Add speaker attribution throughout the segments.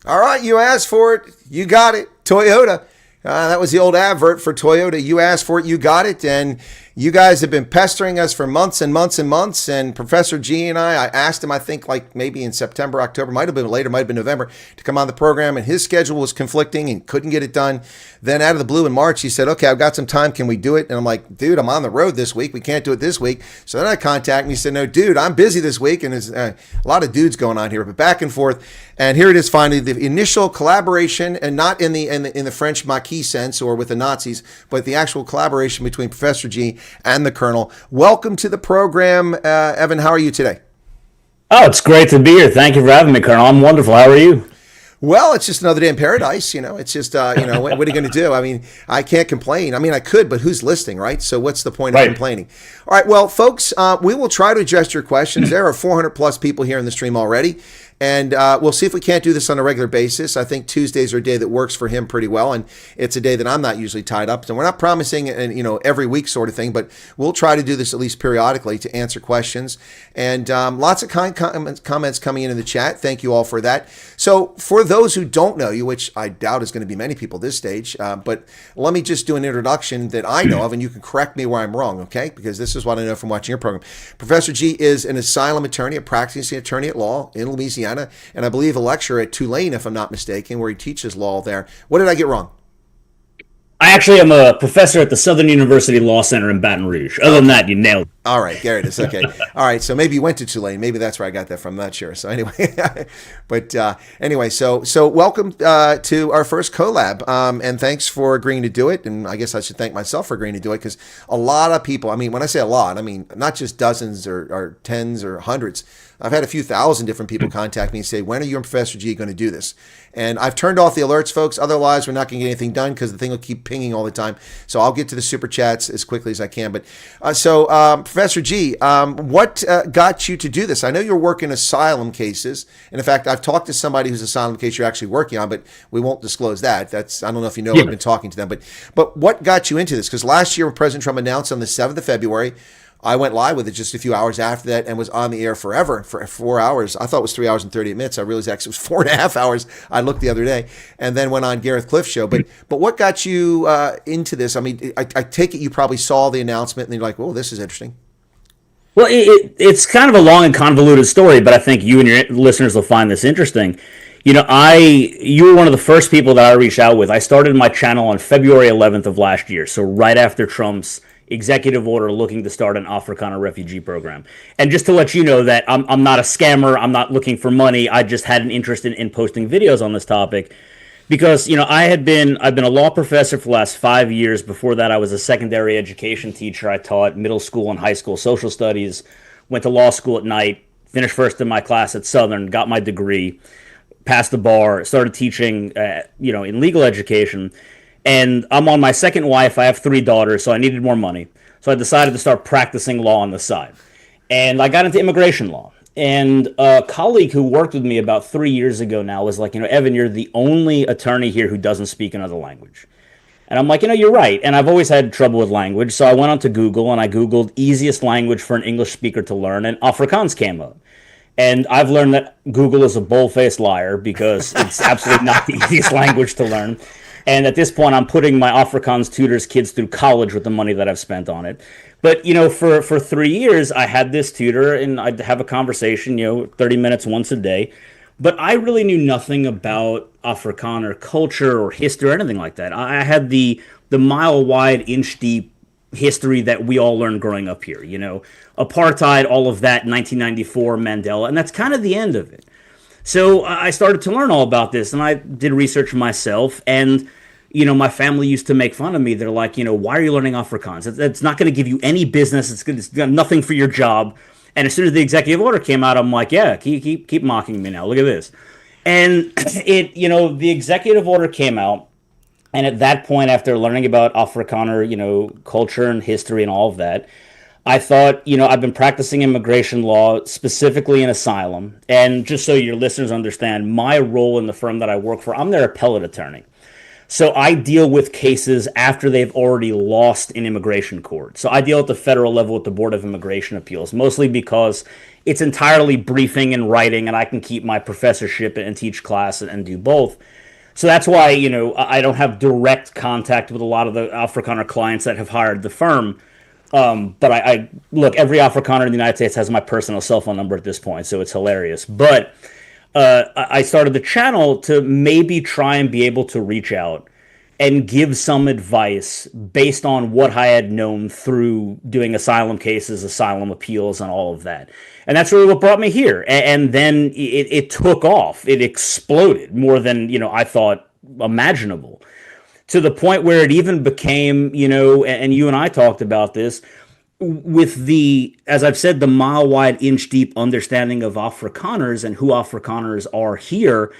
Speaker 1: All right, you asked for it. You got it. Toyota. That was the old advert for Toyota. You asked for it, you got it. And you guys have been pestering us for months and months and months. And Professor G and I asked him, I think like maybe in September, October, might have been later, might have been November, to come on the program. And his schedule was conflicting and couldn't get it done. Then out of the blue in March, he said, okay, I've got some time. Can we do it? And I'm like, dude, I'm on the road this week. We can't do it this week. So then I contact him. He said, no, dude, I'm busy this week. And there's a lot of dudes going on here, but back and forth. And here it is finally, the initial collaboration, and not in the French Maquis sense or with the Nazis, but the actual collaboration between Professor G and the Colonel. Welcome to the program, Evan. How are you today?
Speaker 2: Oh, it's great to be here. Thank you for having me, Colonel. I'm wonderful. How are you?
Speaker 1: Well, it's just another day in paradise. It's just, what are you going to do? I mean, I can't complain. I mean, I could, but who's listening, right? So what's the point of complaining? All right. Well, folks, we will try to address your questions. There are 400 plus people here in the stream already. And we'll see if we can't do this on a regular basis. I think Tuesdays are a day that works for him pretty well. And it's a day that I'm not usually tied up. So we're not promising, every week sort of thing, but we'll try to do this at least periodically to answer questions. And lots of kind comments coming in the chat. Thank you all for that. So for those who don't know you, which I doubt is going to be many people this stage, but let me just do an introduction that I know of, and you can correct me where I'm wrong, okay? Because this is what I know from watching your program. Professor G is an asylum attorney, a practicing attorney at law in Louisiana. And I believe a lecturer at Tulane, if I'm not mistaken, where he teaches law there. What did I get wrong?
Speaker 2: I actually am a professor at the Southern University Law Center in Baton Rouge. Other than that, you nailed it.
Speaker 1: All right, there it is. Okay. All right, so maybe you went to Tulane. Maybe that's where I got that from. I'm not sure. So anyway, anyway, so welcome to our first collab, and thanks for agreeing to do it. And I guess I should thank myself for agreeing to do it, because a lot of people, I mean, when I say a lot, I mean not just dozens or tens or hundreds. I've had a few thousand different people contact me and say, when are you and Professor G going to do this? And I've turned off the alerts, folks. Otherwise, we're not going to get anything done because the thing will keep pinging all the time. So I'll get to the super chats as quickly as I can. But Professor G, what got you to do this? I know you're working asylum cases. And in fact, I've talked to somebody whose asylum case you're actually working on, but we won't disclose that. I don't know if you know, I've been talking to them. But what got you into this? Because last year when President Trump announced on the 7th of February, I went live with it just a few hours after that and was on the air forever for 4 hours. I thought it was 3 hours and 38 minutes. I realized actually it was 4.5 hours. I looked the other day, and then went on Gareth Cliff's show. But what got you into this? I mean, I take it you probably saw the announcement and you're like, oh, this is interesting.
Speaker 2: Well, it's kind of a long and convoluted story, but I think you and your listeners will find this interesting. You were one of the first people that I reached out with. I started my channel on February 11th of last year, so right after Trump's executive order looking to start an Afrikaner refugee program. And just to let you know that I'm not a scammer, I'm not looking for money, I just had an interest in posting videos on this topic because, I've been a law professor for the last 5 years. Before that, I was a secondary education teacher. I taught middle school and high school social studies, went to law school at night, finished first in my class at Southern, got my degree, passed the bar, started teaching, in legal education. And I'm on my second wife. I have 3 daughters, so I needed more money. So I decided to start practicing law on the side. And I got into immigration law. And a colleague who worked with me about 3 years ago now was like, Evan, you're the only attorney here who doesn't speak another language. And I'm like, you're right. And I've always had trouble with language. So I went onto Google and I Googled easiest language for an English speaker to learn, and Afrikaans came up. And I've learned that Google is a bold-faced liar because it's absolutely not the easiest language to learn. And at this point, I'm putting my Afrikaans tutors' kids through college with the money that I've spent on it. But, for 3 years, I had this tutor, and I'd have a conversation, 30 minutes once a day. But I really knew nothing about Afrikaner culture or history or anything like that. I had the mile-wide, inch-deep history that we all learned growing up here. Apartheid, all of that, 1994, Mandela, and that's kind of the end of it. So I started to learn all about this, and I did research myself, and, my family used to make fun of me. They're like, why are you learning Afrikaans? It's not going to give you any business. It's got nothing for your job. And as soon as the executive order came out, I'm like, yeah, keep mocking me now. Look at this. And the executive order came out, and at that point, after learning about Afrikaner, culture and history and all of that, I thought, I've been practicing immigration law, specifically in asylum. And just so your listeners understand, my role in the firm that I work for, I'm their appellate attorney. So I deal with cases after they've already lost in immigration court. So I deal at the federal level with the Board of Immigration Appeals, mostly because it's entirely briefing and writing, and I can keep my professorship and teach class and do both. So that's why, I don't have direct contact with a lot of the Afrikaner clients that have hired the firm. But I look, every Afrikaner in the United States has my personal cell phone number at this point, so it's hilarious. But I started the channel to maybe try and be able to reach out and give some advice based on what I had known through doing asylum cases, asylum appeals, and all of that. And that's really what brought me here. And then it took off. It exploded more than, I thought imaginable, to the point where it even became, and you and I talked about this, with the, as I've said, the mile-wide, inch-deep understanding of Afrikaners and who Afrikaners are here,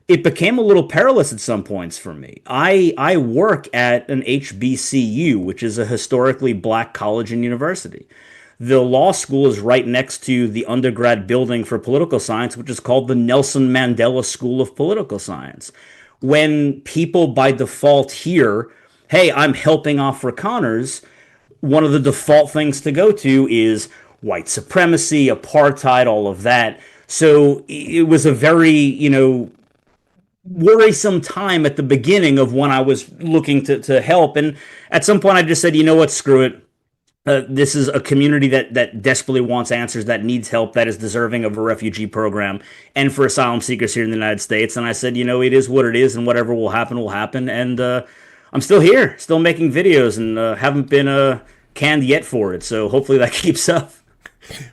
Speaker 2: it became a little perilous at some points for me. I work at an HBCU, which is a historically black college and university. The law school is right next to the undergrad building for political science, which is called the Nelson Mandela School of Political Science. When people by default hear, hey, I'm helping Afrikaners, one of the default things to go to is white supremacy, apartheid, all of that. So it was a very, worrisome time at the beginning of when I was looking to help. And at some point I just said, you know what, screw it. This is a community that desperately wants answers, that needs help, that is deserving of a refugee program and for asylum seekers here in the United States. And I said, it is what it is, and whatever will happen, will happen. And I'm still here, still making videos, and haven't been canned yet for it. So hopefully that keeps up.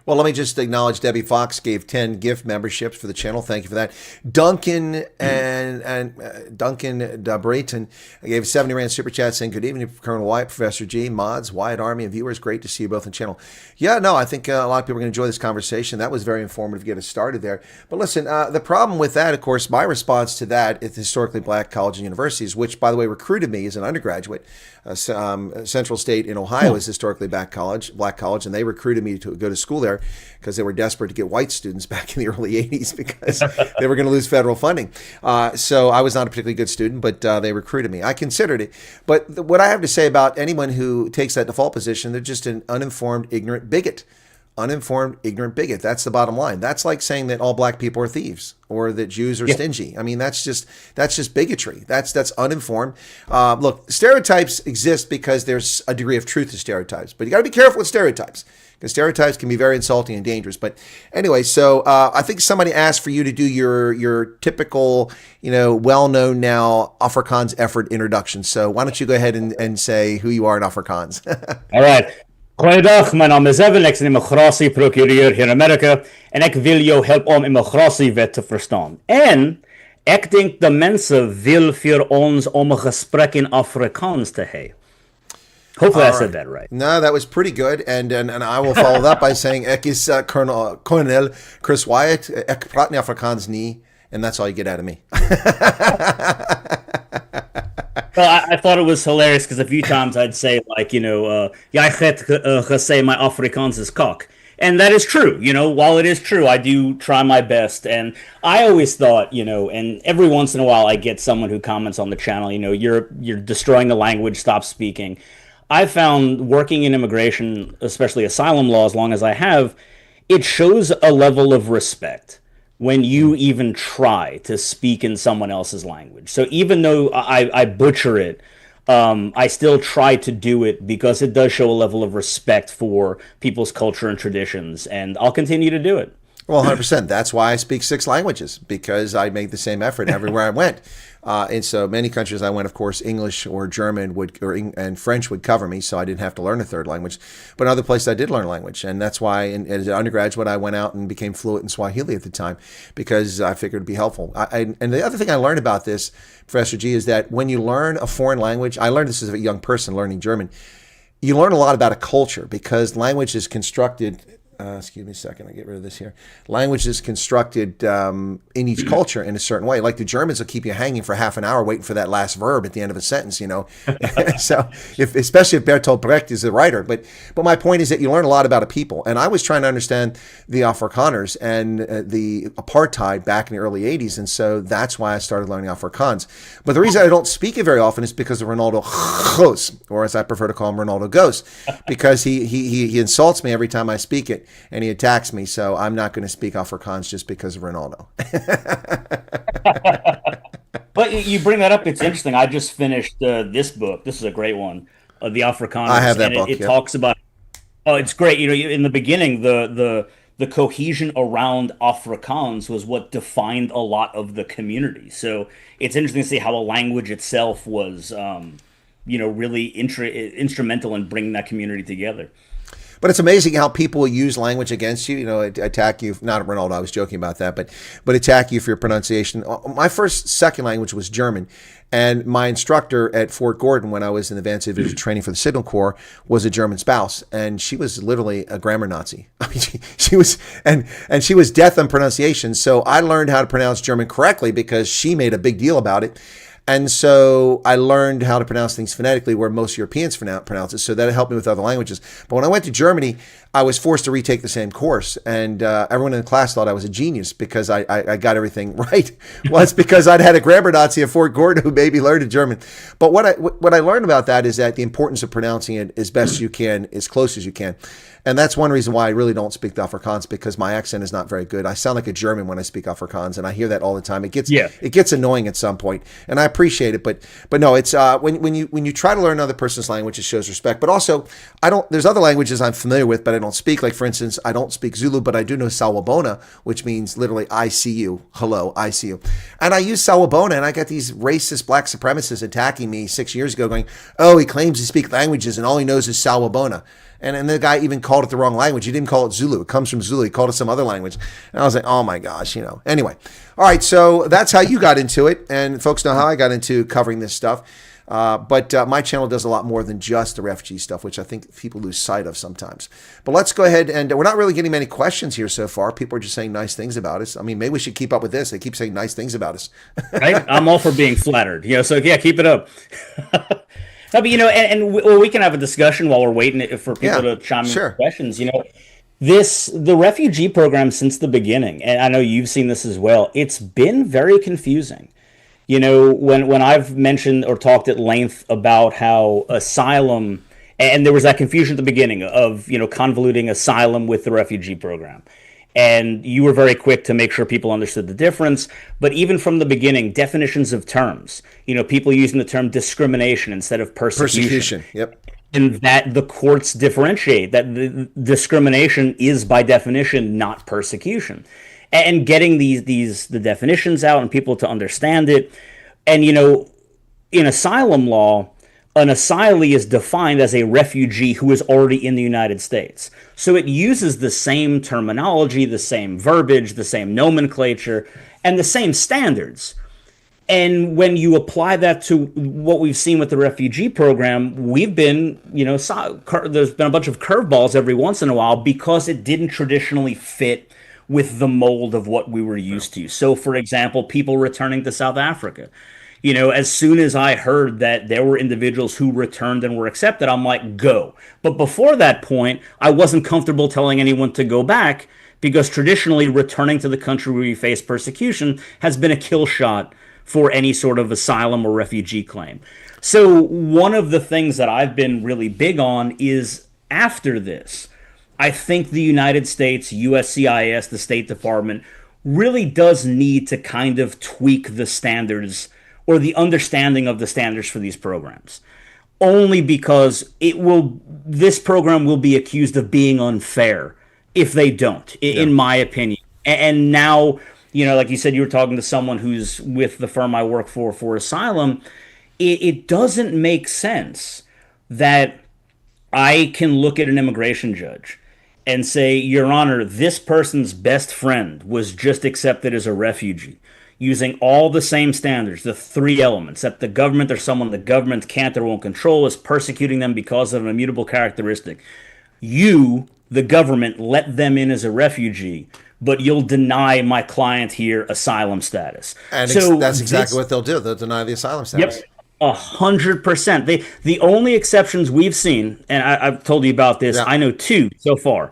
Speaker 1: Well, let me just acknowledge Debbie Fox gave 10 gift memberships for the channel. Thank you for that. Duncan and Duncan Brayton gave 70 Rand super chat saying, good evening, Colonel Wyatt, Professor G, mods, Wyatt Army, and viewers. Great to see you both on the channel. Yeah, no, I think a lot of people are going to enjoy this conversation. That was very informative to get us started there. But listen, the problem with that, of course, my response to that is historically black colleges and universities, which, by the way, recruited me as an undergraduate. Central State in Ohio is historically black college, and they recruited me to go to school there because they were desperate to get white students back in the early 80s because they were going to lose federal funding. So I was not a particularly good student, but they recruited me. I considered it. But what I have to say about anyone who takes that default position, they're just an uninformed, ignorant bigot. Uninformed, ignorant bigot. That's the bottom line. That's like saying that all black people are thieves or that Jews are stingy. I mean, that's just bigotry. That's uninformed. Look, stereotypes exist because there's a degree of truth to stereotypes, but you got to be careful with stereotypes because stereotypes can be very insulting and dangerous. But anyway, so I think somebody asked for you to do your typical, well-known now Afrikaans effort introduction. So why don't you go ahead and say who you are in Afrikaans?
Speaker 2: All right. Goeiedag, mijn naam is Evan, ik ben immigratieprocureur hier in Amerika en ik wil jou helpen om immigratiewet te verstaan. En ik denk dat mensen wil voor ons om een gesprek in Afrikaans te hebben. Hopefully I said that right.
Speaker 1: No, that was pretty good. And I will follow that by saying, ek is Colonel Chris Wyatt, ek praat nie Afrikaans nie, and that's all you get out of me.
Speaker 2: Well, I thought it was hilarious because a few times I'd say like, jij het gesê my Afrikaans is cock. And that is true. While it is true, I do try my best. And I always thought, and every once in a while I get someone who comments on the channel, you're destroying the language, stop speaking. I found working in immigration, especially asylum law, as long as I have, it shows a level of respect when you even try to speak in someone else's language. So even though I butcher it, I still try to do it because it does show a level of respect for people's culture and traditions, and I'll continue to do it.
Speaker 1: Well, 100%. That's why I speak 6 languages, because I made the same effort everywhere I went. And so many countries I went, of course, English or German and French would cover me, so I didn't have to learn a third language. But other places I did learn language, and that's why as an undergraduate I went out and became fluent in Swahili at the time because I figured it'd be helpful. And the other thing I learned about this, Professor G, is that when you learn a foreign language, I learned this as a young person learning German, you learn a lot about a culture because language is constructed excuse me a second, I get rid of this here. Language is constructed in each culture in a certain way. Like the Germans will keep you hanging for half an hour waiting for that last verb at the end of a sentence, So, especially if Bertolt Brecht is the writer. But my point is that you learn a lot about a people. And I was trying to understand the Afrikaners and the apartheid back in the early 80s. And so that's why I started learning Afrikaans. But the reason I don't speak it very often is because of Ronaldo Goes, or as I prefer to call him, Ronaldo Goes, because he insults me every time I speak it. And he attacks me, so I'm not going to speak Afrikaans just because of Ronaldo.
Speaker 2: But you bring that up, it's interesting. I just finished this book. This is a great one, The Afrikaners.
Speaker 1: I have that
Speaker 2: and
Speaker 1: book.
Speaker 2: It talks about, oh, it's great. In the beginning, the cohesion around Afrikaans was what defined a lot of the community. So it's interesting to see how a language itself was, really instrumental in bringing that community together.
Speaker 1: But it's amazing how people use language against you, attack you. Not Ronaldo, I was joking about that, but attack you for your pronunciation. My second language was German. And my instructor at Fort Gordon, when I was in advanced division training for the Signal Corps, was a German spouse. And she was literally a grammar Nazi. I mean, she was, and she was death on pronunciation. So I learned how to pronounce German correctly because she made a big deal about it. And so I learned how to pronounce things phonetically where most Europeans pronounce it. So that helped me with other languages. But when I went to Germany, I was forced to retake the same course. And everyone in the class thought I was a genius because I got everything right. Well, it's because I'd had a grammar Nazi at Fort Gordon who made me learn German. But what I learned about that is that the importance of pronouncing it as best you can, as close as you can. And that's one reason why I really don't speak the Afrikaans, because my accent is not very good. I sound like a German when I speak Afrikaans, and I hear that all the time. It gets annoying at some point, and I appreciate it. But no, it's when you try to learn another person's language, it shows respect. But also, there's other languages I'm familiar with, but I don't speak. Like for instance, I don't speak Zulu, but I do know Sawubona, which means literally I see you. Hello, I see you. And I use Sawubona, and I got these racist black supremacists attacking me 6 years ago, going, "Oh, he claims to speak languages, and all he knows is Sawubona." And the guy even called it the wrong language. He didn't call it Zulu. It comes from Zulu. He called it some other language. And I was like, oh my gosh, Anyway, all right, so that's how you got into it. And folks know how I got into covering this stuff. But my channel does a lot more than just the refugee stuff, which I think people lose sight of sometimes. But let's go ahead, and we're not really getting many questions here so far. People are just saying nice things about us. I mean, maybe we should keep up with this. They keep saying nice things about us.
Speaker 2: Right? I'm all for being flattered. So yeah, keep it up. No, but we can have a discussion while we're waiting for people to chime in with questions. The refugee program since the beginning, and I know you've seen this as well, it's been very confusing. When I've mentioned or talked at length about how asylum, and there was that confusion at the beginning of convoluting asylum with the refugee program. And you were very quick to make sure people understood the difference. But even from the beginning, definitions of terms, people using the term discrimination instead of persecution.
Speaker 1: Yep.
Speaker 2: And that the courts differentiate that the discrimination is by definition not persecution. And getting the definitions out and people to understand it. And, in asylum law, an asylee is defined as a refugee who is already in the United States. So it uses the same terminology, the same verbiage, the same nomenclature, and the same standards. And when you apply that to what we've seen with the refugee program, we've been, there's been a bunch of curveballs every once in a while because it didn't traditionally fit with the mold of what we were used to. So, for example, people returning to South Africa. As soon as I heard that there were individuals who returned and were accepted, I'm like, go. But before that point, I wasn't comfortable telling anyone to go back because traditionally returning to the country where you face persecution has been a kill shot for any sort of asylum or refugee claim. So one of the things that I've been really big on is after this, I think the United States, USCIS, the State Department, really does need to kind of tweak the standards or the understanding of the standards for these programs. Only because this program will be accused of being unfair if they don't, in my opinion. And now, like you said, you were talking to someone who's with the firm I work for asylum. It doesn't make sense that I can look at an immigration judge and say, Your Honor, this person's best friend was just accepted as a refugee, using all the same standards, the three elements, that the government or someone the government can't or won't control is persecuting them because of an immutable characteristic. You the government let them in as a refugee, but you'll deny my client here asylum status.
Speaker 1: And
Speaker 2: So
Speaker 1: that's exactly
Speaker 2: this,
Speaker 1: what they'll do. They'll deny the asylum status.
Speaker 2: yep, 100%. The only exceptions we've seen, and I've told you about this,
Speaker 1: Yeah.
Speaker 2: I know two so far,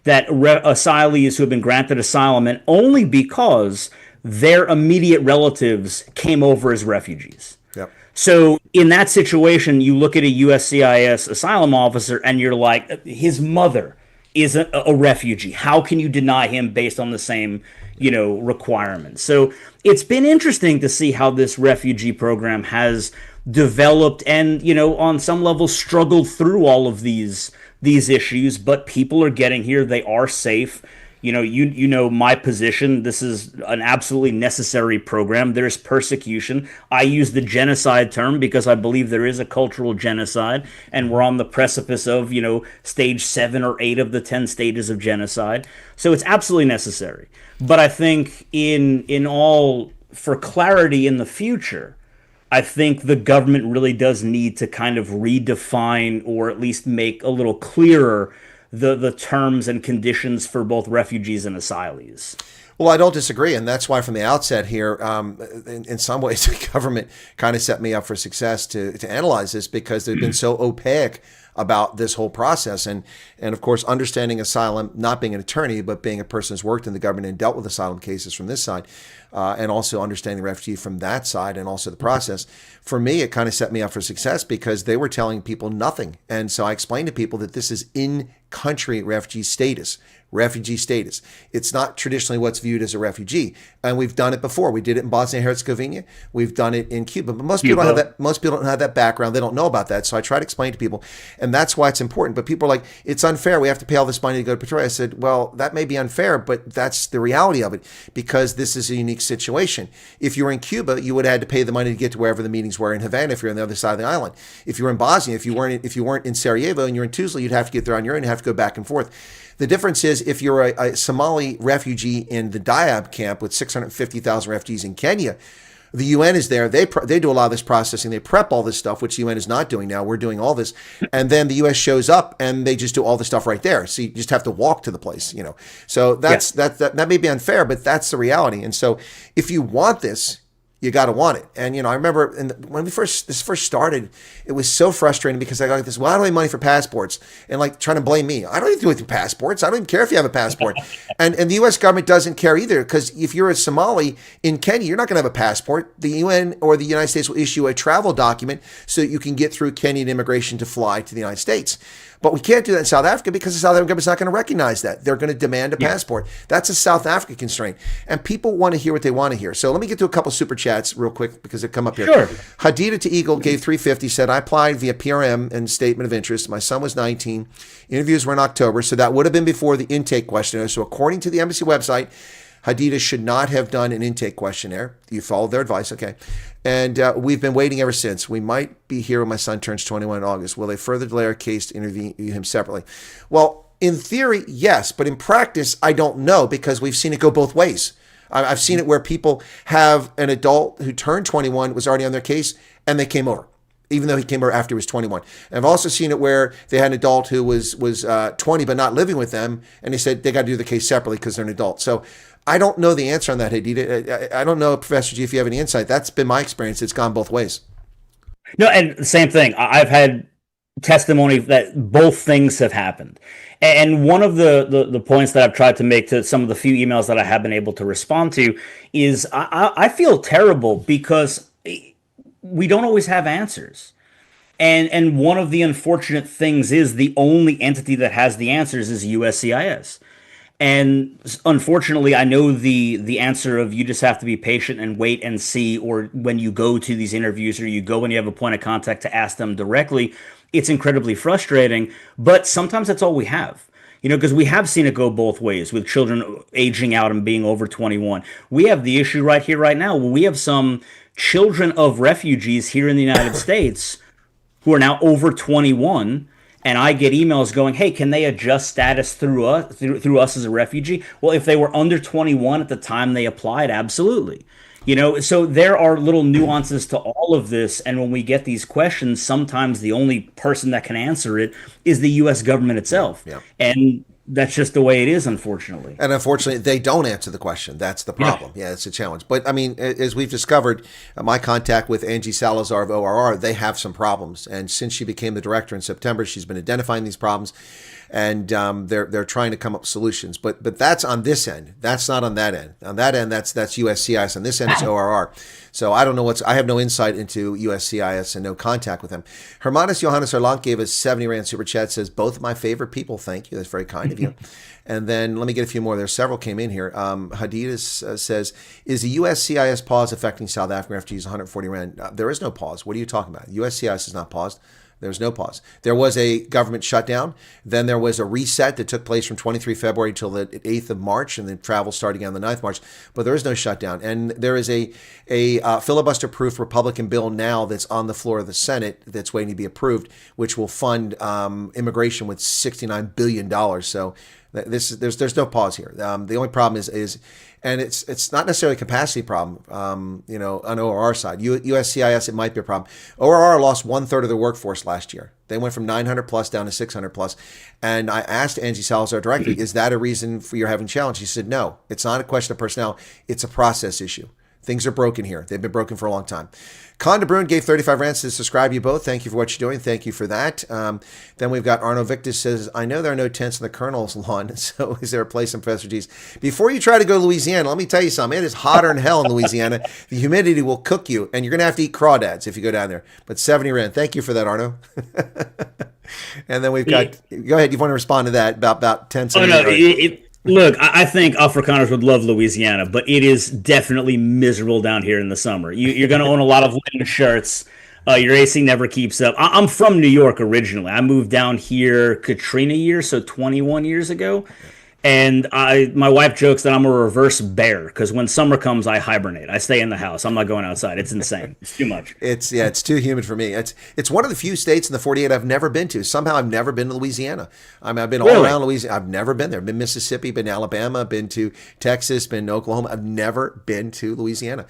Speaker 2: that asylees who have been granted asylum, and only because their immediate relatives came over as refugees.
Speaker 1: Yep.
Speaker 2: So in that situation, you look at a USCIS asylum officer and you're like, his mother is a refugee. How can you deny him based on the same, requirements? So it's been interesting to see how this refugee program has developed and, on some level struggled through all of these issues, but people are getting here. They are safe. You know my position. This is an absolutely necessary program. There's persecution. I use the genocide term because I believe there is a cultural genocide, and we're on the precipice of stage 7 or 8 of the 10 stages of genocide. So it's absolutely necessary. But I think in all, for clarity in the future, I think the government really does need to kind of redefine or at least make a little clearer the terms and conditions for both refugees and asylees.
Speaker 1: Well, I don't disagree, and that's why from the outset here, in some ways, the government kind of set me up for success to analyze this because they've been so opaque about this whole process, and of course, understanding asylum, not being an attorney, but being a person who's worked in the government and dealt with asylum cases from this side, and also understanding refugee from that side, and also the process. For me, it kind of set me up for success because they were telling people nothing, and so I explained to people that this is in-country refugee status. Refugee status. It's not traditionally what's viewed as a refugee, and we've done it before. We did it in Bosnia and Herzegovina. We've done it in Cuba, but most people don't have that. Most people don't have that background. They don't know about that. So I try to explain to people, and that's why it's important. But people are like, "It's unfair. We have to pay all this money to go to Pretoria." I said, "Well, that may be unfair, but that's the reality of it because this is a unique situation. If you were in Cuba, you would have had to pay the money to get to wherever the meetings were in Havana. If you're on the other side of the island, if you were in Bosnia, if you weren't in Sarajevo and you're in Tuzla, you'd have to get there on your own. You have to go back and forth." The difference is if you're a Somali refugee in the Dadaab camp with 650,000 refugees in Kenya, the UN is there. They do a lot of this processing. They prep all this stuff, which the UN is not doing now. We're doing all this. And then the US shows up and they just do all the stuff right there. So you just have to walk to the place, So that may be unfair, but that's the reality. And so if you want this, you got to want it. And, I remember when this first started, it was so frustrating because I got this, well, I don't have money for passports and like trying to blame me. I don't need to do it with passports. I don't even care if you have a passport. and the U.S. government doesn't care either because if you're a Somali in Kenya, you're not going to have a passport. The UN or the United States will issue a travel document so that you can get through Kenyan immigration to fly to the United States. But we can't do that in South Africa because the South African government's not going to recognize that. They're going to demand a passport. That's a South Africa constraint. And people want to hear what they want to hear. So let me get to a couple super chats real quick because they come up here.
Speaker 2: Sure.
Speaker 1: Hadida to Eagle gave $350, said, I applied via PRM and statement of interest. My son was 19. Interviews were in October, so that would have been before the intake questionnaire. So according to the embassy website, Hadida should not have done an intake questionnaire. You followed their advice, okay. And we've been waiting ever since. We might be here when my son turns 21 in August. Will they further delay our case to interview him separately? Well, in theory, yes. But in practice, I don't know because we've seen it go both ways. I've seen it where people have an adult who turned 21, was already on their case, and they came over, even though he came over after he was 21. And I've also seen it where they had an adult who was 20 but not living with them, and they said they got to do the case separately because they're an adult. So I don't know the answer on that, Hadida. I don't know, Professor G, if you have any insight. That's been my experience. It's gone both ways.
Speaker 2: No, and same thing. I've had testimony that both things have happened. And one of the points that I've tried to make to some of the few emails that I have been able to respond to is I feel terrible because we don't always have answers. And one of the unfortunate things is the only entity that has the answers is USCIS. And unfortunately, I know the answer of you just have to be patient and wait and see, or when you go to these interviews or you go when you have a point of contact to ask them directly, it's incredibly frustrating. But sometimes that's all we have. Because we have seen it go both ways with children aging out and being over 21. We have the issue right here, right now. We have some children of refugees here in the United States who are now over 21. And I get emails going, hey, can they adjust status through us as a refugee? Well, if they were under 21 at the time they applied, absolutely. So there are little nuances to all of this. And when we get these questions, sometimes the only person that can answer it is the U.S. government itself.
Speaker 1: Yeah.
Speaker 2: And that's just the way it is, unfortunately.
Speaker 1: And unfortunately, they don't answer the question. That's the problem. Yeah, it's a challenge. But I mean, as we've discovered, my contact with Angie Salazar of ORR, they have some problems. And since she became the director in September, she's been identifying these problems, and they're trying to come up with solutions. But that's on this end. That's not on that end. On that end, that's USCIS. On this end, it's ORR. So I don't know I have no insight into USCIS and no contact with them. Hermanus Johannes Arlant gave us 70 Rand super chat, says, both my favorite people. Thank you. That's very kind of you. And then let me get a few more. There's several came in here. Hadidus says, is the USCIS pause affecting South African refugees 140 Rand? There is no pause. What are you talking about? USCIS is not paused. There's no pause. There was a government shutdown. Then there was a reset that took place from 23 February till the 8th of March, and then travel starting on the 9th of March. But there is no shutdown. And there is a filibuster-proof Republican bill now that's on the floor of the Senate that's waiting to be approved, which will fund immigration with $69 billion. So there's no pause here. The only problem is and it's not necessarily a capacity problem, on ORR side. USCIS, it might be a problem. ORR lost 1/3 of their workforce last year. They went from 900 plus down to 600 plus. And I asked Angie Salazar directly, is that a reason for your having challenge? She said, no, it's not a question of personnel. It's a process issue. Things are broken here. They've been broken for a long time. Con de Bruin gave 35 rands to subscribe you both. Thank you for what you're doing. Thank you for that. Then we've got Arno Victus says, I know there are no tents in the Colonel's lawn, so is there a place in Professor G's? Before you try to go to Louisiana, let me tell you something. It is hotter than hell in Louisiana. The humidity will cook you, and you're going to have to eat crawdads if you go down there. But 70 rand. Thank you for that, Arno. And then we've got, go ahead. You want to respond to that about tents?
Speaker 2: Look, I think Afrikaners would love Louisiana, but it is definitely miserable down here in the summer. You're going to own a lot of linen shirts. Your AC never keeps up. I'm from New York originally. I moved down here Katrina year, so 21 years ago. And my wife jokes that I'm a reverse bear because when summer comes, I hibernate. I stay in the house. I'm not going outside. It's insane. It's too much.
Speaker 1: It's too humid for me. It's one of the few states in the 48 I've never been to. Somehow I've never been to Louisiana. I mean, I've been all around Louisiana. I've never been there. I've been Mississippi, been Alabama, been to Texas, been to Oklahoma. I've never been to Louisiana.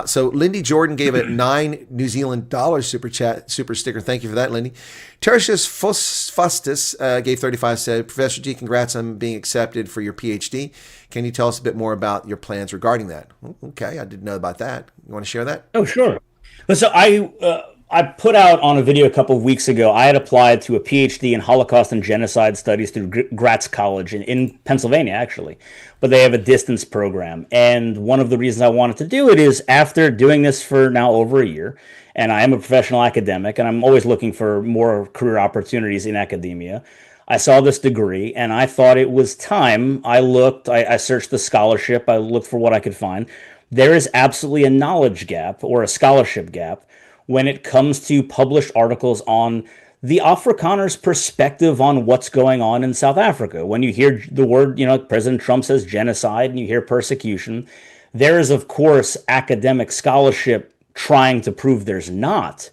Speaker 1: So Lindy Jordan gave a $9 New Zealand super sticker. Thank you for that, Lindy. Tertius Fustus gave 35, said, Professor G, congrats on being accepted for your PhD. Can you tell us a bit more about your plans regarding that? Okay, I didn't know about that. You want to share that?
Speaker 2: Oh, sure. So I put out on a video a couple of weeks ago, I had applied to a PhD in Holocaust and Genocide Studies through Gratz College in Pennsylvania, actually. But they have a distance program. And one of the reasons I wanted to do it is after doing this for now over a year, and I am a professional academic, and I'm always looking for more career opportunities in academia, I saw this degree, and I thought it was time. I searched the scholarship, I looked for what I could find. There is absolutely a knowledge gap or a scholarship gap when it comes to published articles on the Afrikaner's perspective on what's going on in South Africa. When you hear the word, President Trump says genocide and you hear persecution, there is, of course, academic scholarship trying to prove there's not.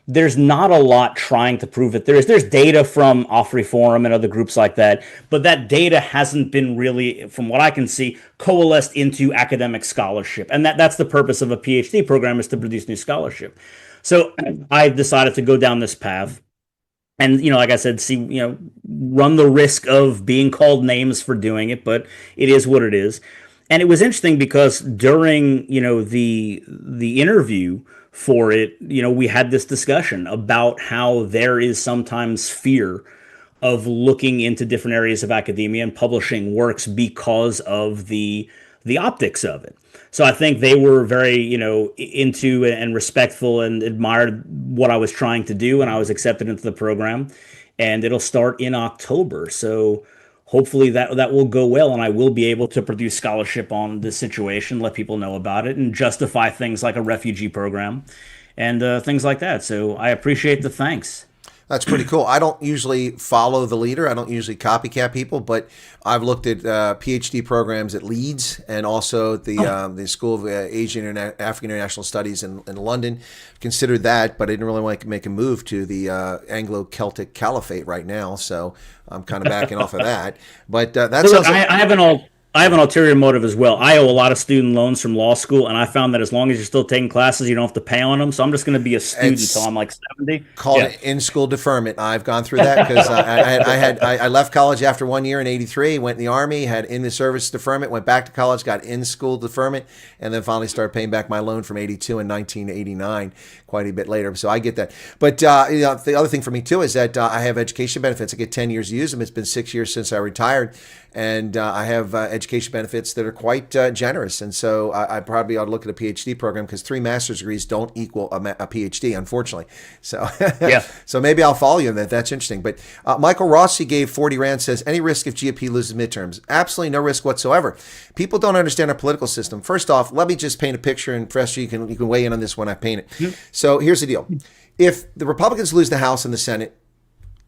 Speaker 2: There's not a lot trying to prove it. There's data from AfriForum and other groups like that, but that data hasn't been really, from what I can see, coalesced into academic scholarship. And that's the purpose of a PhD program, is to produce new scholarship. So I decided to go down this path and, like I said, run the risk of being called names for doing it, but it is what it is. And it was interesting because during, the interview for it, we had this discussion about how there is sometimes fear of looking into different areas of academia and publishing works because of the optics of it. So I think they were very, into and respectful and admired what I was trying to do, and I was accepted into the program, and it'll start in October. So hopefully that will go well, and I will be able to produce scholarship on this situation, let people know about it, and justify things like a refugee program and things like that. So I appreciate the thanks.
Speaker 1: That's pretty cool. I don't usually follow the leader. I don't usually copycat people, but I've looked at PhD programs at Leeds and also the School of Asian and African International Studies in London. Considered that, but I didn't really want to make a move to the Anglo-Celtic Caliphate right now, so I'm kind of backing off of that. But that's.
Speaker 2: So look, I I have an ulterior motive as well. I owe a lot of student loans from law school, and I found that as long as you're still taking classes, you don't have to pay on them. So I'm just going to be a student until I'm like 70.
Speaker 1: Called in-school deferment. I've gone through that because I left college after 1 year in '83, went in the Army, had in-the-service deferment, went back to college, got in-school deferment, and then finally started paying back my loan from '82 and 1989 quite a bit later. So I get that. But the other thing for me, too, is that I have education benefits. I get 10 years to use them. It's been 6 years since I retired. And I have education benefits that are quite generous. And so I probably ought to look at a PhD program because 3 master's degrees don't equal a PhD, unfortunately. So so maybe I'll follow you on that. That's interesting. But Michael Rossi gave 40 Rand, says, any risk if GOP loses midterms? Absolutely no risk whatsoever. People don't understand our political system. First off, let me just paint a picture, and Professor, you can weigh in on this when I paint it. Mm-hmm. So here's the deal. If the Republicans lose the House and the Senate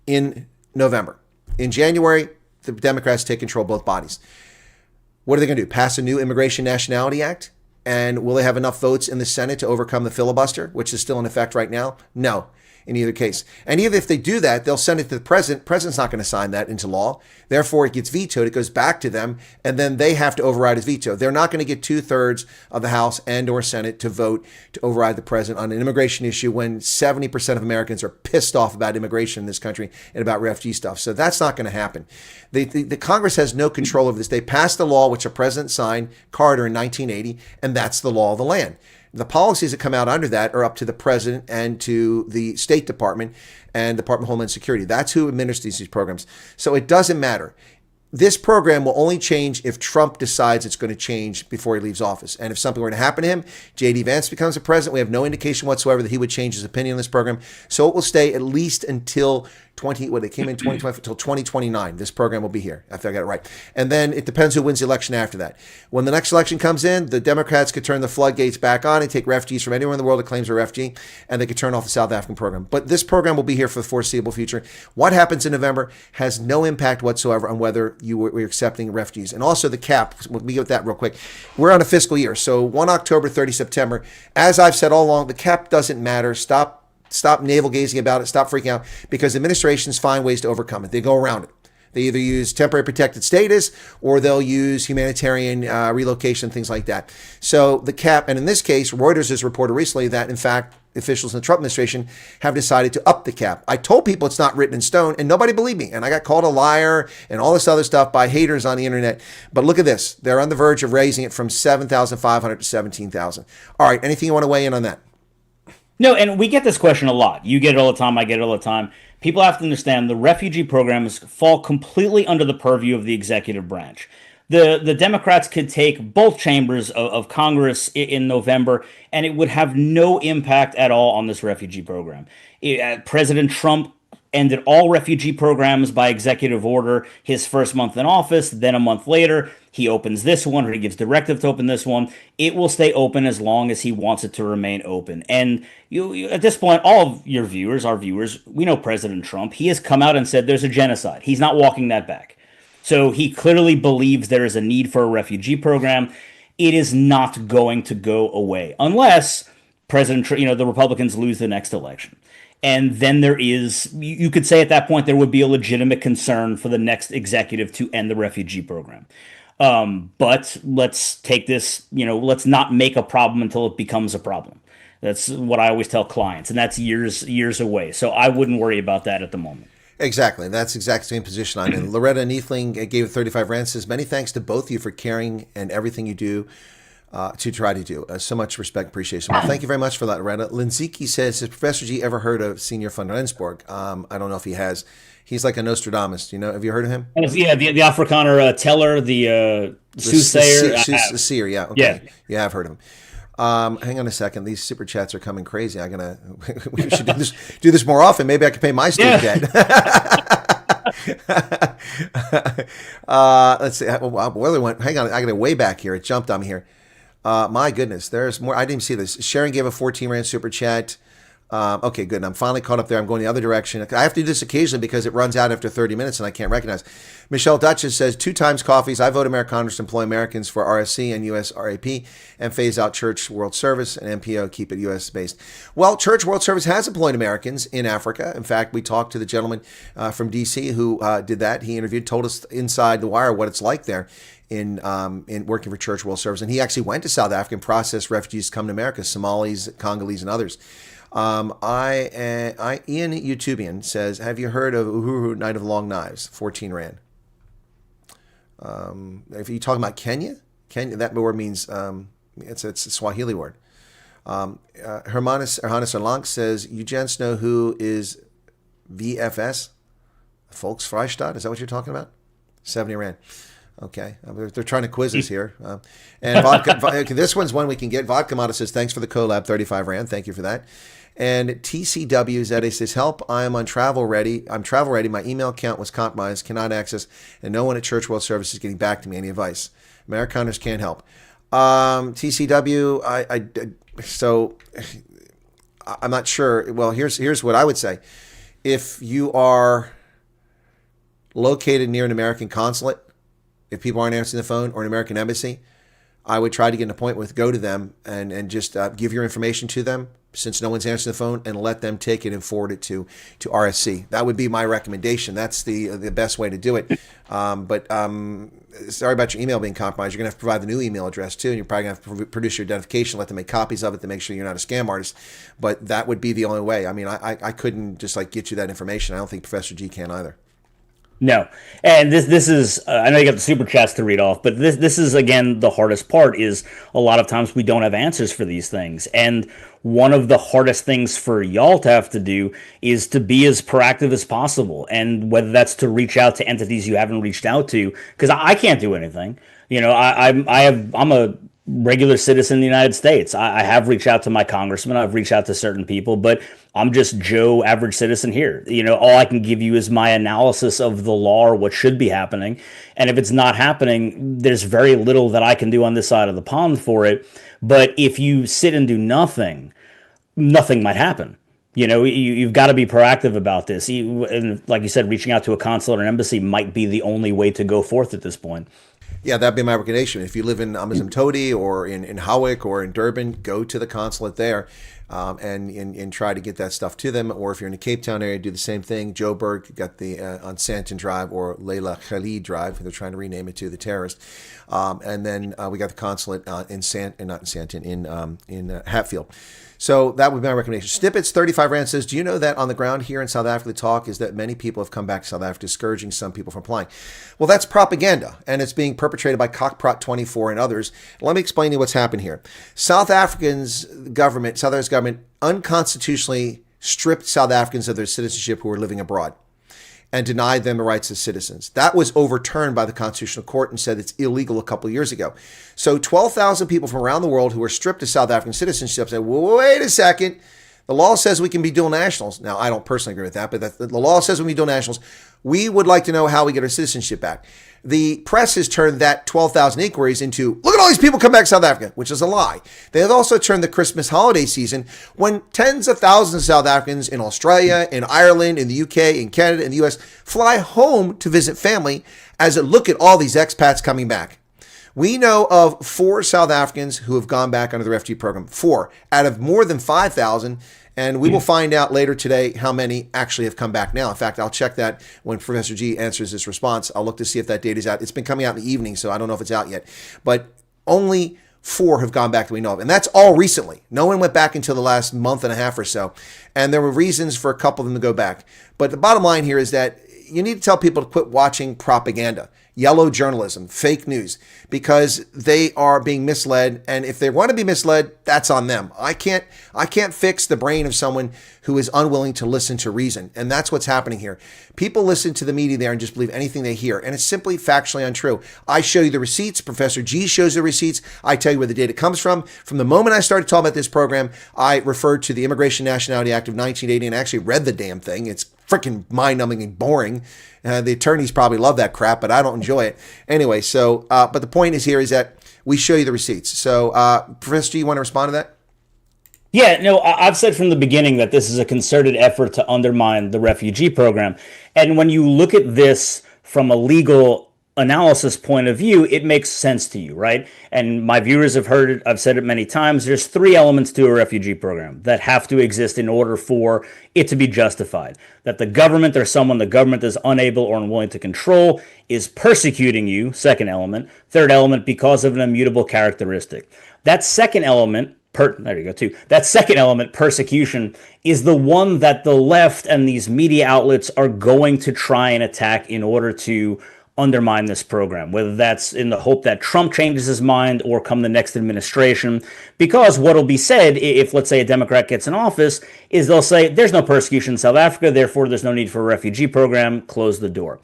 Speaker 1: in November, in January, the Democrats take control of both bodies. What are they going to do? Pass a new Immigration Nationality Act? And will they have enough votes in the Senate to overcome the filibuster, which is still in effect right now? No, in either case. And even if they do that, they'll send it to the president. The president's not going to sign that into law. Therefore, it gets vetoed. It goes back to them, and then they have to override his veto. They're not going to get 2/3 of the House and or Senate to vote to override the president on an immigration issue when 70% of Americans are pissed off about immigration in this country and about refugee stuff. So that's not going to happen. The Congress has no control over this. They passed a law which a president signed, Carter, in 1980, and that's the law of the land. The policies that come out under that are up to the president and to the State Department and Department of Homeland Security. That's who administers these programs. So it doesn't matter. This program will only change if Trump decides it's going to change before he leaves office. And if something were to happen to him, J.D. Vance becomes the president. We have no indication whatsoever that he would change his opinion on this program. So it will stay at least until they came in 2020 until 2029. This program will be here. I think I got it right. And then it depends who wins the election after that. When the next election comes in, the Democrats could turn the floodgates back on and take refugees from anywhere in the world that claims a refugee, and they could turn off the South African program. But this program will be here for the foreseeable future. What happens in November has no impact whatsoever on whether we're accepting refugees. And also the cap, we'll get with that real quick. We're on a fiscal year, so 1 October, 30 September. As I've said all along, the cap doesn't matter. Stop navel gazing about it. Stop freaking out, because administrations find ways to overcome it. They go around it. They either use temporary protected status or they'll use humanitarian relocation, things like that. So the cap, and in this case, Reuters has reported recently that, in fact, officials in the Trump administration have decided to up the cap. I told people it's not written in stone, and nobody believed me. And I got called a liar and all this other stuff by haters on the internet. But look at this. They're on the verge of raising it from 7,500 to 17,000. All right. Anything you want to weigh in on that?
Speaker 2: No, and we get this question a lot. You get it all the time. I get it all the time. People have to understand the refugee programs fall completely under the purview of the executive branch. The Democrats could take both chambers of Congress in November, and it would have no impact at all on this refugee program. President Trump ended all refugee programs by executive order his first month in office. Then a month later, he opens this one, or he gives directive to open this one. It will stay open as long as he wants it to remain open. And you at this point, all of your viewers, our viewers, we know President Trump. He has come out and said there's a genocide. He's not walking that back. So he clearly believes there is a need for a refugee program. It is not going to go away unless the Republicans lose the next election. And then there is, you could say at that point, there would be a legitimate concern for the next executive to end the refugee program. But let's take this, let's not make a problem until it becomes a problem. That's what I always tell clients, and that's years away. So I wouldn't worry about that at the moment.
Speaker 1: Exactly. That's exactly the same position I'm in. Loretta Nicklin gave 35 Rand, says, many thanks to both of you for caring and everything you do to try to do. So much respect, appreciation. Well, thank you very much for that, Loretta. Linziki says, has Professor G ever heard of Senior von Rensburg? I don't know if he has. He's like a Nostradamus. Have you heard of him?
Speaker 2: Yeah, the Afrikaner teller, the soothsayer.
Speaker 1: The seer, yeah. Okay. Yeah, I've heard of him. Hang on a second. These super chats are coming crazy. We should do this more often. Maybe I could pay my student debt. Let's see. Hang on. I got it way back here. It jumped on me here. My goodness. There's more. I didn't even see this. Sharon gave a 14 Rand super chat. Okay, good. And I'm finally caught up there. I'm going the other direction. I have to do this occasionally because it runs out after 30 minutes and I can't recognize. Michelle Dutchess says, 2 times coffees. I vote Amerikaners to employ Americans for RSC and US RAP and phase out Church World Service and MPO, keep it US based. Well, Church World Service has employed Americans in Africa. In fact, we talked to the gentleman from DC who did that. He interviewed, told us inside the wire what it's like there. in working for Church World Service, and he actually went to South Africa and processed refugees to come to America, Somalis, Congolese, and others. Ian YouTubian says, have you heard of Uhuru, Knight of Long Knives, 14 Rand? If you're talking about Kenya, that word means, it's a Swahili word. Hermanus Erlank says, you gents know who is VFS? Volksfreistaat? Is that what you're talking about? 70 Rand. Okay. They're trying to quiz us here. And vodka, this one's one we can get. Vodka Mata says, thanks for the collab, 35 Rand. Thank you for that. And TCW Zede says, help, I am on travel ready. I'm travel ready. My email account was compromised, cannot access, and no one at Church World Service is getting back to me. Any advice? Amerikaners can't help. TCW, so I'm not sure. Well, here's what I would say. If you are located near an American consulate, if people aren't answering the phone, or an American embassy, I would try to get an appointment with, go to them and just give your information to them, since no one's answering the phone, and let them take it and forward it to RSC. That would be my recommendation. That's the best way to do it. But sorry about your email being compromised. You're going to have to provide the new email address too, and you're probably going to have to produce your identification, let them make copies of it to make sure you're not a scam artist. But that would be the only way. I mean, I couldn't just get you that information. I don't think Professor G can either.
Speaker 2: No, and this is I know you got the super chats to read off, but this is again the hardest part. Is a lot of times we don't have answers for these things, and one of the hardest things for y'all to have to do is to be as proactive as possible, and whether that's to reach out to entities you haven't reached out to, because I can't do anything. I'm a regular citizen in the United States. I have reached out to my congressman. I've reached out to certain people, but I'm just Joe, average citizen here. All I can give you is my analysis of the law or what should be happening. And if it's not happening, there's very little that I can do on this side of the pond for it. But if you sit and do nothing, nothing might happen. You've got to be proactive about this. And like you said, reaching out to a consulate or an embassy might be the only way to go forth at this point.
Speaker 1: Yeah, that'd be my recommendation. If you live in Amanzimtoti or in Hawick or in Durban, go to the consulate there and try to get that stuff to them. Or if you're in the Cape Town area, do the same thing. Joburg got the on Santon Drive or Leila Khalid Drive. They're trying to rename it to the terrorist. And then we got the consulate in Hatfield. So that would be my recommendation. Snippets 35 Rand says, do you know that on the ground here in South Africa, the talk is that many people have come back to South Africa, discouraging some people from applying? Well, that's propaganda, and it's being perpetrated by Cockprot 24 and others. Let me explain to you what's happened here. South Africa's government unconstitutionally stripped South Africans of their citizenship who were living abroad, and denied them the rights as citizens. That was overturned by the Constitutional Court and said it's illegal a couple of years ago. So 12,000 people from around the world who were stripped of South African citizenship said, well, wait a second. The law says we can be dual nationals. Now, I don't personally agree with that, but the law says we can be dual nationals. We would like to know how we get our citizenship back. The press has turned that 12,000 inquiries into, look at all these people come back to South Africa, which is a lie. They have also turned the Christmas holiday season when tens of thousands of South Africans in Australia, in Ireland, in the UK, in Canada, in the US fly home to visit family as a look at all these expats coming back. We know of 4 South Africans who have gone back under the refugee program. 4 out of more than 5,000. And we will find out later today how many actually have come back now. In fact, I'll check that when Professor G answers this response. I'll look to see if that data is out. It's been coming out in the evening, so I don't know if it's out yet. But only 4 have gone back that we know of. And that's all recently. No one went back until the last month and a half or so. And there were reasons for a couple of them to go back. But the bottom line here is that you need to tell people to quit watching propaganda, yellow journalism, fake news, because they are being misled. And if they want to be misled, that's on them. I can't fix the brain of someone who is unwilling to listen to reason. And that's what's happening here. People listen to the media there and just believe anything they hear. And it's simply factually untrue. I show you the receipts. Professor G shows the receipts. I tell you where the data comes from. From the moment I started talking about this program, I referred to the Immigration Nationality Act of 1980 and actually read the damn thing. It's freaking mind-numbing and boring. The attorneys probably love that crap, but I don't enjoy it. Anyway, so, but the point is here is that we show you the receipts. So, Professor G, you want to respond to that?
Speaker 2: Yeah, no, I've said from the beginning that this is a concerted effort to undermine the refugee program. And when you look at this from a legal analysis point of view, it makes sense to you, right? And my viewers have heard it, I've said it many times. There's three elements to a refugee program that have to exist in order for it to be justified. That the government or someone the government is unable or unwilling to control is persecuting you, second element. Third element, because of an immutable characteristic. That second element, there you go, too. That second element, persecution, is the one that the left and these media outlets are going to try and attack in order to undermine this program, whether that's in the hope that Trump changes his mind or come the next administration. Because what will be said, if let's say a Democrat gets in office, is they'll say there's no persecution in South Africa, therefore there's no need for a refugee program, close the door.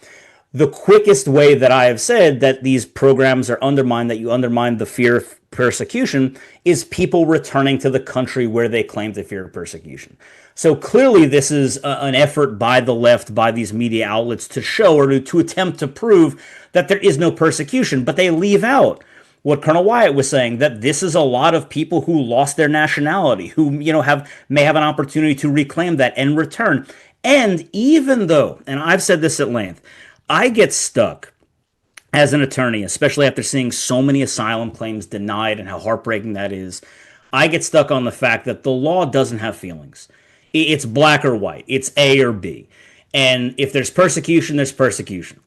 Speaker 2: The quickest way that I have said that these programs are undermined, that you undermine the fear of persecution, is people returning to the country where they claim to fear persecution. So clearly this is an effort by the left, by these media outlets to show or to attempt to prove that there is no persecution, but they leave out what Colonel Wyatt was saying, that this is a lot of people who lost their nationality, who may have an opportunity to reclaim that and return. And even though, and I've said this at length, I get stuck as an attorney, especially after seeing so many asylum claims denied and how heartbreaking that is. I get stuck on the fact that the law doesn't have feelings. It's black or white. It's A or B. And if there's persecution, there's persecution.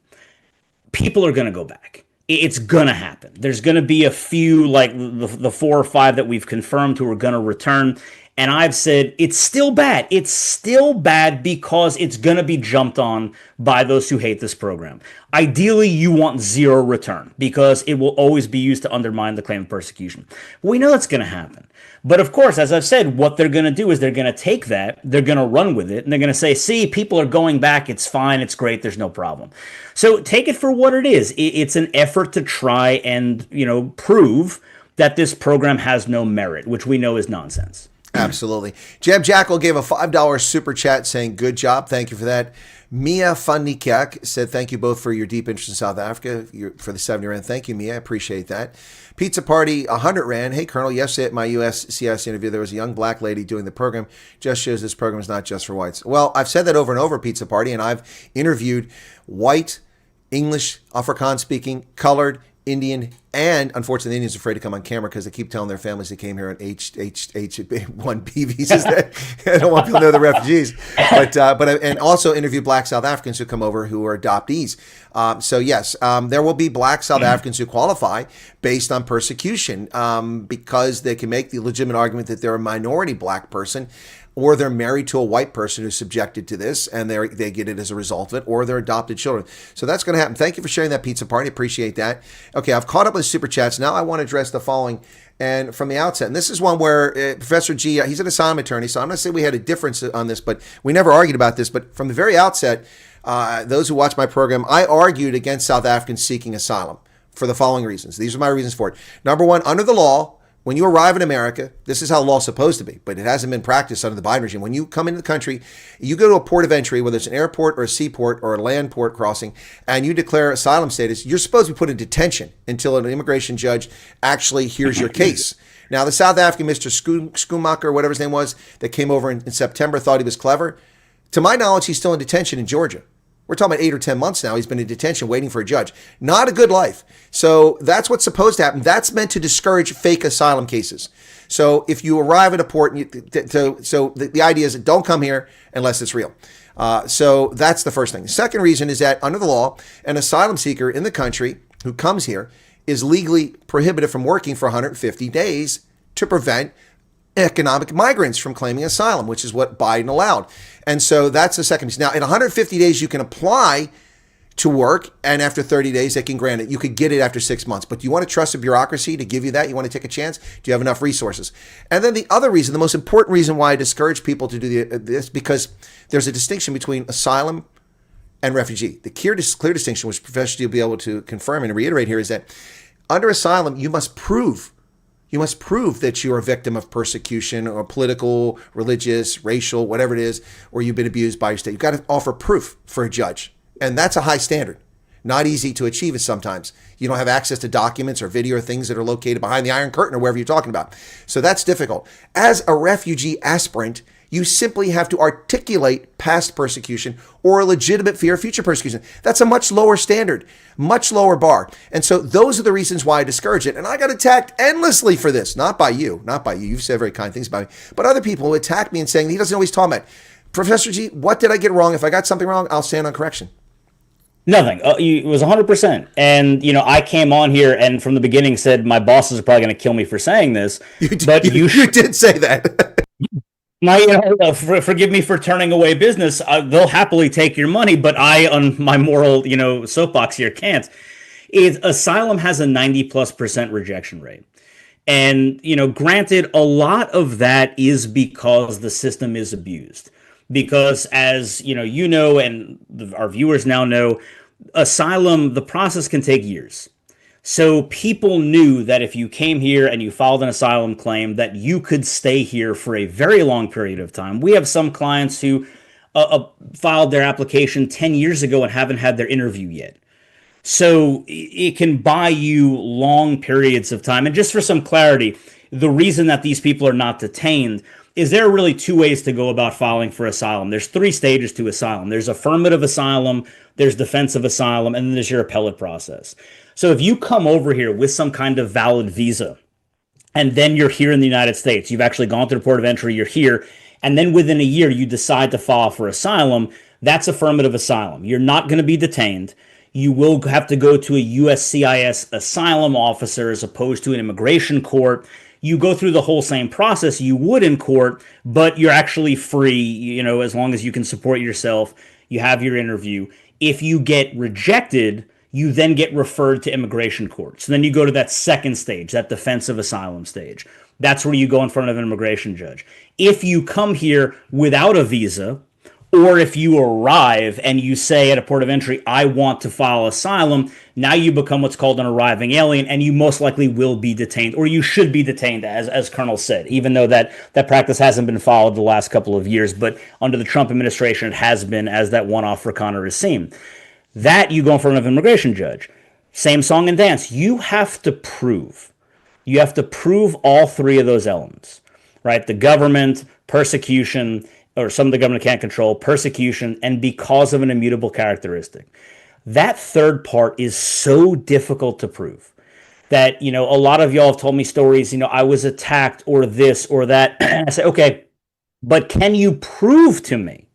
Speaker 2: People are going to go back. It's going to happen. There's going to be a few, like the 4 or 5 that we've confirmed, who are going to return. And I've said it's still bad. It's still bad because it's going to be jumped on by those who hate this program. Ideally, you want zero return because it will always be used to undermine the claim of persecution. We know that's going to happen. But of course, as I've said, what they're going to do is they're going to take that, they're going to run with it, and they're going to say, see, people are going back, it's fine, it's great, there's no problem. So take it for what it is. It's an effort to try and, prove that this program has no merit, which we know is nonsense.
Speaker 1: Absolutely. Jeb Jackal gave a $5 super chat saying, good job. Thank you for that. Mia Fannikak said, thank you both for your deep interest in South Africa for the 70 Rand. Thank you, Mia. I appreciate that. Pizza Party, 100 Rand. Hey, Colonel, yesterday at my USCIS interview, there was a young black lady doing the program. Just shows this program is not just for whites. Well, I've said that over and over, Pizza Party, and I've interviewed white, English, Afrikaans-speaking, colored, Indian, and unfortunately, the Indians are afraid to come on camera because they keep telling their families they came here on H1B visas. They don't want people to know they're refugees. But and also interview black South Africans who come over who are adoptees. So yes, there will be black South Africans who qualify based on persecution because they can make the legitimate argument that they're a minority black person, or they're married to a white person who's subjected to this and they get it as a result of it, or they're adopted children. So that's going to happen. Thank you for sharing that, Pizza Party. Appreciate that. Okay, I've caught up with Super Chats. Now I want to address the following. And from the outset, and this is one where Professor G, he's an asylum attorney, so I'm not saying we had a difference on this, but we never argued about this. But from the very outset, those who watch my program, I argued against South Africans seeking asylum for the following reasons. These are my reasons for it. Number one, under the law, when you arrive in America, this is how law is supposed to be, but it hasn't been practiced under the Biden regime. When you come into the country, you go to a port of entry, whether it's an airport or a seaport or a land port crossing, and you declare asylum status, you're supposed to be put in detention until an immigration judge actually hears your case. Now, the South African Mr. Schumacher, whatever his name was, that came over in September, thought he was clever. To my knowledge, he's still in detention in Georgia. We're talking about 8 or 10 months now. He's been in detention waiting for a judge. Not a good life. So that's what's supposed to happen. That's meant to discourage fake asylum cases. So if you arrive at a port, the idea is that don't come here unless it's real. So that's the first thing. The second reason is that under the law, an asylum seeker in the country who comes here is legally prohibited from working for 150 days to prevent economic migrants from claiming asylum, which is what Biden allowed. And so that's the second piece. Now, in 150 days, you can apply to work, and after 30 days, they can grant it. You could get it after 6 months. But do you want to trust a bureaucracy to give you that? You want to take a chance? Do you have enough resources? And then the other reason, the most important reason why I discourage people to do this, because there's a distinction between asylum and refugee. The clear distinction, which Professor G will be able to confirm and reiterate here, is that under asylum, you must prove that you're a victim of persecution or political, religious, racial, whatever it is, or you've been abused by your state. You've got to offer proof for a judge. And that's a high standard. Not easy to achieve it sometimes. You don't have access to documents or video or things that are located behind the Iron Curtain or wherever you're talking about. So that's difficult. As a refugee aspirant, You simply have to articulate past persecution or a legitimate fear of future persecution. That's a much lower standard, much lower bar. And so those are the reasons why I discourage it. And I got attacked endlessly for this, not by you. You've said very kind things about me, but other people who attack me and saying he doesn't know what he's talking about. Professor G, what did I get wrong? If I got something wrong, I'll stand on correction.
Speaker 2: Nothing. It was 100%. And, I came on here and from the beginning said my bosses are probably going to kill me for saying this.
Speaker 1: You did say that.
Speaker 2: Forgive me for turning away business. They'll happily take your money, but I, on my moral, soapbox here, can't. Asylum has a 90+% rejection rate. And, granted, a lot of that is because the system is abused. Because as, and our viewers now know, asylum, the process can take years. So people knew that if you came here and you filed an asylum claim, that you could stay here for a very long period of time. We have some clients who filed their application 10 years ago and haven't had their interview yet. So it can buy you long periods of time. And just for some clarity, the reason that these people are not detained is there are really two ways to go about filing for asylum. There's 3 stages to asylum. There's affirmative asylum, there's defensive asylum, and then there's your appellate process. So if you come over here with some kind of valid visa, and then you're here in the United States, you've actually gone through the port of entry, you're here, and then within a year you decide to file for asylum, that's affirmative asylum. You're not going to be detained. You will have to go to a USCIS asylum officer as opposed to an immigration court. You go through the whole same process you would in court, but you're actually free, as long as you can support yourself. You have your interview. If you get rejected, you then get referred to immigration court. So then you go to that second stage, that defensive asylum stage. That's where you go in front of an immigration judge. If you come here without a visa, or if you arrive and you say at a port of entry, I want to file asylum, now you become what's called an arriving alien, and you most likely will be detained, or you should be detained, as Colonel said, even though that practice hasn't been followed the last couple of years. But under the Trump administration, it has been, as that one Afrikaner is seen. That you go in front of an immigration judge. Same song and dance. You have to prove. You have to prove all 3 of those elements, right? The government, persecution, or some of the government can't control, persecution, and because of an immutable characteristic. That third part is so difficult to prove that, a lot of y'all have told me stories, I was attacked or this or that. I say, okay, but can you prove to me,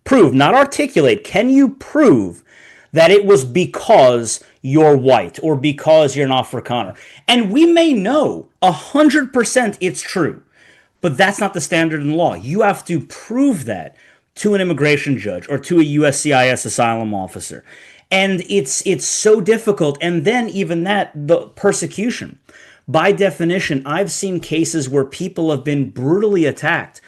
Speaker 2: not articulate, can you prove that it was because you're white or because you're an Afrikaner? And we may know 100% it's true. But that's not the standard in law. You have to prove that to an immigration judge or to a USCIS asylum officer. And it's so difficult. And then even that, the persecution. By definition, I've seen cases where people have been brutally attacked,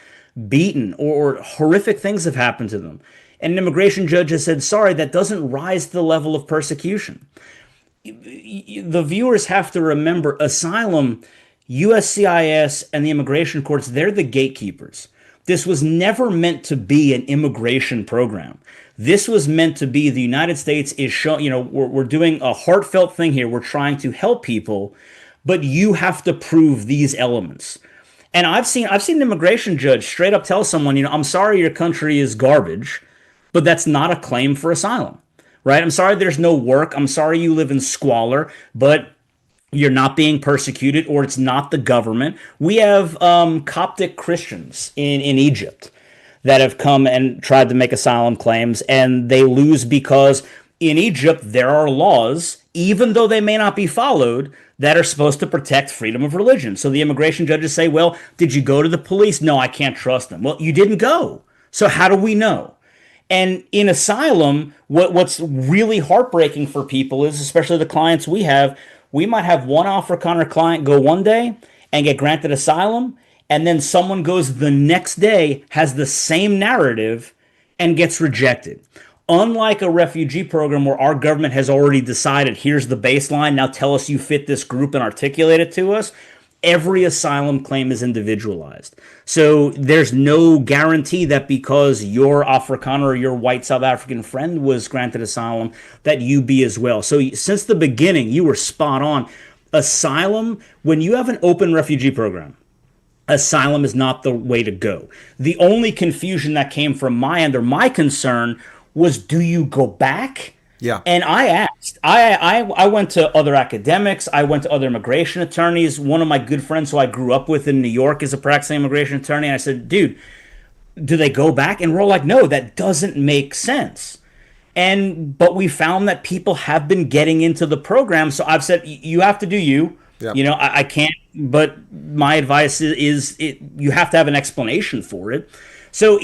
Speaker 2: beaten, or horrific things have happened to them. And an immigration judge has said, sorry, that doesn't rise to the level of persecution. The viewers have to remember asylum, USCIS and the immigration courts, they're the gatekeepers. This was never meant to be an immigration program. This was meant to be the United States is showing, we're doing a heartfelt thing here. We're trying to help people, but you have to prove these elements. And I've seen an immigration judge straight up tell someone, I'm sorry your country is garbage, but that's not a claim for asylum, right? I'm sorry there's no work. I'm sorry you live in squalor, but you're not being persecuted, or it's not the government. We have Coptic Christians in Egypt that have come and tried to make asylum claims, and they lose because in Egypt there are laws, even though they may not be followed, that are supposed to protect freedom of religion. So the immigration judges say, well, did you go to the police? No, I can't trust them. Well, you didn't go. So how do we know? And in asylum, what's really heartbreaking for people is, especially the clients we have, we might have one Afrikaner client go one day and get granted asylum, and then someone goes the next day, has the same narrative, and gets rejected. Unlike a refugee program where our government has already decided, here's the baseline, now tell us you fit this group and articulate it to us, every asylum claim is individualized. So there's no guarantee that because your Afrikaner or your white South African friend was granted asylum, that you be as well. So since the beginning, you were spot on. Asylum, when you have an open refugee program, asylum is not the way to go. The only confusion that came from my end, or my concern, was, do you go back?
Speaker 1: Yeah.
Speaker 2: And I asked. I went to other academics. I went to other immigration attorneys. One of my good friends who I grew up with in New York is a practicing immigration attorney. And I said, dude, do they go back? And we're all like, no, that doesn't make sense. But we found that people have been getting into the program. So I've said, you have to do you.
Speaker 1: Yeah.
Speaker 2: You know, I can't. But my advice is you have to have an explanation for it. So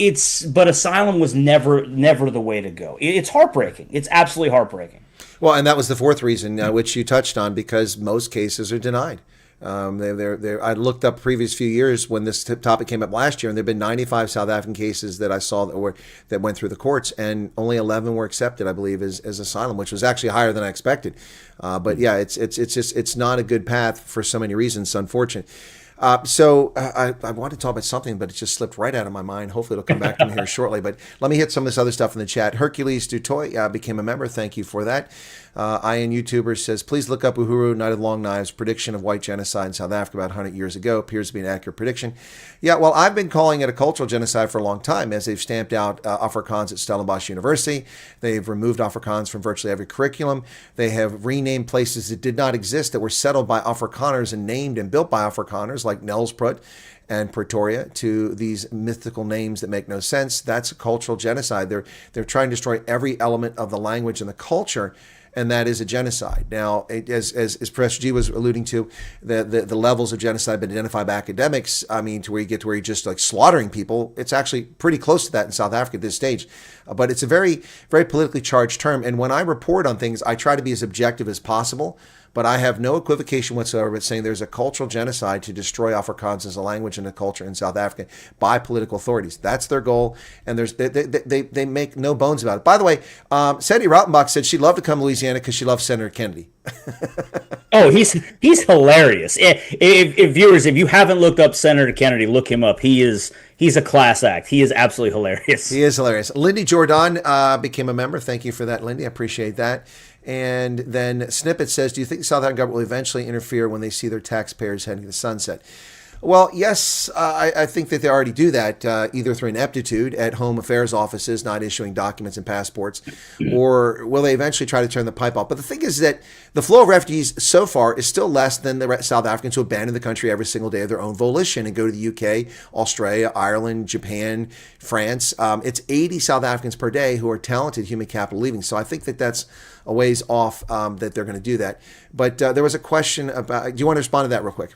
Speaker 2: but asylum was never the way to go. It's heartbreaking. It's absolutely heartbreaking.
Speaker 1: Well, and that was the fourth reason, which you touched on, because most cases are denied. I looked up previous few years when this topic came up last year, and there have been 95 South African cases that I saw that went through the courts, and only 11 were accepted, I believe, as asylum, which was actually higher than I expected. But yeah, it's not a good path for so many reasons. It's unfortunate. So I want to talk about something, but it just slipped right out of my mind. Hopefully it'll come back to me here shortly. But let me hit some of this other stuff in the chat. Hercules Dutoy became a member. Thank you for that. IN YouTuber says, please look up Uhuru Knight of Long Knives prediction of white genocide in South Africa about 100 years ago. Appears to be an accurate prediction. Yeah, well, I've been calling it a cultural genocide for a long time, as they've stamped out Afrikaans at Stellenbosch University. They've removed Afrikaans from virtually every curriculum. They have renamed places that did not exist, that were settled by Afrikaners and named and built by Afrikaners, like Nelspruit and Pretoria, to these mythical names that make no sense. That's a cultural genocide. They're trying to destroy every element of the language and the culture, and that is a genocide. Now, as ProfG was alluding to, the levels of genocide have been identified by academics. I mean, to where you get to where you're just like slaughtering people. It's actually pretty close to that in South Africa at this stage. But it's a very, very politically charged term. And when I report on things, I try to be as objective as possible. But I have no equivocation whatsoever with saying there's a cultural genocide to destroy Afrikaans as a language and a culture in South Africa by political authorities. That's their goal, and they make no bones about it. By the way, Sandy Rautenbach said she'd love to come to Louisiana because she loves Senator Kennedy.
Speaker 2: Oh, he's hilarious. If viewers, if you haven't looked up Senator Kennedy, look him up. He's a class act. He is absolutely hilarious.
Speaker 1: He is hilarious. Lindy Jordan became a member. Thank you for that, Lindy. I appreciate that. And then Snippet says, do you think the South African government will eventually interfere when they see their taxpayers heading to the sunset? Well, yes, I think that they already do that, either through ineptitude at Home Affairs offices, not issuing documents and passports, or will they eventually try to turn the pipe off? But the thing is that the flow of refugees so far is still less than the South Africans who abandon the country every single day of their own volition and go to the UK, Australia, Ireland, Japan, France. It's 80 South Africans per day who are talented human capital leaving. So I think that that's a ways off that they're going to do that. But there was a question about, do you want to respond to that real quick?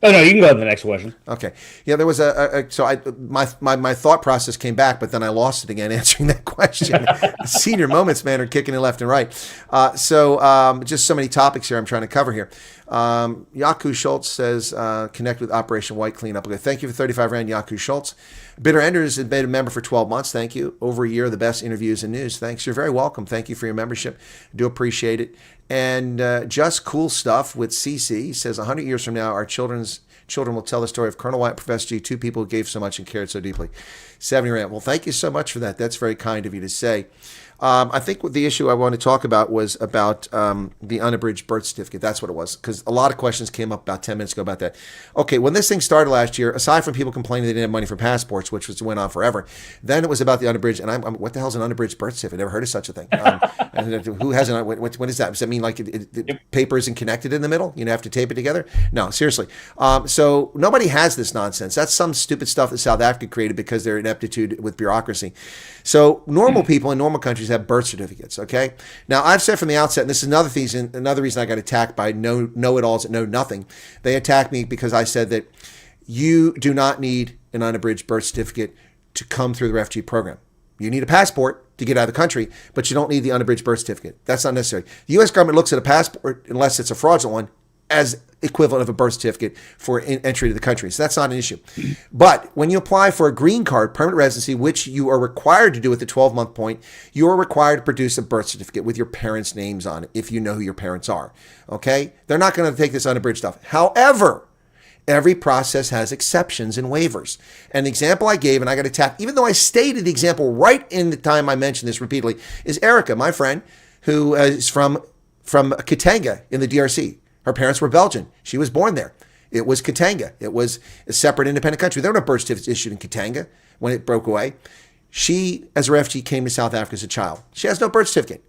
Speaker 2: Oh no, you can go to the next question.
Speaker 1: Okay. Yeah, there was my thought process came back, but then I lost it again answering that question. Senior moments, man, are kicking it left and right. So just so many topics here I'm trying to cover here. Yaku Schultz says, connect with Operation White Cleanup. Okay, thank you for 35 Rand, Yaku Schultz. Bitter Enders has been a member for 12 months. Thank you. Over a year, the best interviews and news. Thanks. You're very welcome. Thank you for your membership. Do appreciate it. And Just Cool Stuff with CC says, 100 years from now, our children will tell the story of Colonel Wyatt and Professor G, two people who gave so much and cared so deeply. 70 Rand. Well, thank you so much for that. That's very kind of you to say. I think what the issue I want to talk about was about the unabridged birth certificate. That's what it was, because a lot of questions came up about 10 minutes ago about that. Okay, when this thing started last year, aside from people complaining they didn't have money for passports, which went on forever, then it was about the unabridged. And I'm what the hell is an unabridged birth certificate? I've never heard of such a thing. And who has an? What is that? Does that mean like paper isn't connected in the middle? You have to tape it together? No, seriously. So nobody has this nonsense. That's some stupid stuff that South Africa created because they're ineptitude with bureaucracy. So normal people in normal countries have birth certificates. Okay. Now I've said from the outset, and this is another reason I got attacked by know-it-alls that know nothing. They attacked me because I said that you do not need an unabridged birth certificate to come through the refugee program. You need a passport to get out of the country, but you don't need the unabridged birth certificate. That's not necessary. The U.S. government looks at a passport, unless it's a fraudulent one, as equivalent of a birth certificate for entry to the country. So that's not an issue. But when you apply for a green card, permanent residency, which you are required to do at the 12-month point, you are required to produce a birth certificate with your parents' names on it, if you know who your parents are. Okay? They're not going to take this unabridged stuff. However, every process has exceptions and waivers. And the example I gave, and I got attacked, even though I stated the example right in the time I mentioned this repeatedly, is Erica, my friend, who is from Katanga in the DRC. Her parents were Belgian. She was born there. It was Katanga. It was a separate independent country. There were no birth certificates issued in Katanga when it broke away. She, as a refugee, came to South Africa as a child. She has no birth certificate.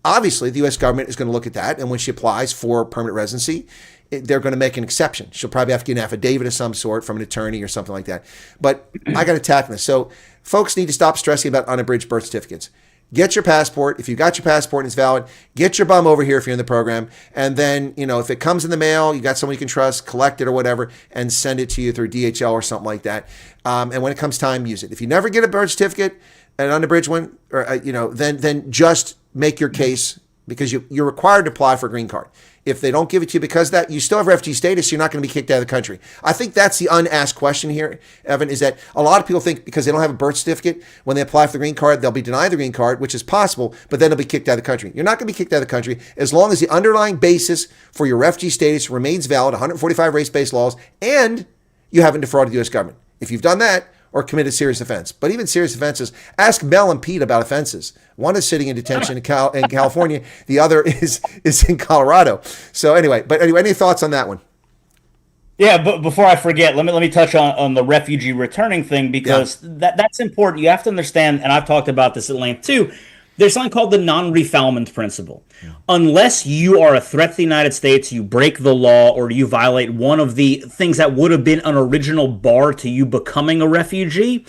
Speaker 1: Obviously, the U.S. government is going to look at that, and when she applies for permanent residency, they're going to make an exception. She'll probably have to get an affidavit of some sort from an attorney or something like that. But I got to tackle this. So folks need to stop stressing about unabridged birth certificates. Get your passport. If you got your passport and it's valid, get your bum over here if you're in the program. And then, if it comes in the mail, you got someone you can trust, collect it or whatever, and send it to you through DHL or something like that. And when it comes time, use it. If you never get a birth certificate, an unabridged one, or then just make your case, because you're required to apply for a green card. If they don't give it to you because of that, you still have refugee status, you're not going to be kicked out of the country. I think that's the unasked question here, Evan, is that a lot of people think because they don't have a birth certificate, when they apply for the green card, they'll be denied the green card, which is possible, but then they'll be kicked out of the country. You're not going to be kicked out of the country as long as the underlying basis for your refugee status remains valid, 145 race-based laws, and you haven't defrauded the U.S. government. If you've done that, or committed serious offense. But even serious offenses, ask Mel and Pete about offenses. One is sitting in detention in California. The other is in Colorado. So anyway, any thoughts on that one?
Speaker 2: Yeah, but before I forget, let me touch on the refugee returning thing, because that's important. You have to understand, and I've talked about this at length too, there's something called the non-refoulement principle. Yeah. Unless you are a threat to the United States, you break the law, or you violate one of the things that would have been an original bar to you becoming a refugee,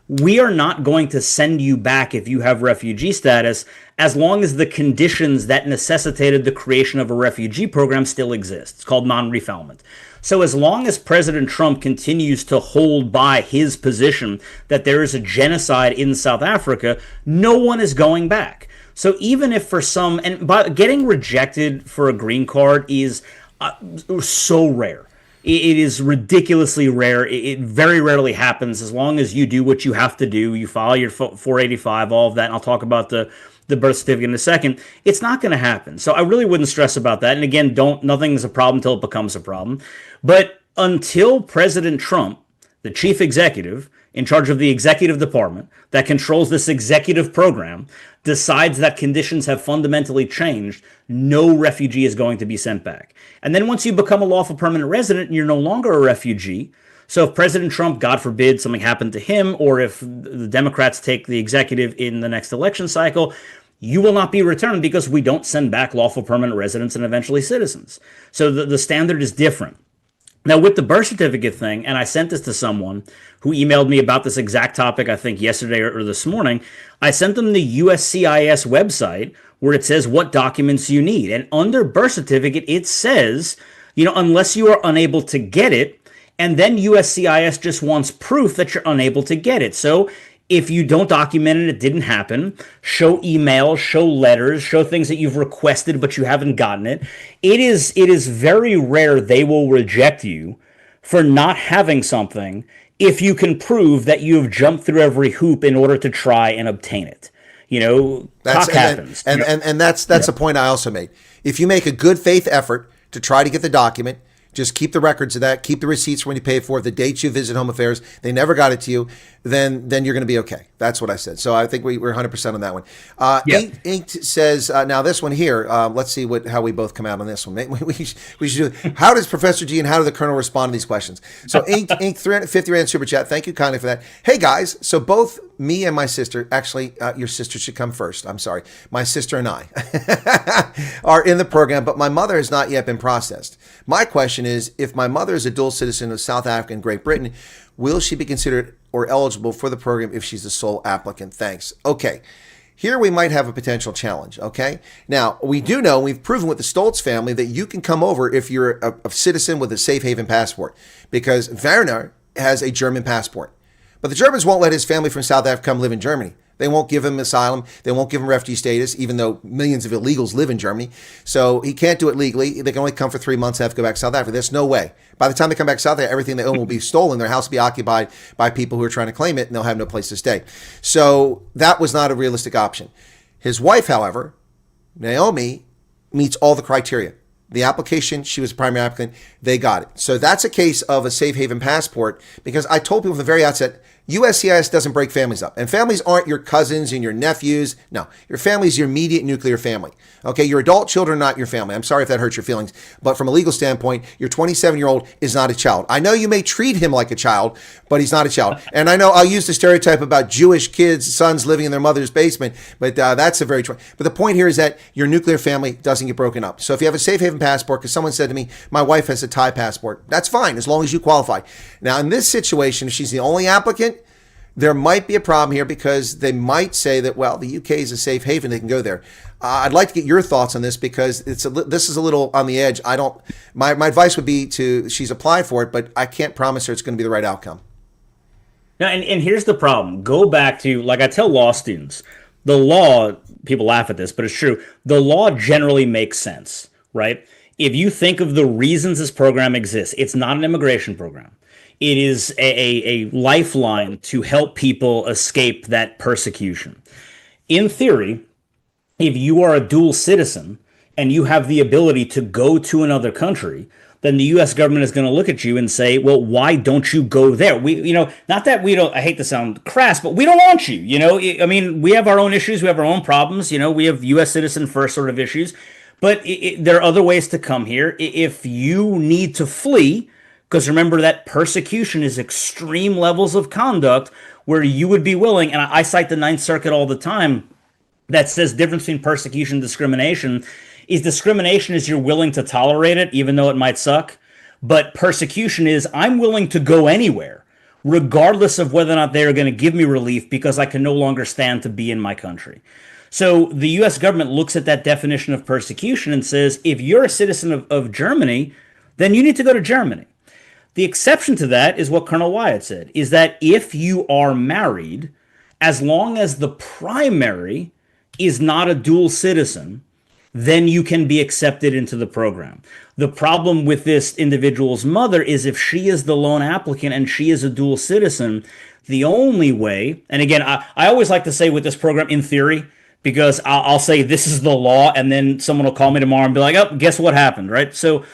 Speaker 2: we are not going to send you back if you have refugee status, as long as the conditions that necessitated the creation of a refugee program still exist. It's called non-refoulement. So as long as President Trump continues to hold by his position that there is a genocide in South Africa, no one is going back. So even if for some, and getting rejected for a green card is so rare. It is ridiculously rare. It very rarely happens as long as you do what you have to do. You file your 485, all of that, and I'll talk about the birth certificate in a second. It's not going to happen. So I really wouldn't stress about that. And again, nothing's a problem until it becomes a problem. But until President Trump, the chief executive in charge of the executive department that controls this executive program, decides that conditions have fundamentally changed, no refugee is going to be sent back. And then once you become a lawful permanent resident, you're no longer a refugee. So if President Trump, God forbid, something happened to him, or if the Democrats take the executive in the next election cycle, you will not be returned, because we don't send back lawful permanent residents and eventually citizens. So the standard is different. Now, with the birth certificate thing, and I sent this to someone who emailed me about this exact topic, I think yesterday or this morning, I sent them the USCIS website where it says what documents you need. And under birth certificate, it says, unless you are unable to get it, and then USCIS just wants proof that you're unable to get it. So if you don't document it, it didn't happen, show emails, show letters, show things that you've requested but you haven't gotten it. It is very rare they will reject you for not having something if you can prove that you've jumped through every hoop in order to try and obtain it. That happens.
Speaker 1: And that's a point I also made. If you make a good faith effort to try to get the document, just keep the records of that, keep the receipts when you pay for it, the dates you visit Home Affairs, they never got it to you, then you're going to be okay. That's what I said. So I think we're 100% on that one. Inked says, now this one here, let's see how we both come out on this one. We should do, how does Professor G and how does the Colonel respond to these questions? So Inked 350 Rand Super Chat, thank you kindly for that. Hey guys, so both me and my sister, actually your sister should come first, I'm sorry. My sister and I are in the program, but my mother has not yet been processed. My question is, if my mother is a dual citizen of South Africa and Great Britain, will she be considered or eligible for the program if she's the sole applicant? Thanks. Okay. Here we might have a potential challenge, okay? Now, we do know, we've proven with the Stoltz family that you can come over if you're a citizen with a safe haven passport, because Werner has a German passport. But the Germans won't let his family from South Africa come live in Germany. They won't give him asylum. They won't give him refugee status, even though millions of illegals live in Germany. So he can't do it legally. They can only come for 3 months and have to go back to South Africa. There's no way. By the time they come back to South Africa, everything they own will be stolen. Their house will be occupied by people who are trying to claim it, and they'll have no place to stay. So that was not a realistic option. His wife, however, Naomi, meets all the criteria. The application, she was a primary applicant, they got it. So that's a case of a safe haven passport, because I told people from the very outset, USCIS doesn't break families up. And families aren't your cousins and your nephews. No, your family is your immediate nuclear family. Okay, your adult children are not your family. I'm sorry if that hurts your feelings, but from a legal standpoint, your 27-year-old is not a child. I know you may treat him like a child, but he's not a child. And I know I'll use the stereotype about Jewish kids, sons living in their mother's basement, but that's a very... But the point here is that your nuclear family doesn't get broken up. So if you have a safe haven passport, because someone said to me, my wife has a Thai passport, that's fine, as long as you qualify. Now, in this situation, if she's the only applicant, there might be a problem here because they might say that, well, the UK is a safe haven, they can go there. I'd like to get your thoughts on this because this is a little on the edge. My advice would be she's applied for it, but I can't promise her it's going to be the right outcome.
Speaker 2: Now, and here's the problem. Go back to, like I tell law students, the law, people laugh at this, but it's true. The law generally makes sense, right? If you think of the reasons this program exists, it's not an immigration program. It is a lifeline to help people escape that persecution. In theory, if you are a dual citizen and you have the ability to go to another country, then the U.S. government is going to look at you and say, well, why don't you go there? Not that we don't, I hate to sound crass, but we don't want you, I mean, we have our own issues. We have our own problems. We have U.S. citizen first sort of issues, but there are other ways to come here. If you need to flee, because remember that persecution is extreme levels of conduct where you would be willing, and I cite the Ninth Circuit all the time, that says difference between persecution and discrimination is you're willing to tolerate it, even though it might suck. But persecution is I'm willing to go anywhere, regardless of whether or not they're going to give me relief because I can no longer stand to be in my country. So the U.S. government looks at that definition of persecution and says, if you're a citizen of Germany, then you need to go to Germany. The exception to that is what Colonel Wyatt said, is that if you are married, as long as the primary is not a dual citizen, then you can be accepted into the program. The problem with this individual's mother is if she is the lone applicant and she is a dual citizen, the only way, and again, I always like to say with this program, in theory, because I'll say this is the law, and then someone will call me tomorrow and be like, oh, guess what happened, right? So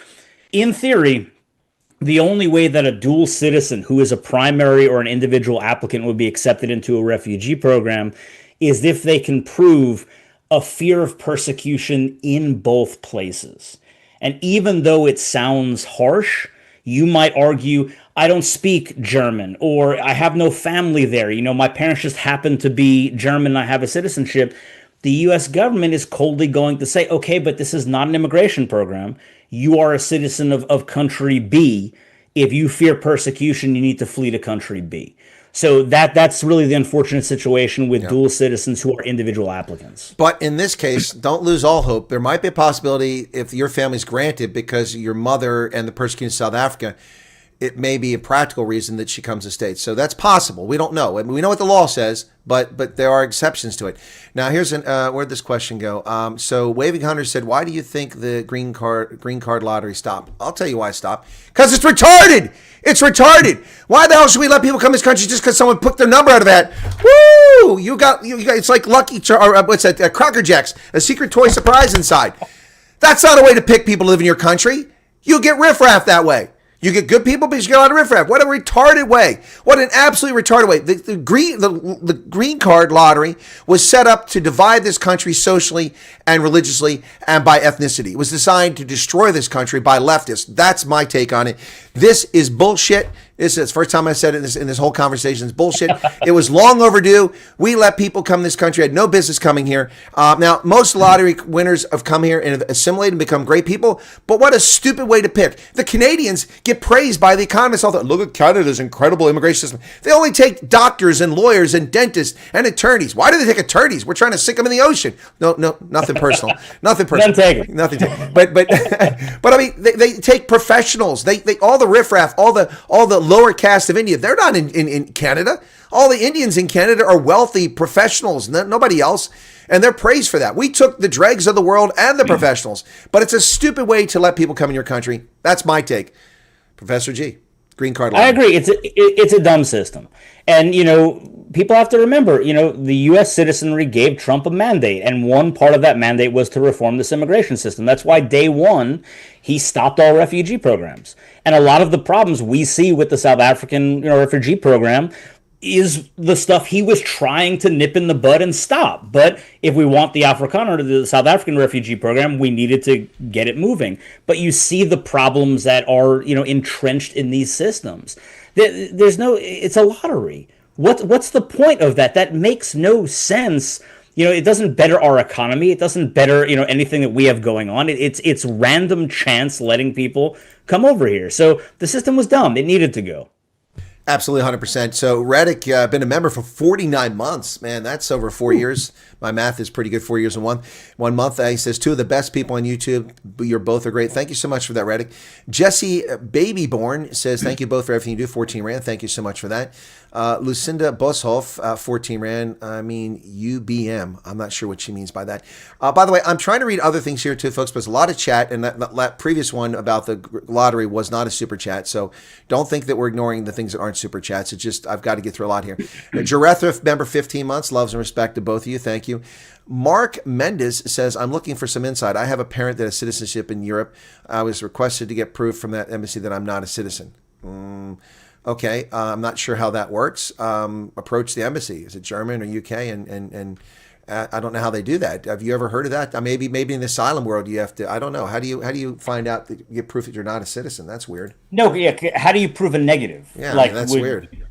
Speaker 2: in theory, the only way that a dual citizen who is a primary or an individual applicant would be accepted into a refugee program is if they can prove a fear of persecution in both places. And even though it sounds harsh, you might argue, I don't speak German, or I have no family there. My parents just happen to be German and I have a citizenship. The U.S. government is coldly going to say, okay, but this is not an immigration program. You are a citizen of country B. If you fear persecution, you need to flee to country B. So that's really the unfortunate situation with dual citizens who are individual applicants.
Speaker 1: But in this case, don't lose all hope. There might be a possibility if your family's granted because your mother and the persecuted in South Africa, it may be a practical reason that she comes to states. So that's possible. We don't know. I mean, we know what the law says, but there are exceptions to it. Now, here's where'd this question go? So Waving Hunter said, why do you think the green card lottery stopped? I'll tell you why it stopped. Because it's retarded. It's retarded. Why the hell should we let people come to this country just because someone put their number out of that? Woo! You got. It's like what's that? Cracker Jacks, a secret toy surprise inside. That's not a way to pick people to live in your country. You get riffraff that way. You get good people, but you get a lot of riffraff. What a retarded way. What an absolutely retarded way. The green card lottery was set up to divide this country socially and religiously and by ethnicity. It was designed to destroy this country by leftists. That's my take on it. This is bullshit. This is the first time I said it in this whole conversation. It's bullshit. It was long overdue. We let people come to this country, had no business coming here. Now, most lottery winners have come here and have assimilated and become great people, but what a stupid way to pick. The Canadians get praised by the economists. All that, look at Canada's incredible immigration system. They only take doctors and lawyers and dentists and attorneys. Why do they take attorneys? We're trying to sink them in the ocean. No, nothing personal. Nothing personal. Nothing taken. But I mean, they take professionals. They all the riffraff, all the lower caste of India. They're not in Canada. All the Indians in Canada are wealthy professionals, nobody else. And they're praised for that. We took the dregs of the world and the professionals, but it's a stupid way to let people come in your country. That's my take. Professor G, green card lottery.
Speaker 2: I agree. It's a dumb system. And, people have to remember, the U.S. citizenry gave Trump a mandate, and one part of that mandate was to reform this immigration system. That's why day one, he stopped all refugee programs. And a lot of the problems we see with the South African refugee program, is the stuff he was trying to nip in the bud and stop. But if we want the Afrikaner, the South African refugee program, we needed to get it moving. But you see the problems that are, entrenched in these systems. There's no, it's a lottery. What's the point of that? That makes no sense. It doesn't better our economy. It doesn't better, anything that we have going on. It's random chance letting people come over here. So the system was dumb. It needed to go.
Speaker 1: Absolutely, 100%. So Reddick, been a member for 49 months. Man, that's over 4 years. My math is pretty good. 4 years and one month. He says, two of the best people on YouTube. You're both are great. Thank you so much for that, Reddick. Jesse Babyborn says, thank you both for everything you do. 14 Rand. Thank you so much for that. Lucinda Boshoff, 14 Rand. I mean, UBM. I'm not sure what she means by that. By the way, I'm trying to read other things here too, folks, but there's a lot of chat, and that previous one about the lottery was not a super chat, so don't think that we're ignoring the things that aren't super chats. It's just, I've got to get through a lot here. Jarethra, member 15 months, loves and respect to both of you. Thank you. Mark Mendes says, I'm looking for some insight. I have a parent that has citizenship in Europe. I was requested to get proof from that embassy that I'm not a citizen. Okay, I'm not sure how that works. Approach the embassy. Is it German or UK? And I don't know how they do that. Have you ever heard of that? Maybe in the asylum world you have to. I don't know. How do you find out that you get proof that you're not a citizen? That's weird.
Speaker 2: No, yeah. How do you prove a negative?
Speaker 1: Yeah, that's weird.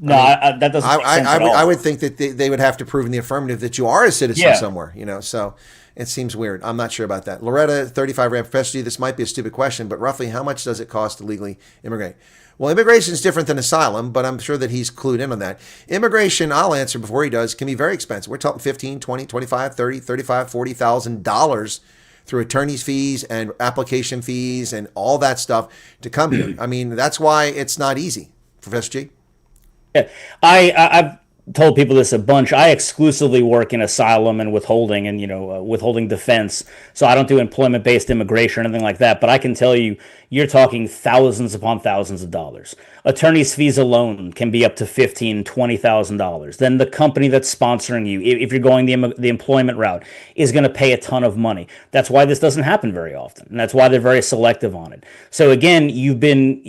Speaker 2: No, that doesn't make sense at all.
Speaker 1: I would think that they would have to prove in the affirmative that you are a citizen somewhere. So it seems weird. I'm not sure about that. Loretta, 35 Rand, Professor G, this might be a stupid question, but roughly how much does it cost to legally immigrate? Well, immigration is different than asylum, but I'm sure that he's clued in on that. Immigration, I'll answer before he does, can be very expensive. We're talking 15, 20, 25, 30, 35, $40,000 through attorney's fees and application fees and all that stuff to come here. I mean, that's why it's not easy. Professor G?
Speaker 2: Yeah, I've told people this a bunch. I exclusively work in asylum and withholding and, withholding defense. So I don't do employment-based immigration or anything like that. But I can tell you, you're talking thousands upon thousands of dollars. Attorney's fees alone can be up to $15,000, $20,000. Then the company that's sponsoring you, if you're going the employment route, is going to pay a ton of money. That's why this doesn't happen very often. And that's why they're very selective on it. So again, you've been,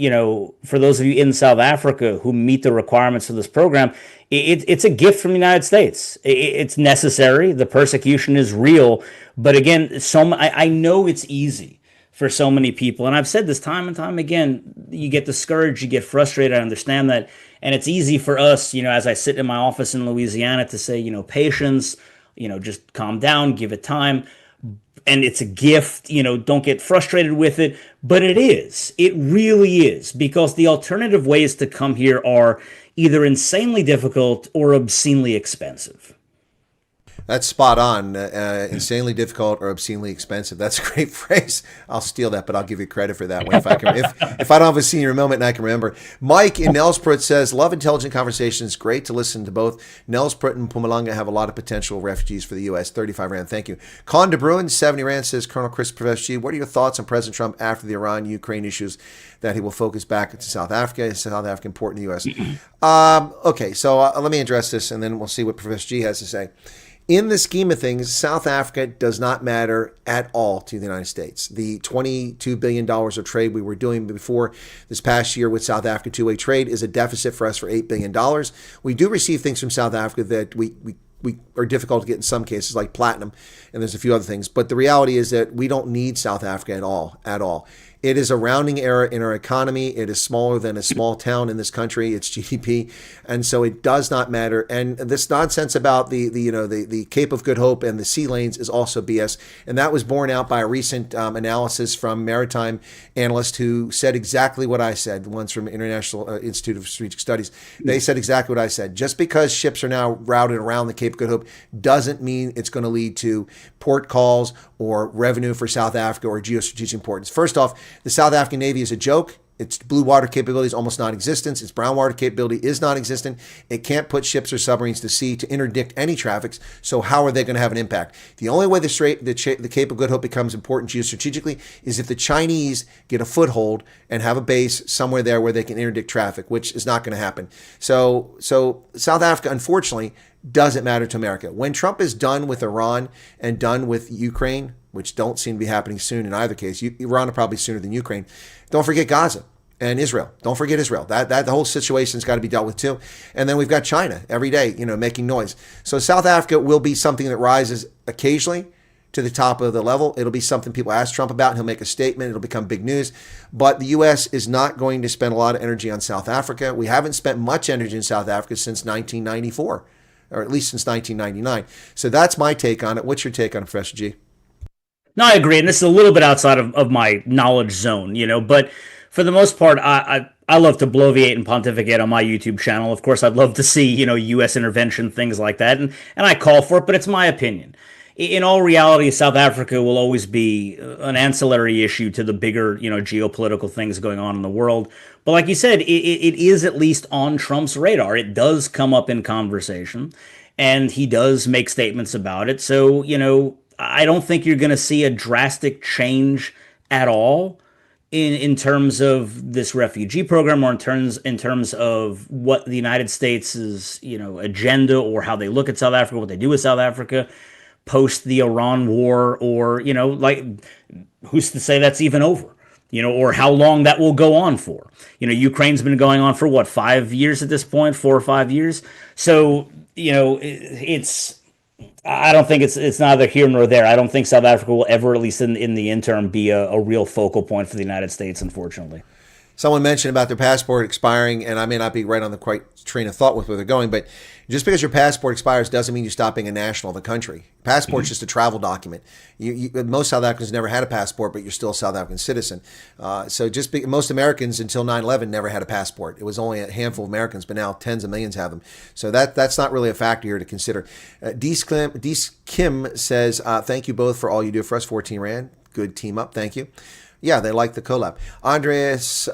Speaker 2: for those of you in South Africa who meet the requirements of this program, it's a gift from the United States. It's necessary. The persecution is real. But again, I know it's easy for so many people. And I've said this time and time again, you get discouraged, you get frustrated. I understand that. And it's easy for us, as I sit in my office in Louisiana to say, patience, just calm down, give it time. And it's a gift, don't get frustrated with it. But it really is, because the alternative ways to come here are either insanely difficult or obscenely expensive.
Speaker 1: That's spot on. Insanely difficult or obscenely expensive. That's a great phrase. I'll steal that, but I'll give you credit for that one if I can. If I don't have a senior moment and I can remember. Mike in Nelspruit says, love intelligent conversations. Great to listen to both. Nelspruit and Mpumalanga have a lot of potential refugees for the U.S. 35 Rand. Thank you. Con de Bruin, 70 Rand, says, Colonel Chris Professor G, what are your thoughts on President Trump after the Iran-Ukraine issues that he will focus back into South Africa? Is South Africa important in the U.S.? Okay, so let me address this, and then we'll see what Professor G has to say. In the scheme of things, South Africa does not matter at all to the United States. The $22 billion of trade we were doing before this past year with South Africa two-way trade is a deficit for us for $8 billion. We do receive things from South Africa that we are difficult to get in some cases, like platinum, and there's a few other things. But the reality is that we don't need South Africa at all. It is a rounding error in our economy. It is smaller than a small town in this country. It's GDP, and so it does not matter. And this nonsense about the Cape of Good Hope and the sea lanes is also BS. And that was borne out by a recent analysis from maritime analysts who said exactly what I said. The ones from International Institute of Strategic Studies, they said exactly what I said. Just because ships are now routed around the Cape of Good Hope doesn't mean it's going to lead to port calls or revenue for South Africa or geostrategic importance. First off, the South African Navy is a joke. Its blue water capability is almost non-existent. Its brown water capability is non-existent. It can't put ships or submarines to sea to interdict any traffic. So how are they going to have an impact? The only way the Cape of Good Hope becomes important geostrategically is if the Chinese get a foothold and have a base somewhere there where they can interdict traffic, which is not going to happen. So South Africa, unfortunately, doesn't matter to America. When Trump is done with Iran and done with Ukraine, which don't seem to be happening soon in either case, Iran are probably sooner than Ukraine, don't forget Gaza. and Israel. Don't forget Israel. That the whole situation's got to be dealt with too. And then we've got China every day, making noise. So South Africa will be something that rises occasionally to the top of the level. It'll be something people ask Trump about, and he'll make a statement. It'll become big news. But the U.S. is not going to spend a lot of energy on South Africa. We haven't spent much energy in South Africa since 1994, or at least since 1999. So that's my take on it. What's your take on it, Professor G?
Speaker 2: No, I agree. And this is a little bit outside of my knowledge zone, but for the most part, I love to bloviate and pontificate on my YouTube channel. Of course, I'd love to see, U.S. intervention, things like that. And I call for it, but it's my opinion. In all reality, South Africa will always be an ancillary issue to the bigger, geopolitical things going on in the world. But like you said, it is at least on Trump's radar. It does come up in conversation, and he does make statements about it. So, I don't think you're going to see a drastic change at all in terms of this refugee program, or in terms of what the United States' agenda, or how they look at South Africa, what they do with South Africa post the Iran war, or who's to say that's even over, or how long that will go on for. Ukraine's been going on for what, 5 years at this point, 4 or 5 years. So I don't think it's neither here nor there. I don't think South Africa will ever, at least in the interim, be a real focal point for the United States, unfortunately.
Speaker 1: Someone mentioned about their passport expiring, and I may not be right on the quite train of thought with where they're going, but just because your passport expires doesn't mean you stop being a national of the country. Passport's just a travel document. Most South Africans never had a passport, but you're still a South African citizen. Most Americans until 9/11 never had a passport. It was only a handful of Americans, but now tens of millions have them. So that's not really a factor here to consider. Dees Kim says, thank you both for all you do for us. 14 Rand. Good team up. Thank you. Yeah, they like the collab. Andreas DeV,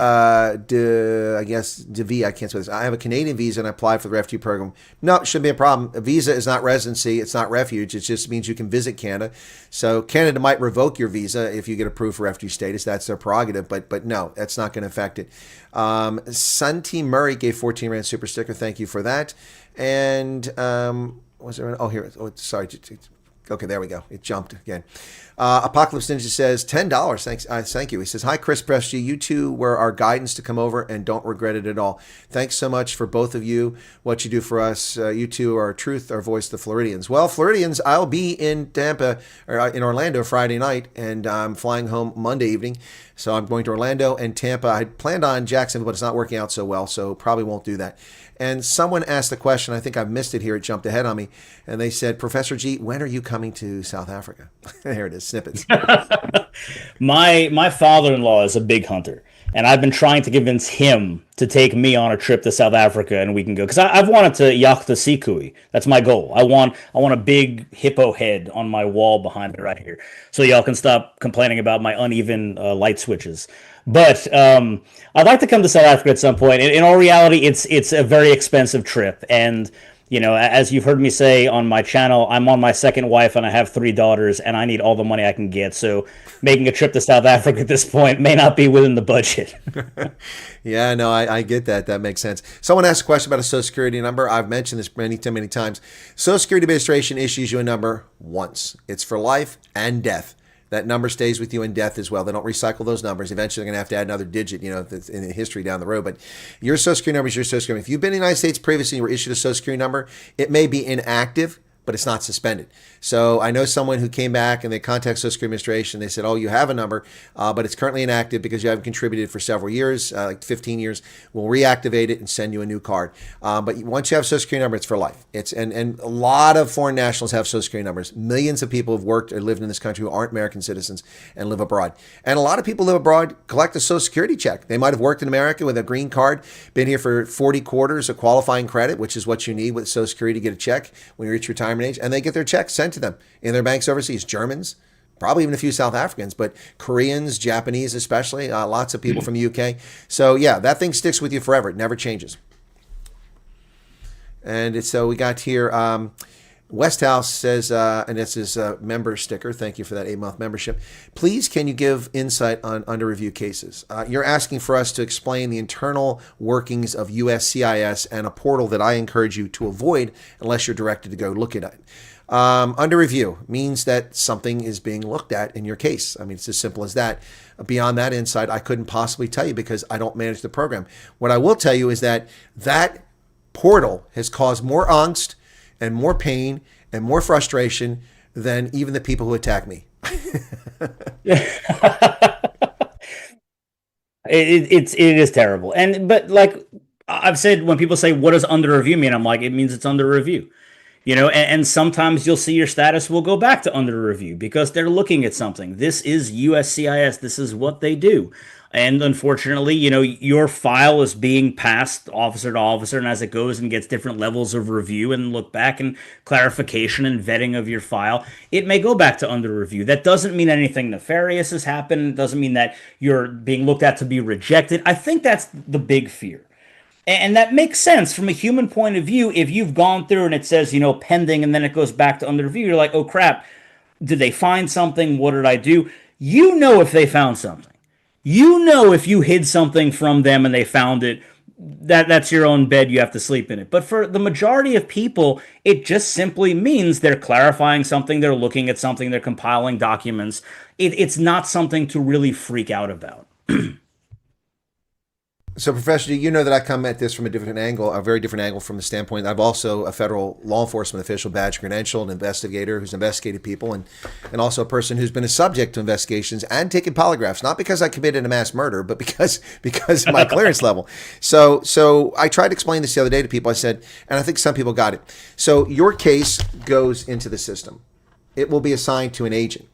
Speaker 1: I can't say this. I have a Canadian visa and I applied for the refugee program. No, it shouldn't be a problem. A visa is not residency. It's not refuge. It just means you can visit Canada. So Canada might revoke your visa if you get approved for refugee status. That's their prerogative. But no, that's not going to affect it. Santi Murray gave 14 Rand super sticker. Thank you for that. And was there? Oh, here. Oh, sorry. Okay, there we go. It jumped again. Apocalypse Ninja says $10. Thanks. Thank you. He says, hi, Chris Presty. You two were our guidance to come over and don't regret it at all. Thanks so much for both of you, what you do for us. You two are our truth, our voice, the Floridians. Well, Floridians, I'll be in Tampa, or in Orlando Friday night, and I'm flying home Monday evening. So I'm going to Orlando and Tampa. I planned on Jacksonville, but it's not working out so well, so probably won't do that. And someone asked the question, I think I missed it here, it jumped ahead on me, and they said, Professor G, when are you coming to South Africa? There it is, snippets.
Speaker 2: My father-in-law is a big hunter, and I've been trying to convince him to take me on a trip to South Africa, and we can go. Because I've wanted to yacht the Sikui. That's my goal. I want a big hippo head on my wall behind me right here, so y'all can stop complaining about my uneven light switches. But I'd like to come to South Africa at some point. In all reality, it's a very expensive trip. And, as you've heard me say on my channel, I'm on my second wife and I have 3 daughters and I need all the money I can get. So making a trip to South Africa at this point may not be within the budget.
Speaker 1: Yeah, no, I get that. That makes sense. Someone asked a question about a Social Security number. I've mentioned this many times. Social Security Administration issues you a number once. It's for life and death. That number stays with you in death as well. They don't recycle those numbers. Eventually, they're going to have to add another digit, in the history down the road. But your Social Security number is your Social Security. If you've been in the United States previously and were issued a Social Security number, it may be inactive, but it's not suspended. So I know someone who came back and they contacted Social Security Administration. They said, oh, you have a number, but it's currently inactive because you haven't contributed for several years, like 15 years. We'll reactivate it and send you a new card. But once you have a Social Security number, it's for life. And a lot of foreign nationals have Social Security numbers. Millions of people have worked or lived in this country who aren't American citizens and live abroad. And a lot of people live abroad, collect a Social Security check. They might have worked in America with a green card, been here for 40 quarters of qualifying credit, which is what you need with Social Security to get a check when you reach retirement age, and they get their checks sent to them in their banks overseas. Germans, probably even a few South Africans, but Koreans, Japanese especially, lots of people from the UK. So yeah, that thing sticks with you forever. It never changes. And so we got here, Westhouse says, and this is a member sticker. Thank you for that 8-month membership. Please, can you give insight on under review cases? You're asking for us to explain the internal workings of USCIS and a portal that I encourage you to avoid unless you're directed to go look at it. Under review means that something is being looked at in your case. I mean, it's as simple as that. Beyond that insight, I couldn't possibly tell you because I don't manage the program. What I will tell you is that that portal has caused more angst and more pain and more frustration than even the people who attack me.
Speaker 2: It is terrible. But like I've said, when people say, what does under review mean? I'm like, it means it's under review. And sometimes you'll see your status will go back to under review because they're looking at something. This is USCIS. This is what they do. And unfortunately, your file is being passed officer to officer, and as it goes and gets different levels of review and look back and clarification and vetting of your file, it may go back to under review. That doesn't mean anything nefarious has happened. It doesn't mean that you're being looked at to be rejected. I think that's the big fear. And that makes sense from a human point of view. If you've gone through and it says, pending, and then it goes back to under review, you're like, oh crap, did they find something? What did I do? If they found something. If you hid something from them and they found it, that's your own bed. You have to sleep in it. But for the majority of people, it just simply means they're clarifying something, they're looking at something, they're compiling documents. It's not something to really freak out about.
Speaker 1: So, Professor, you know that I come at this from a very different angle from the standpoint. I'm also a federal law enforcement official, badge credentialed investigator who's investigated people, and also a person who's been a subject to investigations and taken polygraphs, not because I committed a mass murder, but because of my clearance level. So I tried to explain this the other day to people. I said, and I think some people got it. So your case goes into the system. It will be assigned to an agent.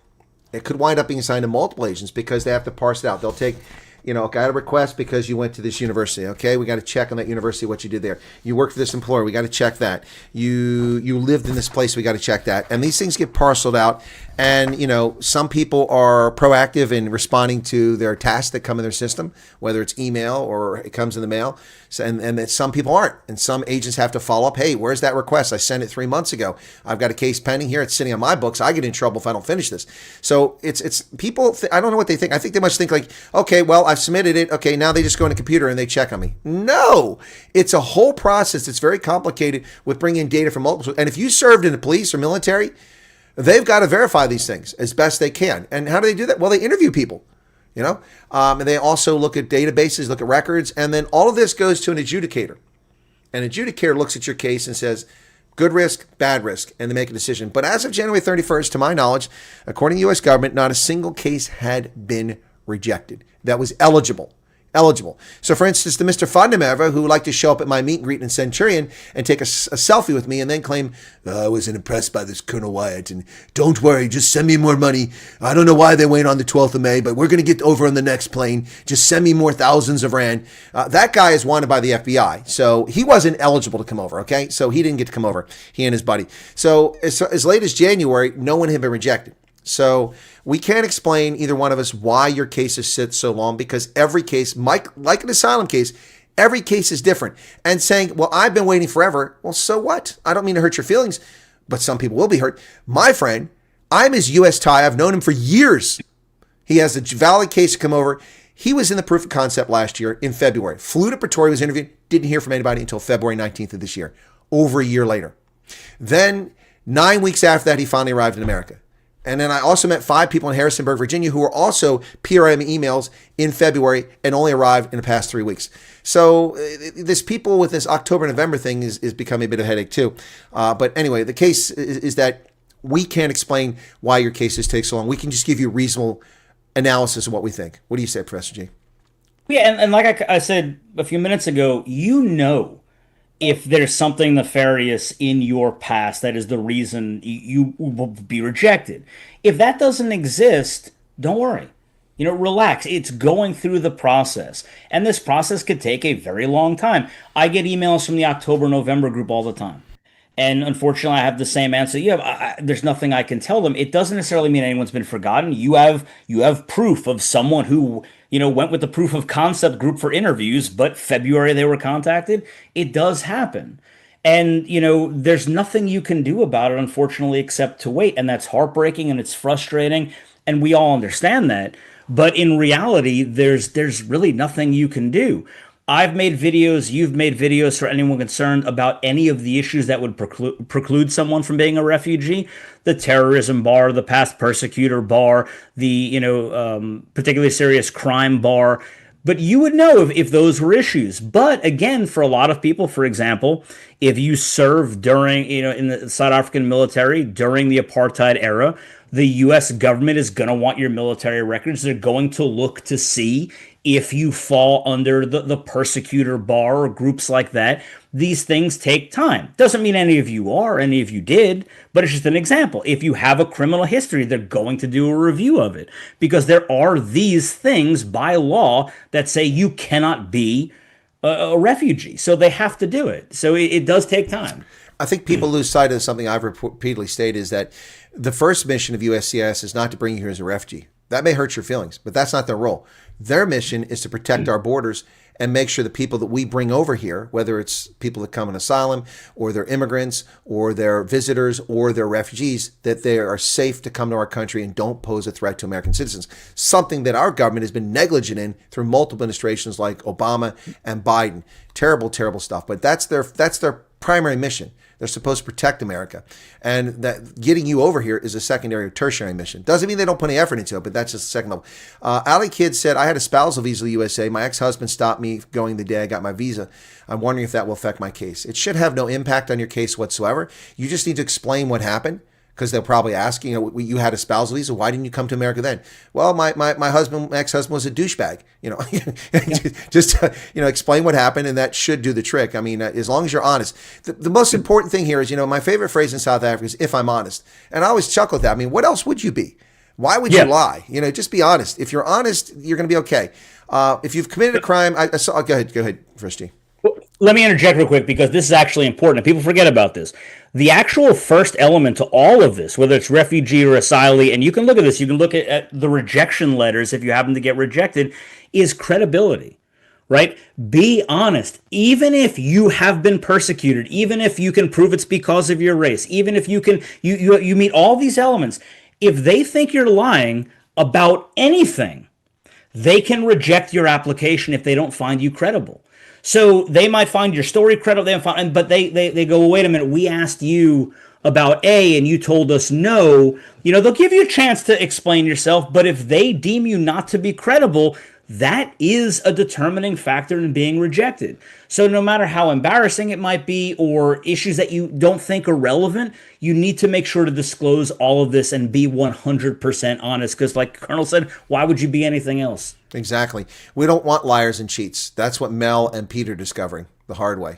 Speaker 1: It could wind up being assigned to multiple agents because they have to parse it out. They'll take... got a request because you went to this university. Okay, we got to check on that university, what you did there. You worked for this employer. We got to check that. You lived in this place. We got to check that. And these things get parceled out. And, some people are proactive in responding to their tasks that come in their system, whether it's email or it comes in the mail. And that some people aren't. And some agents have to follow up. Hey, where's that request? I sent it 3 months ago. I've got a case pending here. It's sitting on my books. I get in trouble if I don't finish this. So it's people. I don't know what they think. I think they must think like, okay, well, I've submitted it. Okay, now they just go on a computer and they check on me. No, it's a whole process. It's very complicated with bringing in data from multiple. And if you served in the police or military, they've got to verify these things as best they can. And how do they do that? Well, they interview people. And they also look at databases, look at records, and then all of this goes to an adjudicator. An adjudicator looks at your case and says, good risk, bad risk, and they make a decision. But as of January 31st, to my knowledge, according to the U.S. government, not a single case had been rejected that was eligible. So, for instance, the Mr. Fundameva, who liked to show up at my meet and greet in Centurion and take a selfie with me and then claim, I wasn't impressed by this Colonel Wyatt, and don't worry, just send me more money. I don't know why they wait on the 12th of May, but we're going to get over on the next plane. Just send me more thousands of rand. That guy is wanted by the FBI. So he wasn't eligible to come over, okay? So he didn't get to come over, he and his buddy. So as late as January, no one had been rejected. So we can't explain, either one of us, why your cases sit so long, because every case, like an asylum case, every case is different. And saying, well, I've been waiting forever. Well, so what? I don't mean to hurt your feelings, but some people will be hurt. My friend, I'm his U.S. tie. I've known him for years. He has a valid case to come over. He was in the proof of concept last year in February. Flew to Pretoria, was interviewed, didn't hear from anybody until February 19th of this year, over a year later. Then 9 weeks after that, he finally arrived in America. And then I also met 5 people in Harrisonburg, Virginia, who were also PRM emails in February and only arrived in the past 3 weeks. So this people with this October-November thing is becoming a bit of a headache too. But anyway, the case is that we can't explain why your cases take so long. We can just give you reasonable analysis of what we think. What do you say, Professor G?
Speaker 2: Yeah, and like I said a few minutes ago, if there's something nefarious in your past that is the reason you will be rejected. If that doesn't exist, don't worry. Relax. It's going through the process. And this process could take a very long time. I get emails from the October-November group all the time. And unfortunately, I have the same answer. There's nothing I can tell them. It doesn't necessarily mean anyone's been forgotten. You have proof of someone who went with the proof of concept group for interviews, but February they were contacted. It does happen. And, there's nothing you can do about it, unfortunately, except to wait. And that's heartbreaking and it's frustrating. And we all understand that. But in reality, there's really nothing you can do. I've made videos, you've made videos for anyone concerned about any of the issues that would preclude someone from being a refugee. The terrorism bar, the past persecutor bar, the particularly serious crime bar. But you would know if those were issues. But again, for a lot of people, for example, if you served during, in the South African military during the apartheid era, the U.S. government is going to want your military records. They're going to look to see if you fall under the persecutor bar or groups like that. These things take time. Doesn't mean any of you are, any of you did, but it's just an example. If you have a criminal history, they're going to do a review of it because there are these things by law that say you cannot be a refugee. So they have to do it. So it does take time.
Speaker 1: I think people lose sight of something I've repeatedly stated is that the first mission of USCIS is not to bring you here as a refugee. That may hurt your feelings, but that's not their role. Their mission is to protect our borders and make sure the people that we bring over here, whether it's people that come in asylum or they're immigrants or they're visitors or they're refugees, that they are safe to come to our country and don't pose a threat to American citizens. Something that our government has been negligent in through multiple administrations like Obama and Biden. Terrible, terrible stuff. But that's their primary mission. They're supposed to protect America. And that getting you over here is a secondary or tertiary mission. Doesn't mean they don't put any effort into it, but that's just the second level. Ali Kid said, I had a spousal visa to the USA. My ex-husband stopped me going the day I got my visa. I'm wondering if that will affect my case. It should have no impact on your case whatsoever. You just need to explain what happened, because they'll probably ask, you had a spousal visa. Why didn't you come to America then? Well, my ex-husband was a douchebag. Just explain what happened, and that should do the trick. I mean, as long as you're honest. The most important thing here is, my favorite phrase in South Africa is, if I'm honest. And I always chuckle at that. I mean, what else would you be? Why would you lie? Just be honest. If you're honest, you're going to be okay. If you've committed a crime, go ahead, Chris G.
Speaker 2: Let me interject real quick because this is actually important. People forget about this. The actual first element to all of this, whether it's refugee or asylee, and you can look at this, you can look at the rejection letters if you happen to get rejected, is credibility, right? Be honest. Even if you have been persecuted, even if you can prove it's because of your race, even if you can, you meet all these elements, if they think you're lying about anything, they can reject your application if they don't find you credible. So they might find your story credible, but they go, well, wait a minute, we asked you about A and you told us no. They'll give you a chance to explain yourself, but if they deem you not to be credible, that is a determining factor in being rejected. So no matter how embarrassing it might be or issues that you don't think are relevant, you need to make sure to disclose all of this and be 100% honest. Because like Colonel said, why would you be anything else?
Speaker 1: Exactly. We don't want liars and cheats. That's what Mel and Pete are discovering the hard way.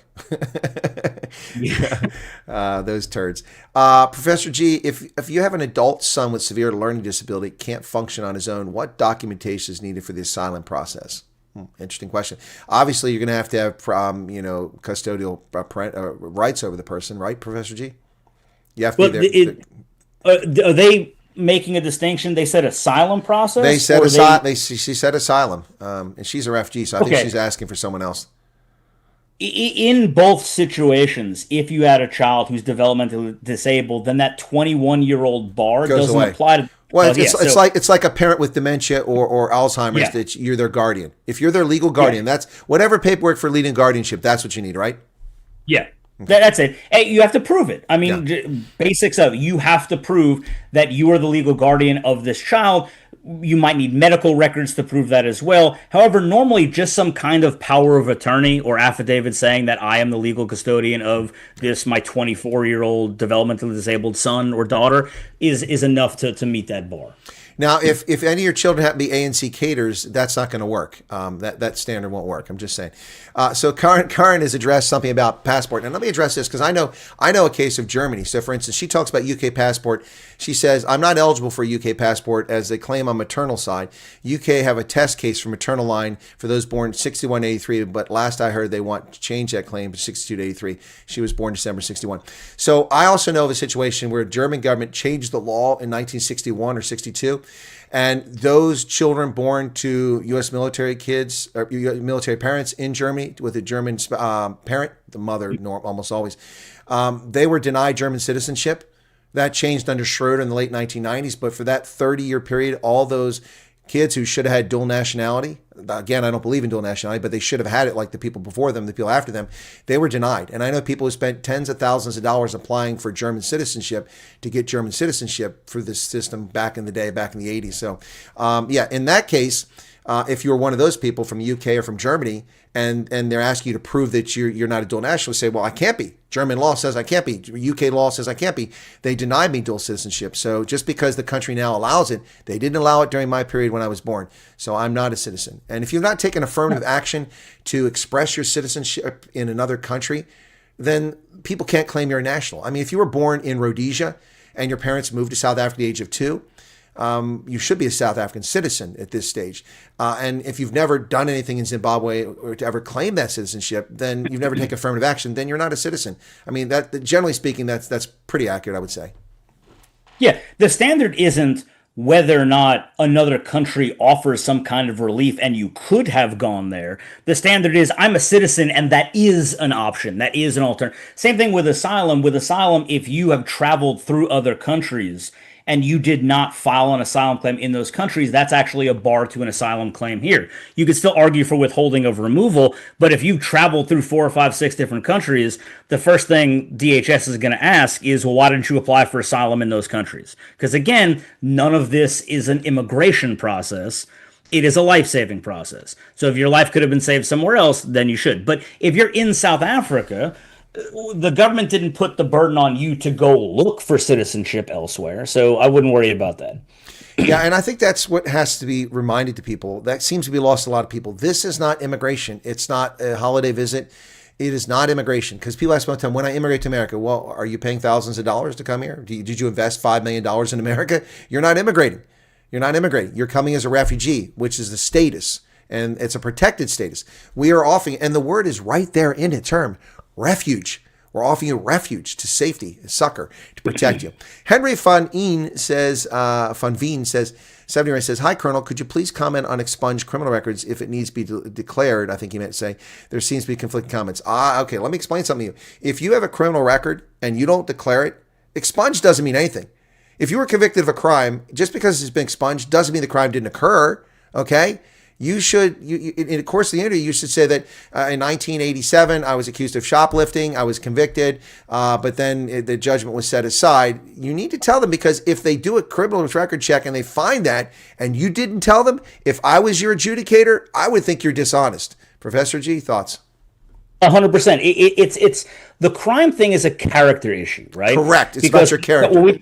Speaker 1: Those turds. Professor G, if you have an adult son with severe learning disability, can't function on his own, what documentation is needed for the asylum process? Interesting question. Obviously, you're going to have custodial rights over the person, right, Professor G? You have to be there.
Speaker 2: Are they making a distinction? They said asylum process?
Speaker 1: They said asylum. She said asylum, and she's a refugee, so I think she's asking for someone else.
Speaker 2: In both situations, if you had a child who's developmentally disabled, then that 21-year-old bar doesn't apply to.
Speaker 1: Well, it's like a parent with dementia or Alzheimer's that you're their guardian. If you're their legal guardian, that's whatever paperwork for leading guardianship. That's what you need, right?
Speaker 2: Yeah. Okay. That's it. Hey, you have to prove it. I mean, basics of it. You have to prove that you are the legal guardian of this child. You might need medical records to prove that as well. However, normally just some kind of power of attorney or affidavit saying that I am the legal custodian of this, my 24-year-old developmentally disabled son or daughter is enough to meet that bar.
Speaker 1: Now, if any of your children happen to be ANC caters, that's not going to work. That standard won't work. I'm just saying. So Karen has addressed something about passport. And let me address this because I know a case of Germany. So, for instance, she talks about UK passport. She says, I'm not eligible for a UK passport as they claim on maternal side. UK have a test case for maternal line for those born 61 to 83, but last I heard they want to change that claim to 62 to 83. She was born December 61. So I also know of a situation where the German government changed the law in 1961 or 62. And those children born to U.S. military kids or military parents in Germany with a German parent, the mother almost always, they were denied German citizenship. That changed under Schroeder in the late 1990s. But for that 30-year period, all those kids who should have had dual nationality. Again, I don't believe in dual nationality, but they should have had it like the people before them, the people after them. They were denied. And I know people who spent tens of thousands of dollars applying for German citizenship to get German citizenship for this system back in the day, back in the 80s. So, yeah, in that case, if you're one of those people from the UK or from Germany, and they're asking you to prove that you're not a dual nationalist, say, well, I can't be. German law says I can't be. UK law says I can't be. They denied me dual citizenship. So just because the country now allows it, they didn't allow it during my period when I was born. So I'm not a citizen. And if you've not taken affirmative action to express your citizenship in another country, then people can't claim you're a national. I mean, if you were born in Rhodesia and your parents moved to South Africa at the age of 2, you should be a South African citizen at this stage. And if you've never done anything in Zimbabwe or to ever claim that citizenship, then you've never taken affirmative action, then you're not a citizen. I mean, that generally speaking, that's pretty accurate, I would say.
Speaker 2: Yeah, the standard isn't whether or not another country offers some kind of relief and you could have gone there. The standard is I'm a citizen and that is an option. That is an alternative. Same thing with asylum. With asylum, if you have traveled through other countries and you did not file an asylum claim in those countries, that's actually a bar to an asylum claim here. You could still argue for withholding of removal, but if you've traveled through 4 or 5, 6 different countries, the first thing DHS is going to ask is, well, why didn't you apply for asylum in those countries? Because again, none of this is an immigration process. It is a life-saving process. So if your life could have been saved somewhere else, then you should. But if you're in South Africa, the government didn't put the burden on you to go look for citizenship elsewhere, so I wouldn't worry about that.
Speaker 1: Yeah, and I think that's what has to be reminded to people. That seems to be lost to a lot of people. This is not immigration. It's not a holiday visit. It is not immigration. Because people ask me all the time, when I immigrate to America, well, are you paying thousands of dollars to come here? Did you invest $5 million in America? You're not immigrating. You're not immigrating. You're coming as a refugee, which is the status, and it's a protected status. We are offering, and the word is right there in the term, refuge. We're offering you refuge to safety, succor, to protect you. Henry Van Veen says, 79 says, hi, Colonel, could you please comment on expunged criminal records if it needs to be declared? I think he meant to say, there seems to be conflicting comments. Okay, let me explain something to you. If you have a criminal record and you don't declare it, expunged doesn't mean anything. If you were convicted of a crime, just because it's been expunged doesn't mean the crime didn't occur, okay? You should, in the course of the interview, you should say that in 1987, I was accused of shoplifting, I was convicted, but then the judgment was set aside. You need to tell them, because if they do a criminal record check and they find that, and you didn't tell them, if I was your adjudicator, I would think you're dishonest. Professor G, thoughts?
Speaker 2: 100%. It's the crime thing is a character issue, right?
Speaker 1: Correct. It's about your character.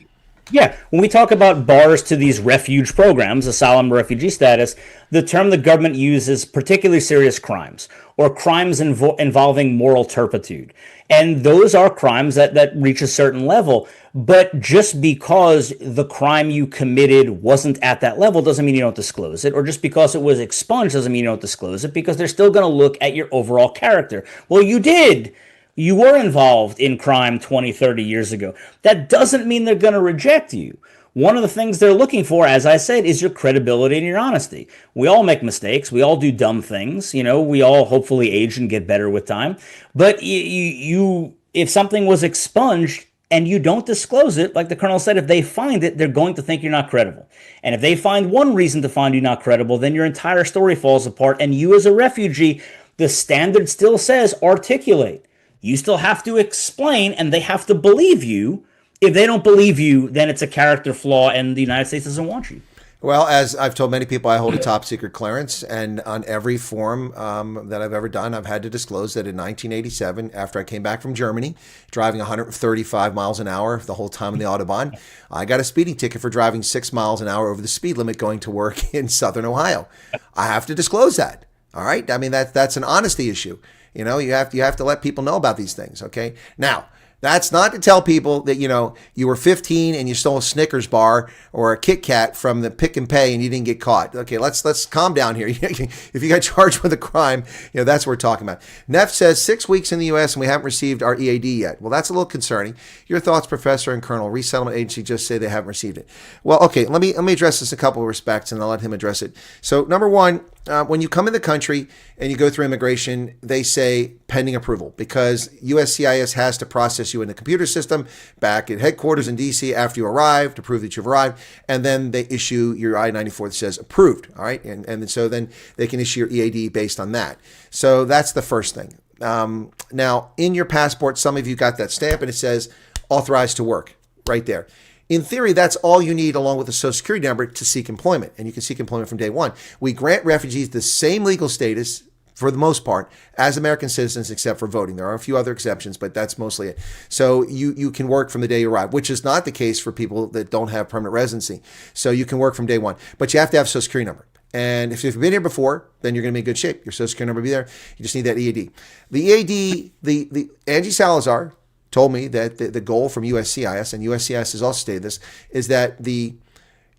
Speaker 2: When we talk about bars to these refuge programs, asylum refugee status, the term the government uses particularly serious crimes or crimes involving moral turpitude. And those are crimes that reach a certain level. But just because the crime you committed wasn't at that level doesn't mean you don't disclose it. Or just because it was expunged doesn't mean you don't disclose it, because they're still going to look at your overall character. Well, you did. You were involved in crime 20, 30 years ago. That doesn't mean they're going to reject you. One of the things they're looking for, as I said, is your credibility and your honesty. We all make mistakes. We all do dumb things. You know, we all hopefully age and get better with time. But if something was expunged and you don't disclose it, like the colonel said, if they find it, they're going to think you're not credible. And if they find one reason to find you not credible, then your entire story falls apart. And you as a refugee, the standard still says articulate. You still have to explain, and they have to believe you. If they don't believe you, then it's a character flaw, and the United States doesn't want you.
Speaker 1: Well, as I've told many people, I hold a top secret clearance, and on every form that I've ever done, I've had to disclose that in 1987, after I came back from Germany, driving 135 miles an hour the whole time on the Autobahn, I got a speeding ticket for driving 6 miles an hour over the speed limit going to work in Southern Ohio. I have to disclose that. All right? I mean, that's an honesty issue. You know, you have to let people know about these things, okay? Now, that's not to tell people that, you know, you were 15 and you stole a Snickers bar or a Kit Kat from the Pick and Pay and you didn't get caught. Okay, let's calm down here. If you got charged with a crime, you know, that's what we're talking about. Neff says 6 weeks in the U.S. and we haven't received our EAD yet. Well, that's a little concerning. Your thoughts, Professor and Colonel? Resettlement agency just say they haven't received it. Well, okay, let me address this in a couple of respects and I'll let him address it. So, number one, when you come in the country and you go through immigration, they say pending approval because USCIS has to process you in the computer system back at headquarters in DC after you arrive to prove that you've arrived. And then they issue your I-94 that says approved. All right. And so then they can issue your EAD based on that. So that's the first thing. Now, in your passport, some of you got that stamp and it says authorized to work right there. In theory, that's all you need along with a social security number to seek employment. And you can seek employment from day one. We grant refugees the same legal status for the most part as American citizens, except for voting. There are a few other exceptions, but that's mostly it. So you can work from the day you arrive, which is not the case for people that don't have permanent residency. So you can work from day one, but you have to have a social security number. And if you've been here before, then you're going to be in good shape. Your social security number will be there. You just need that EAD. The EAD, the Angie Salazar told me that the goal from USCIS, and USCIS has also stated this, is that the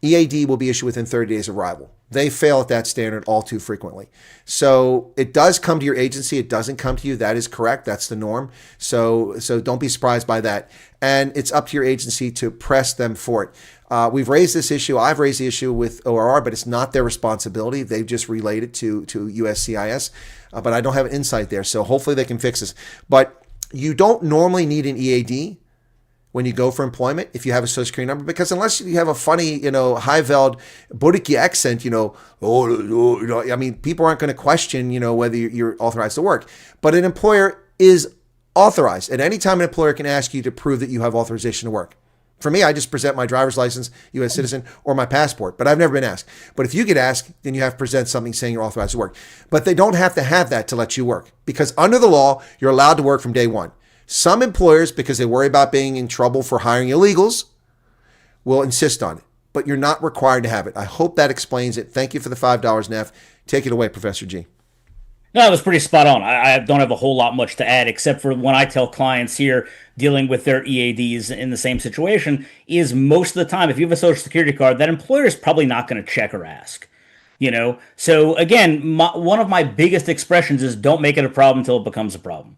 Speaker 1: EAD will be issued within 30 days of arrival. They fail at that standard all too frequently. So it does come to your agency. It doesn't come to you. That is correct. That's the norm. So don't be surprised by that. And it's up to your agency to press them for it. We've raised this issue. I've raised the issue with ORR, but it's not their responsibility. They've just relayed it to USCIS. But I don't have an insight there. So hopefully they can fix this. But you don't normally need an EAD when you go for employment if you have a social security number, because unless you have a funny, high-veld Bodiki accent, I mean, people aren't going to question, whether you're authorized to work. But an employer is authorized. At any time, an employer can ask you to prove that you have authorization to work. For me, I just present my driver's license, U.S. citizen, or my passport, but I've never been asked. But if you get asked, then you have to present something saying you're authorized to work. But they don't have to have that to let you work, because under the law, you're allowed to work from day one. Some employers, because they worry about being in trouble for hiring illegals, will insist on it, but you're not required to have it. I hope that explains it. Thank you for the $5, Neff. Take it away, Professor G.
Speaker 2: No, that was pretty spot on. I don't have a whole lot much to add, except for when I tell clients here dealing with their EADs in the same situation, is most of the time, if you have a social security card, that employer is probably not going to check or ask. So again, one of my biggest expressions is don't make it a problem until it becomes a problem.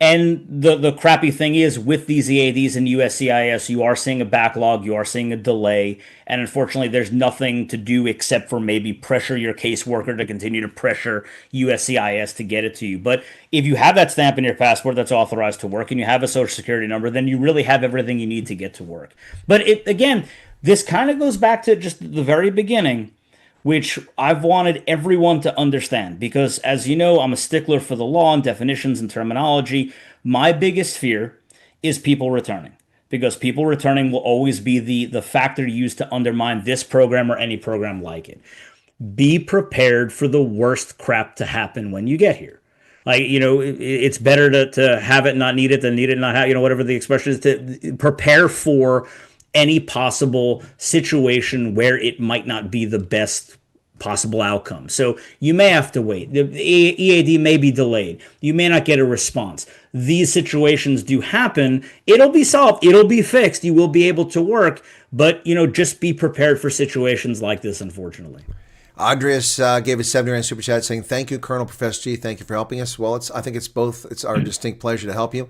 Speaker 2: And the crappy thing is with these EADs and USCIS, you are seeing a backlog, you are seeing a delay, and unfortunately there's nothing to do except for maybe pressure your caseworker to continue to pressure USCIS to get it to you. But if you have that stamp in your passport that's authorized to work and you have a social security number, then you really have everything you need to get to work. But again, this kind of goes back to just the very beginning, which I've wanted everyone to understand, because as you know, I'm a stickler for the law and definitions and terminology. My biggest fear is people returning, because people returning will always be the factor used to undermine this program or any program like it. Be prepared for the worst crap to happen when you get here. It's better to have it, not need it, than need it, not have, whatever the expression is, to prepare for any possible situation where it might not be the best possible outcome. So you may have to wait. The EAD may be delayed. You may not get a response. These situations do happen. It'll be solved. It'll be fixed. You will be able to work, but just be prepared for situations like this, unfortunately.
Speaker 1: Andreas gave a $70 super chat saying, thank you, Colonel Professor G. Thank you for helping us. Well, I think it's both. It's our distinct pleasure to help you.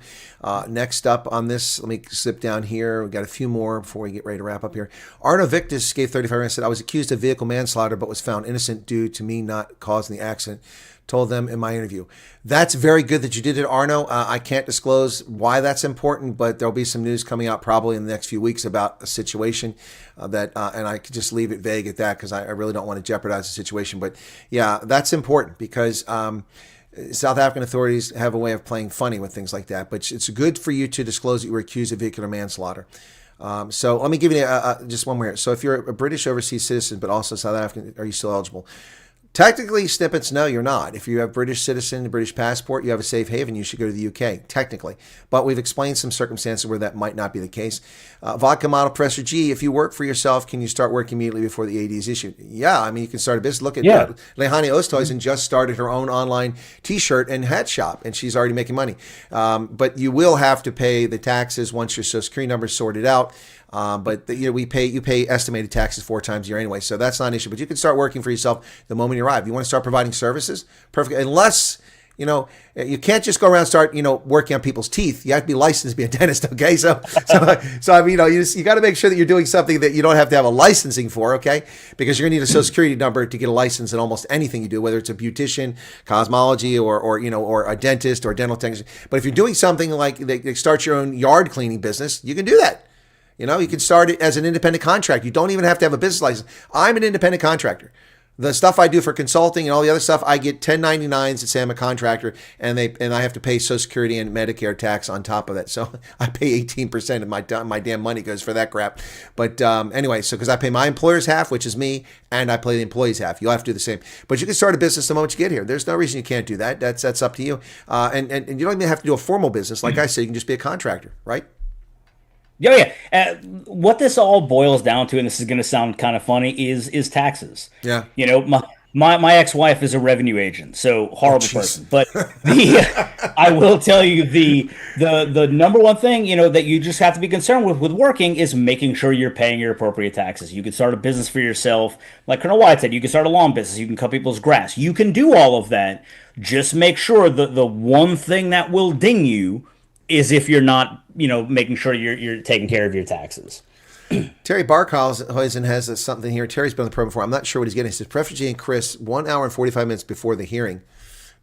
Speaker 1: Next up on this, let me slip down here. We've got a few more before we get ready to wrap up here. Arno Victus gave 35 and said, I was accused of vehicle manslaughter, but was found innocent due to me not causing the accident. Told them in my interview. That's very good that you did it, Arno. I can't disclose why that's important, but there'll be some news coming out probably in the next few weeks about a situation and I could just leave it vague at that because I really don't want to jeopardize the situation. But yeah, that's important because South African authorities have a way of playing funny with things like that. But it's good for you to disclose that you were accused of vehicular manslaughter. So let me give you just one more. So if you're a British overseas citizen, but also South African, are you still eligible? Technically, snippets, no, you're not. If you have British citizen, a British passport, you have a safe haven, you should go to the UK, technically. But we've explained some circumstances where that might not be the case. Vodka Model Professor G, if you work for yourself, can you start working immediately before the AD is issued? Yeah, I mean, you can start a business. Look at Lehani Oosthuizen just started her own online T-shirt and hat shop, and she's already making money. But you will have to pay the taxes once your Social Security number is sorted out. But you pay estimated taxes 4 times a year anyway, so that's not an issue. But you can start working for yourself the moment you arrive. You want to start providing services, perfect. Unless You can't just go around and start, working on people's teeth. You have to be licensed to be a dentist, okay? So I mean, you got to make sure that you're doing something that you don't have to have a licensing for, okay? Because you're going to need a social security number to get a license in almost anything you do, whether it's a beautician, cosmology, or a dentist or a dental technician. But if you're doing something like start your own yard cleaning business, you can do that. You can start it as an independent contractor. You don't even have to have a business license. I'm an independent contractor. The stuff I do for consulting and all the other stuff, I get 1099s that say I'm a contractor, and I have to pay Social Security and Medicare tax on top of that. So I pay 18% of my damn money goes for that crap. But anyway, so because I pay my employer's half, which is me, and I pay the employee's half. You'll have to do the same. But you can start a business the moment you get here. There's no reason you can't do that. That's up to you. And you don't even have to do a formal business. Like I said, you can just be a contractor, right?
Speaker 2: Yeah. What this all boils down to, and this is going to sound kind of funny, is taxes.
Speaker 1: Yeah.
Speaker 2: My ex-wife is a revenue agent, so horrible person. But I will tell you the number one thing that you just have to be concerned with working is making sure you're paying your appropriate taxes. You can start a business for yourself, like Colonel Wyatt said. You can start a lawn business. You can cut people's grass. You can do all of that. Just make sure that the one thing that will ding you is if you're not, making sure you're taking care of your taxes.
Speaker 1: Terry Barkhausen has something here. Terry's been on the program before. I'm not sure what he's getting. He says, ProfG and Chris, 1 hour and 45 minutes before the hearing.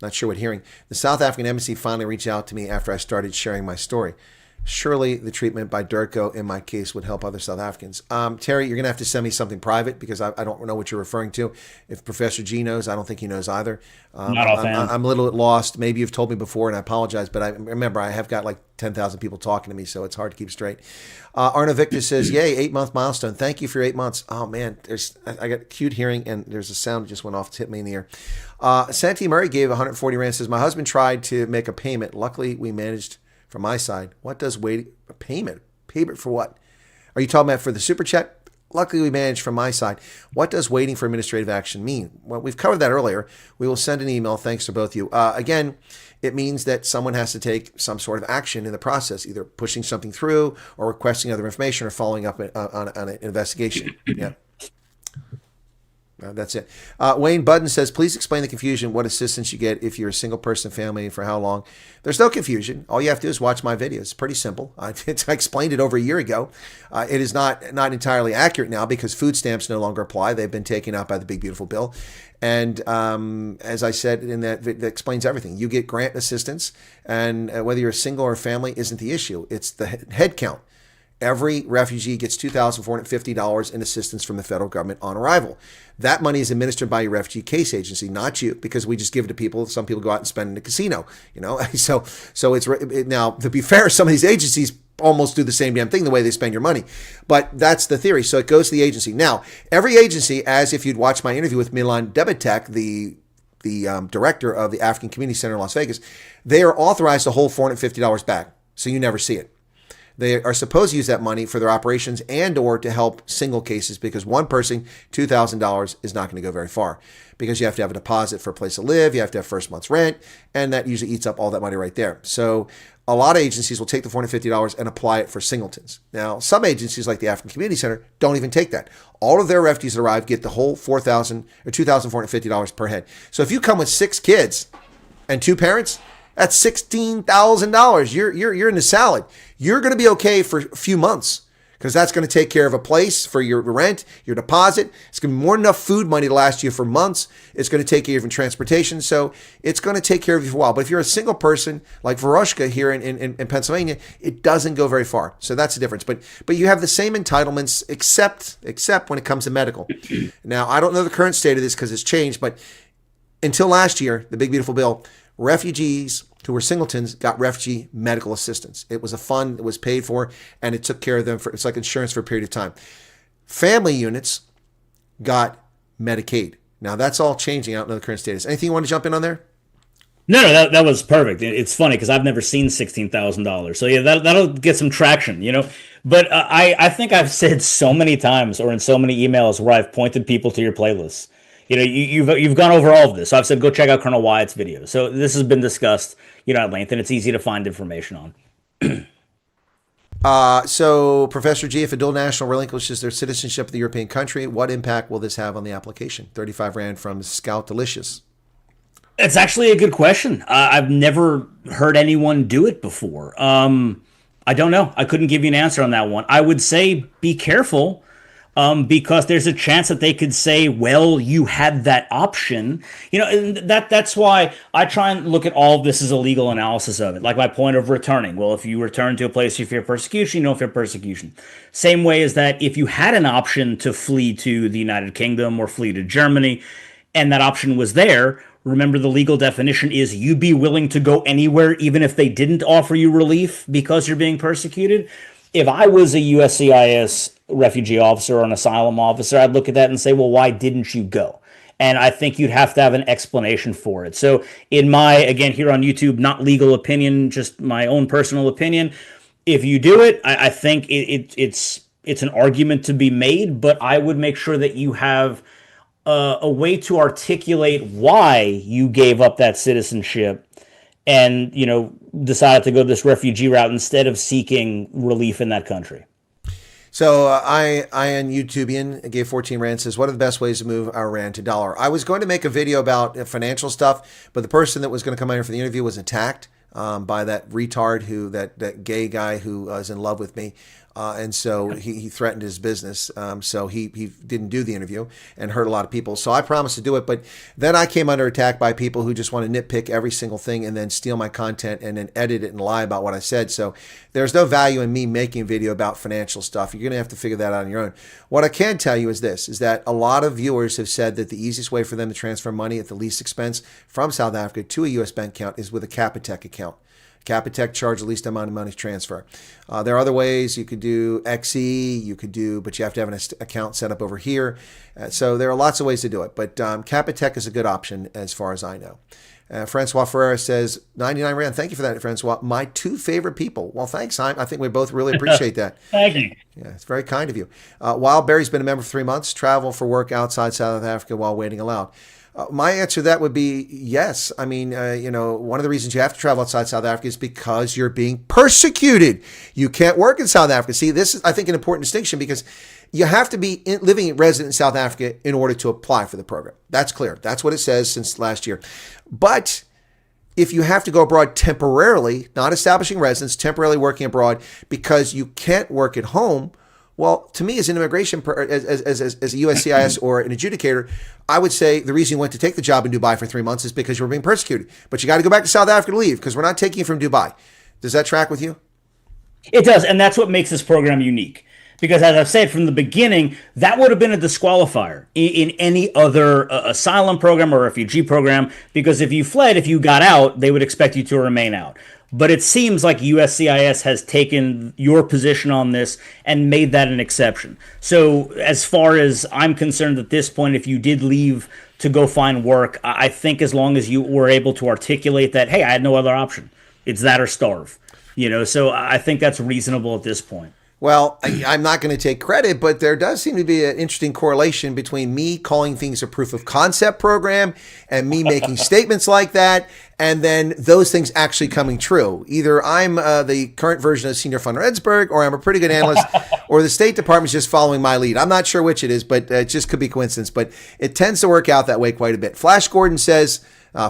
Speaker 1: Not sure what hearing. The South African embassy finally reached out to me after I started sharing my story. Surely the treatment by Durko in my case would help other South Africans. Terry, you're going to have to send me something private because I don't know what you're referring to. If Professor G knows, I don't think he knows either.
Speaker 2: Not offhand.
Speaker 1: I'm a little bit lost. Maybe you've told me before and I apologize, but I remember I have got like 10,000 people talking to me, so it's hard to keep straight. Arno Victor says, yay, 8-month milestone. Thank you for your 8 months. Oh, man, I got acute hearing and there's a sound that just went off to hit me in the ear. Santi Murray gave 140 rand. Says, my husband tried to make a payment. Luckily, we managed from my side. What does waiting payment for what? Are you talking about for the super chat? Luckily, we managed from my side. What does waiting for administrative action mean? Well, we've covered that earlier. We will send an email. Thanks to both of you. Again, it means that someone has to take some sort of action in the process, either pushing something through or requesting other information or following up on an investigation. Yeah. That's it. Wayne Budden says, please explain the confusion, what assistance you get if you're a single person family and for how long. There's no confusion. All you have to do is watch my videos. It's pretty simple. I explained it over a year ago. It is not entirely accurate now because food stamps no longer apply. They've been taken out by the big, beautiful bill. And as I said in that explains everything. You get grant assistance, and whether you're a single or a family isn't the issue. It's the head count. Every refugee gets $2,450 in assistance from the federal government on arrival. That money is administered by your refugee case agency, not you, because we just give it to people. Some people go out and spend in a casino, So it's now, to be fair, some of these agencies almost do the same damn thing the way they spend your money. But that's the theory. So it goes to the agency. Now, every agency, as if you'd watch my interview with Milan Debetek, the director of the African Community Center in Las Vegas, they are authorized to hold $450 back, so you never see it. They are supposed to use that money for their operations and or to help single cases because one person, $2,000 is not going to go very far because you have to have a deposit for a place to live. You have to have first month's rent, and that usually eats up all that money right there. So a lot of agencies will take the $450 and apply it for singletons. Now, some agencies like the African Community Center don't even take that. All of their refugees that arrive get the whole $4,000 or $2,450 per head. So if you come with 6 kids and 2 parents, that's $16,000. You're in the salad. You're going to be okay for a few months because that's going to take care of a place for your rent, your deposit. It's going to be more than enough food money to last you for months. It's going to take care of your transportation. So it's going to take care of you for a while. But if you're a single person like Veroshka here in Pennsylvania, it doesn't go very far. So that's the difference. But you have the same entitlements except when it comes to medical. Now, I don't know the current state of this because it's changed, but until last year, the big beautiful bill, refugees who were singletons got refugee medical assistance. It was a fund that was paid for, and it took care of them. It's like insurance for a period of time. Family units got Medicaid. Now, that's all changing. I don't know the current status. Anything you want to jump in on there?
Speaker 2: No, that was perfect. It's funny because I've never seen $16,000. So, yeah, that'll get some traction, But I think I've said so many times or in so many emails where I've pointed people to your playlists. You've gone over all of this. So I've said, go check out Colonel Wyatt's video. So this has been discussed, at length, and it's easy to find information
Speaker 1: on. So Professor G, if a dual national relinquishes their citizenship of the European country, what impact will this have on the application? 35 rand from Scout Delicious.
Speaker 2: It's actually a good question. I've never heard anyone do it before. I don't know. I couldn't give you an answer on that one. I would say be careful, because there's a chance that they could say, "Well, you had that option." And that's why I try and look at all of this as a legal analysis of it. Like my point of returning. Well, if you return to a place you fear persecution, you don't fear persecution. Same way as that if you had an option to flee to the United Kingdom or flee to Germany, and that option was there. Remember, the legal definition is you'd be willing to go anywhere, even if they didn't offer you relief because you're being persecuted. If I was a USCIS refugee officer or an asylum officer, I'd look at that and say, well, why didn't you go? And I think you'd have to have an explanation for it. So, in my, again, here on YouTube, not legal opinion, just my own personal opinion, if you do it, I think it's an argument to be made, but I would make sure that you have a way to articulate why you gave up that citizenship and decided to go this refugee route instead of seeking relief in that country.
Speaker 1: So I on YouTubian gave 14 Rand says, what are the best ways to move our Rand to dollar? I was going to make a video about financial stuff, but the person that was going to come out here for the interview was attacked by that retard that gay guy who was in love with me. And so he threatened his business. So he didn't do the interview and hurt a lot of people. So I promised to do it. But then I came under attack by people who just want to nitpick every single thing and then steal my content and then edit it and lie about what I said. So there's no value in me making a video about financial stuff. You're going to have to figure that out on your own. What I can tell you is this, is that a lot of viewers have said that the easiest way for them to transfer money at the least expense from South Africa to a U.S. bank account is with a Capitec account. Capitec charge the least amount of money to transfer. There are other ways you could do XE, but you have to have an account set up over here. So there are lots of ways to do it, but Capitec is a good option as far as I know. Francois Ferreira says, 99 Rand. Thank you for that, Francois. My two favorite people. Well, thanks. I think we both really appreciate that.
Speaker 2: Thank you.
Speaker 1: Yeah, it's very kind of you. Wildberry's been a member for 3 months. Travel for work outside South Africa while waiting allowed. My answer to that would be yes. I mean, one of the reasons you have to travel outside South Africa is because you're being persecuted. You can't work in South Africa. See, this is, I think, an important distinction because you have to be living resident in South Africa in order to apply for the program. That's clear. That's what it says since last year. But if you have to go abroad temporarily, not establishing residence, temporarily working abroad because you can't work at home, well, to me, as an immigration, as a USCIS or an adjudicator, I would say the reason you went to take the job in Dubai for 3 months is because you were being persecuted. But you got to go back to South Africa to leave because we're not taking you from Dubai. Does that track with you?
Speaker 2: It does, and that's what makes this program unique. Because as I've said from the beginning, that would have been a disqualifier in any other asylum program or refugee program. Because if you fled, if you got out, they would expect you to remain out. But it seems like USCIS has taken your position on this and made that an exception. So as far as I'm concerned at this point, if you did leave to go find work, I think as long as you were able to articulate that, hey, I had no other option. It's that or starve. So I think that's reasonable at this point.
Speaker 1: Well, I'm not going to take credit, but there does seem to be an interesting correlation between me calling things a proof of concept program and me making statements like that, and then those things actually coming true. Either I'm the current version of Senior von Redsburg, or I'm a pretty good analyst, or the State Department's just following my lead. I'm not sure which it is, but it just could be coincidence. But it tends to work out that way quite a bit. Flash Gordon says,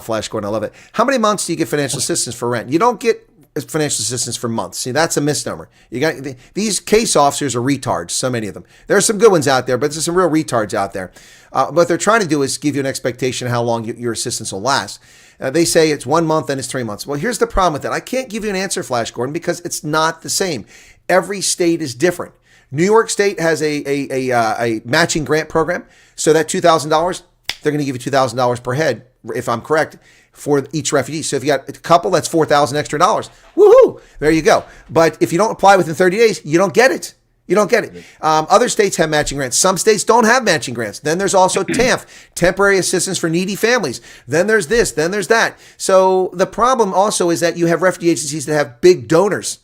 Speaker 1: Flash Gordon, I love it. How many months do you get financial assistance for rent? You don't get financial assistance for months. See, that's a misnomer. You got these case officers are retards, so many of them. There are some good ones out there, but there's some real retards out there. What they're trying to do is give you an expectation of how long your assistance will last. They say it's 1 month and it's 3 months. Well, here's the problem with that. I can't give you an answer, Flash Gordon, because it's not the same. Every state is different. New York State has a matching grant program, so that $2,000, they're going to give you $2,000 per head, if I'm correct, for each refugee. So if you got a couple, that's $4,000 extra dollars. Woohoo! There you go. But if you don't apply within 30 days, you don't get it. You don't get it. Other states have matching grants. Some states don't have matching grants. Then there's also TANF, temporary assistance for needy families. Then there's this, then there's that. So the problem also is that you have refugee agencies that have big donors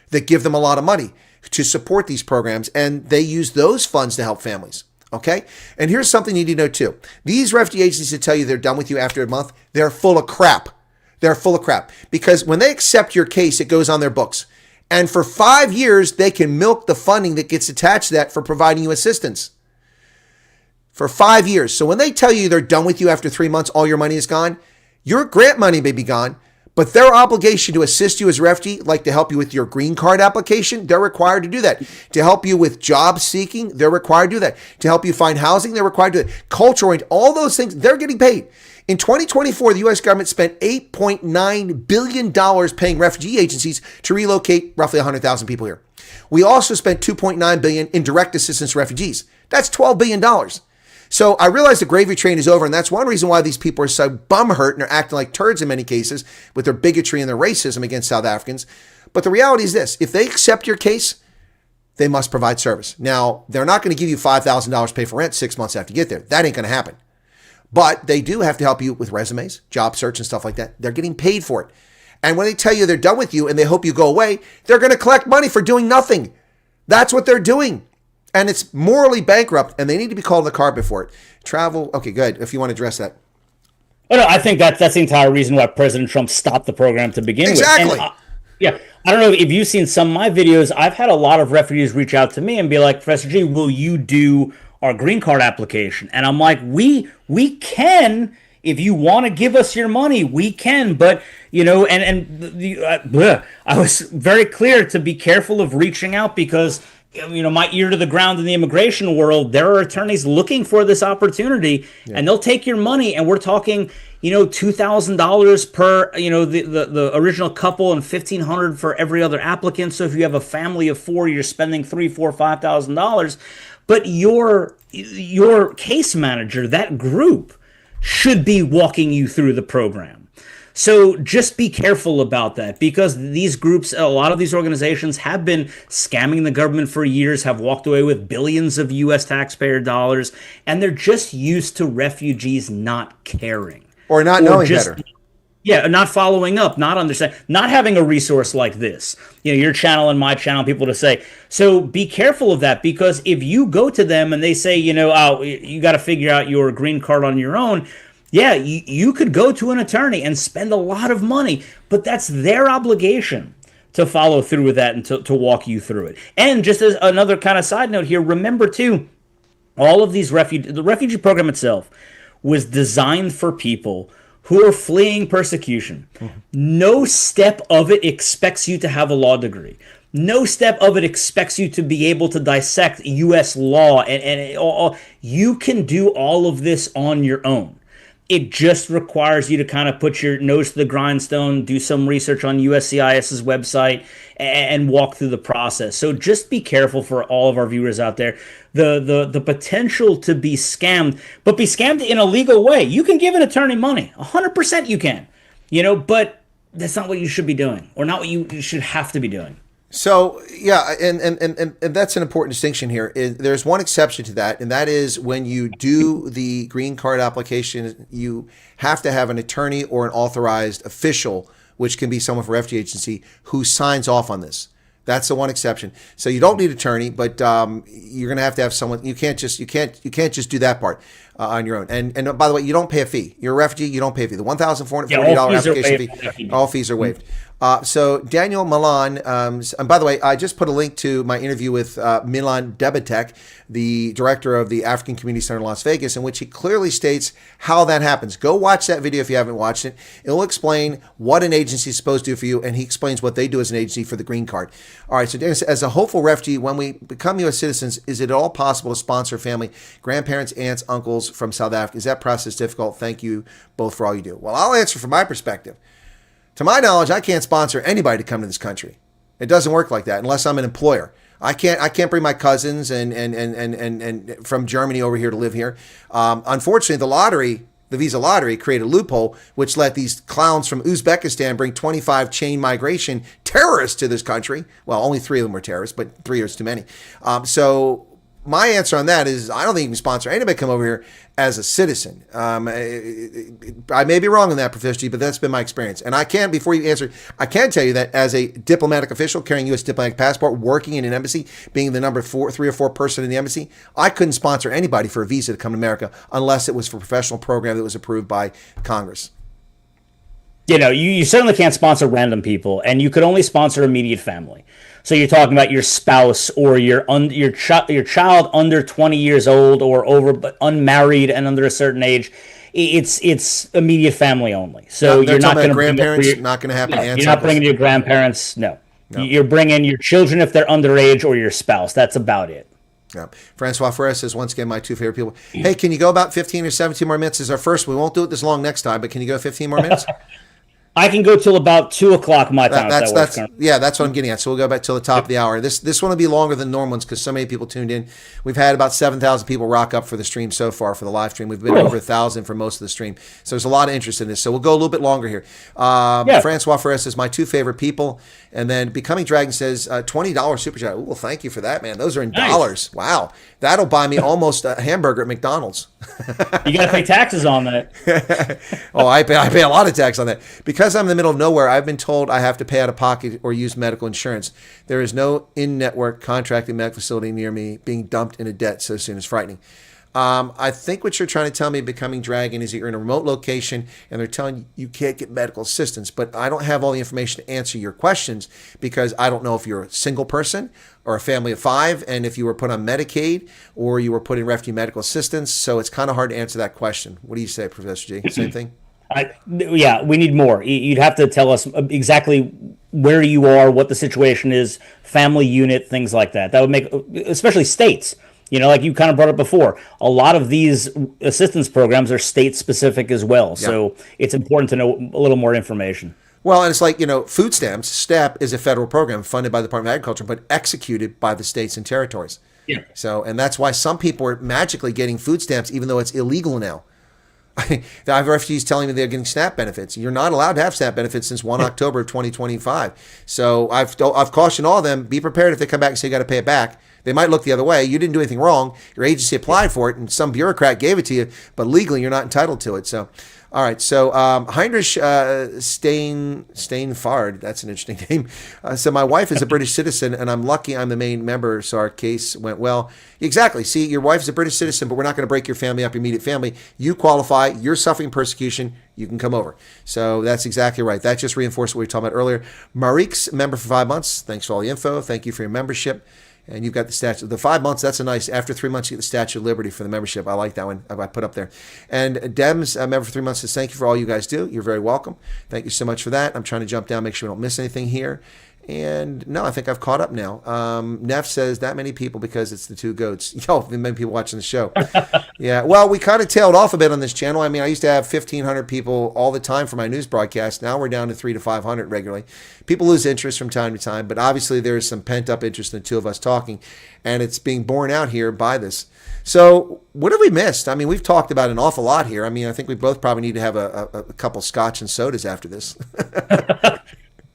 Speaker 1: that give them a lot of money to support these programs, and they use those funds to help families. Okay? And here's something you need to know too. These refugee agencies that tell you they're done with you after a month, they're full of crap. They're full of crap. Because when they accept your case, it goes on their books. And for 5 years, they can milk the funding that gets attached to that for providing you assistance. For 5 years. So when they tell you they're done with you after 3 months, all your money is gone, Your grant money may be gone, but their obligation to assist you as a refugee, like to help you with your green card application, they're required to do that. To help you with job seeking, they're required to do that. To help you find housing, they're required to do that. Cultural, all those things, they're getting paid. In 2024, the U.S. government spent $8.9 billion paying refugee agencies to relocate roughly 100,000 people here. We also spent $2.9 billion in direct assistance to refugees. That's $12 billion. So I realize the gravy train is over, and that's one reason why these people are so bum hurt and are acting like turds in many cases with their bigotry and their racism against South Africans. But the reality is this: if they accept your case, they must provide service. Now, they're not going to give you $5,000 to pay for rent 6 months after you get there. That ain't going to happen. But they do have to help you with resumes, job search, and stuff like that. They're getting paid for it. And when they tell you they're done with you and they hope you go away, they're going to collect money for doing nothing. That's what they're doing. And it's morally bankrupt, and they need to be called on the carpet for it. Travel, okay, good. If you want to address that.
Speaker 2: Oh, no, I think that's the entire reason why President Trump stopped the program to begin with.
Speaker 1: Exactly.
Speaker 2: Yeah, I don't know if you've seen some of my videos. I've had a lot of refugees reach out to me and be like, Professor G, will you do our green card application? And I'm like, we can. If you want to give us your money, we can. But, I was very clear to be careful of reaching out because, my ear to the ground in the immigration world, there are attorneys looking for this opportunity, and they'll take your money. And we're talking, $2,000 per, the original couple, and $1,500 for every other applicant. So if you have a family of 4, you're spending $3,000, $4,000, $5,000. But your case manager, that group, should be walking you through the program. So just be careful about that, because these groups, a lot of these organizations have been scamming the government for years, have walked away with billions of U.S. taxpayer dollars, and they're just used to refugees not caring.
Speaker 1: Or not knowing better.
Speaker 2: Yeah, not following up, not understanding, not having a resource like this. Your channel and my channel, people to say. So be careful of that, because if you go to them and they say, oh, you got to figure out your green card on your own, yeah, you could go to an attorney and spend a lot of money, but that's their obligation to follow through with that and to walk you through it. And just as another kind of side note here, remember too, all of these the refugee program itself was designed for people who are fleeing persecution. Mm-hmm. No step of it expects you to have a law degree. No step of it expects you to be able to dissect U.S. law, and you can do all of this on your own. It just requires you to kind of put your nose to the grindstone, do some research on USCIS's website, and walk through the process. So just be careful for all of our viewers out there. The potential to be scammed, but be scammed in a legal way. You can give an attorney money. 100% you can. But that's not what you should be doing, or not what you should have to be doing.
Speaker 1: So, yeah, and that's an important distinction here. There's one exception to that, and that is when you do the green card application, you have to have an attorney or an authorized official, which can be someone from a refugee agency, who signs off on this. That's the one exception. So you don't need an attorney, but you're going to have someone. You can't just do that part on your own. And by the way, you don't pay a fee. You're a refugee. You don't pay a fee. The $1,440 application fee. All fees are waived. So Daniel Milan, and by the way, I just put a link to my interview with Milan Debatek, the director of the African Community Center in Las Vegas, in which he clearly states how that happens. Go watch that video if you haven't watched it. It'll explain what an agency is supposed to do for you, and he explains what they do as an agency for the green card. All right, so Daniel says, as a hopeful refugee, when we become U.S. citizens, is it at all possible to sponsor family, grandparents, aunts, uncles from South Africa? Is that process difficult? Thank you both for all you do. Well, I'll answer from my perspective. To my knowledge, I can't sponsor anybody to come to this country. It doesn't work like that unless I'm an employer. I can't bring my cousins and from Germany over here to live here. Unfortunately, the visa lottery created a loophole which let these clowns from Uzbekistan bring 25 chain migration terrorists to this country. Well, only 3 of them were terrorists, but 3 is too many. So my answer on that is I don't think you can sponsor anybody to come over here as a citizen. I may be wrong on that, Professor G, but that's been my experience. And before you answer, I can tell you that as a diplomatic official carrying U.S. diplomatic passport, working in an embassy, being the number 3 or 4 person in the embassy, I couldn't sponsor anybody for a visa to come to America unless it was for a professional program that was approved by Congress.
Speaker 2: You certainly can't sponsor random people, and you could only sponsor immediate family. So you're talking about your spouse or your child under 20 years old or over, but unmarried and under a certain age. it's immediate family only. So
Speaker 1: They're
Speaker 2: you're not going to
Speaker 1: grandparents. Not going to happen.
Speaker 2: You're not bringing your grandparents. No. You're bringing your children if they're underage or your spouse. That's about it.
Speaker 1: Yeah. Francois Ferrer says, once again, my two favorite people. Hey, can you go about 15 or 17 more minutes? This is our first. We won't do it this long next time, but can you go 15 more minutes?
Speaker 2: I can go till about 2:00 my time.
Speaker 1: That's what I'm getting at. So we'll go back till the top of the hour. This one will be longer than normal ones because so many people tuned in. We've had about 7,000 people rock up for the stream so far for the live stream. We've been over 1,000 for most of the stream. So there's a lot of interest in this. So we'll go a little bit longer here. Francois Ferrer says, my two favorite people. And then Becoming Dragon says, $20 super chat. Well, thank you for that, man. Those are in dollars. Wow. That'll buy me almost a hamburger at McDonald's.
Speaker 2: You got to pay taxes on that.
Speaker 1: Oh, I pay a lot of tax on that. Because I'm in the middle of nowhere, I've been told I have to pay out of pocket or use medical insurance. There is no in-network contracted medical facility near me. Being dumped into debt so soon is frightening. I think what you're trying to tell me, Becoming Dragon, is that you're in a remote location and they're telling you you can't get medical assistance. But I don't have all the information to answer your questions because I don't know if you're a single person or a family of 5 and if you were put on Medicaid or you were put in refugee medical assistance. So it's kind of hard to answer that question. What do you say, Professor G? Same thing?
Speaker 2: We need more. You'd have to tell us exactly where you are, what the situation is, family unit, things like that. That would make, especially states. You know, like you kind of brought up before, a lot of these assistance programs are state specific as well. Yeah. So it's important to know a little more information.
Speaker 1: Well, and it's like, food stamps, STEP is a federal program funded by the Department of Agriculture, but executed by the states and territories.
Speaker 2: Yeah.
Speaker 1: So, and that's why some people are magically getting food stamps, even though it's illegal now. I have refugees telling me they're getting SNAP benefits. You're not allowed to have SNAP benefits since 1 October of 2025. So I've cautioned all of them, be prepared if they come back and say you got to pay it back. They might look the other way. You didn't do anything wrong. Your agency applied for it, and some bureaucrat gave it to you, but legally you're not entitled to it. So, all right. So Heinrich Steinfard, that's an interesting name. So my wife is a British citizen, and I'm lucky I'm the main member, so our case went well. Exactly. See, your wife is a British citizen, but we're not going to break your family up, your immediate family. You qualify. You're suffering persecution. You can come over. So that's exactly right. That just reinforced what we were talking about earlier. Marik's member for 5 months. Thanks for all the info. Thank you for your membership. And you've got the statute. The 5 months, that's a nice. After 3 months, you get the Statue of Liberty for the membership. I like that one. I put up there. And Deb's member for 3 months says, thank you for all you guys do. You're very welcome. Thank you so much for that. I'm trying to jump down, make sure we don't miss anything here. And no, I think I've caught up now. Neff says that many people because it's the two goats. Yo, many people watching the show. Yeah, well, we kind of tailed off a bit on this channel. I mean, I used to have 1,500 people all the time for my news broadcast. Now we're down to 300 to 500 regularly. People lose interest from time to time, but obviously there is some pent-up interest in the two of us talking, and it's being borne out here by this. So what have we missed? I mean, we've talked about an awful lot here. I mean, I think we both probably need to have a couple scotch and sodas after this.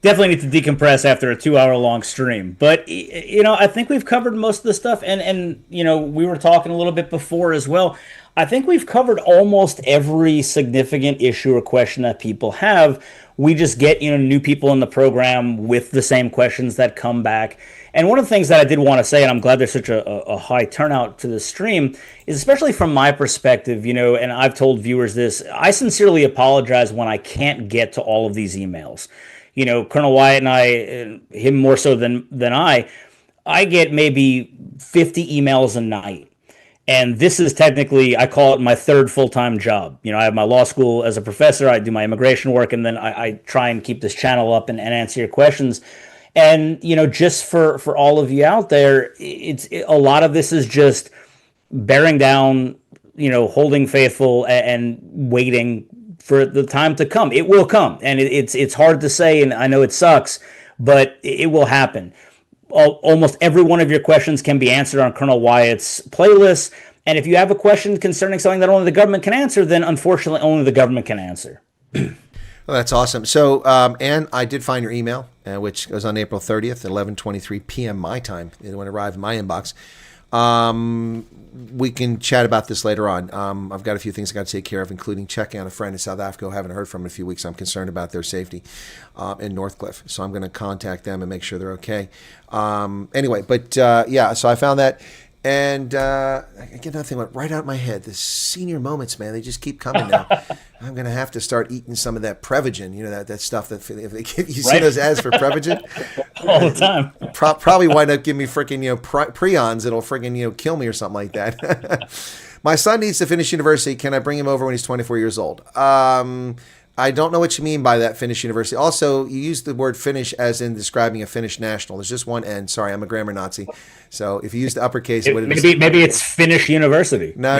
Speaker 2: Definitely need to decompress after a 2-hour-long stream. But, I think we've covered most of the stuff. And we were talking a little bit before as well. I think we've covered almost every significant issue or question that people have. We just get, new people in the program with the same questions that come back. And one of the things that I did want to say, and I'm glad there's such a high turnout to the stream, is especially from my perspective, and I've told viewers this, I sincerely apologize when I can't get to all of these emails. Colonel Wyatt and I, him more so than I get maybe 50 emails a night. And this is technically, I call it my third full-time job. I have my law school as a professor, I do my immigration work, and then I try and keep this channel up and answer your questions. And, just for all of you out there, a lot of this is just bearing down, holding faithful and waiting for the time to come. It will come, and it's hard to say, and I know it sucks, but it will happen. Almost every one of your questions can be answered on Colonel Wyatt's playlist, and if you have a question concerning something that only the government can answer, then unfortunately only the government can answer.
Speaker 1: Well, that's awesome. So, Ann, I did find your email, which goes on April 30th at 11:23 p.m. my time. It arrived in my inbox. We can chat about this later on. I've got a few things I got to take care of, including checking on a friend in South Africa who I haven't heard from in a few weeks. I'm concerned about their safety in Northcliffe. So I'm going to contact them and make sure they're okay. Anyway, but so I found that. And I get nothing went right out of my head. The senior moments, man, they just keep coming now. I'm going to have to start eating some of that Prevagen, that stuff that if they give you see those ads for Prevagen
Speaker 2: all the time.
Speaker 1: Probably wind up giving me freaking prions that'll freaking kill me or something like that. My son needs to finish university. Can I bring him over when he's 24 years old? I don't know what you mean by that, finish university. Also, you use the word finish as in describing a Finnish national. There's just one N. Sorry, I'm a grammar Nazi. So if you use the uppercase, it would
Speaker 2: maybe it's Finnish university.
Speaker 1: No.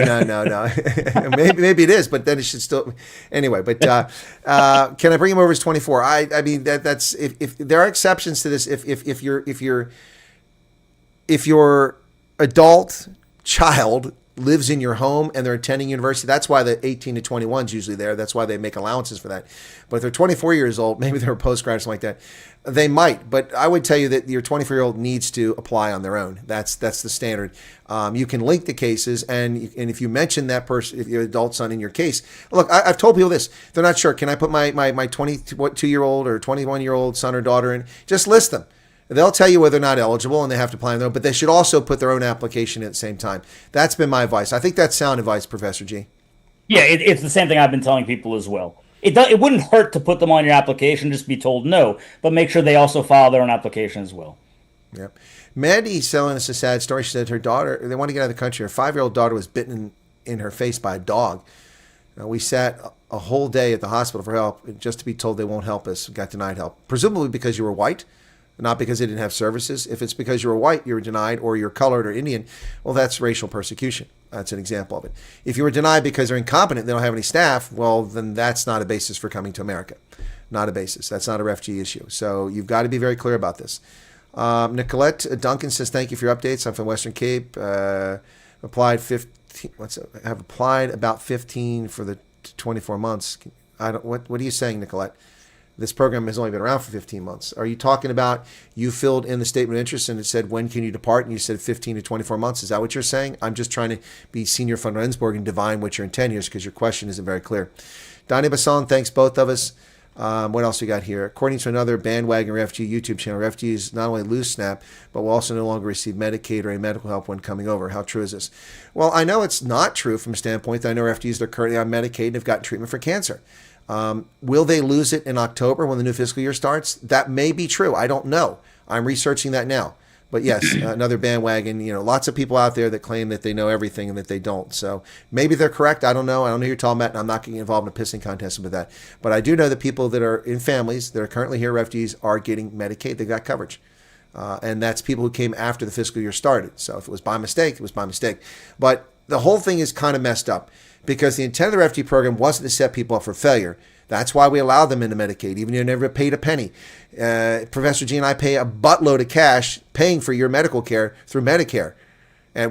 Speaker 1: maybe it is, but then it should still. Anyway, but can I bring him over as 24? I mean that's if there are exceptions to this. If your adult child lives in your home and they're attending university, that's why the 18 to 21 is usually there. That's why they make allowances for that. But if they're 24 years old, maybe they're a postgrad or something like that, they might. But I would tell you that your 24-year-old needs to apply on their own. That's the standard. You can link the cases, and if you mention that person, if your adult son in your case, look, I've told people this. They're not sure. Can I put my 22-year-old or 21-year-old son or daughter in? Just list them. They'll tell you whether they're not eligible and they have to apply on their own, but they should also put their own application at the same time. That's been my advice. I think that's sound advice, Professor G.
Speaker 2: Yeah, it's the same thing I've been telling people as well. It wouldn't hurt to put them on your application, just be told no, but make sure they also file their own application as well.
Speaker 1: Yep. Mandy's telling us a sad story. She said her daughter, they want to get out of the country. Her 5-year-old daughter was bitten in her face by a dog. We sat a whole day at the hospital for help just to be told they won't help us. Got denied help, presumably because you were white. Not because they didn't have services. If it's because you were white, you were denied, or you're colored or Indian, well, that's racial persecution. That's an example of it. If you were denied because they're incompetent, they don't have any staff, well, then that's not a basis for coming to America. Not a basis. That's not a refugee issue. So you've got to be very clear about this. Nicolette Duncan says, thank you for your updates. I'm from Western Cape. Applied 15. Have applied about 15 for the 24 months. What are you saying, Nicolette? This program has only been around for 15 months. Are you talking about you filled in the statement of interest and it said, when can you depart? And you said 15 to 24 months. Is that what you're saying? I'm just trying to be senior von Rensburg and divine what your intent is because your question isn't very clear. Donnie Basson, thanks both of us. What else we got here? According to another bandwagon refugee YouTube channel, refugees not only lose SNAP, but will also no longer receive Medicaid or any medical help when coming over. How true is this? Well, I know it's not true from a standpoint that I know refugees that are currently on Medicaid and have gotten treatment for cancer. Will they lose it in October when the new fiscal year starts? That may be true. I don't know. I'm researching that now. But yes, another bandwagon, lots of people out there that claim that they know everything and that they don't. So maybe they're correct. I don't know. I don't know who you're talking about, and I'm not getting involved in a pissing contest with that. But I do know that people that are in families that are currently here, refugees, are getting Medicaid. They got coverage. And that's people who came after the fiscal year started. So if it was by mistake, it was by mistake. But the whole thing is kind of messed up because the intent of the refugee program wasn't to set people up for failure. That's why we allow them into Medicaid, even if you never paid a penny. Professor G and I pay a buttload of cash paying for your medical care through Medicare,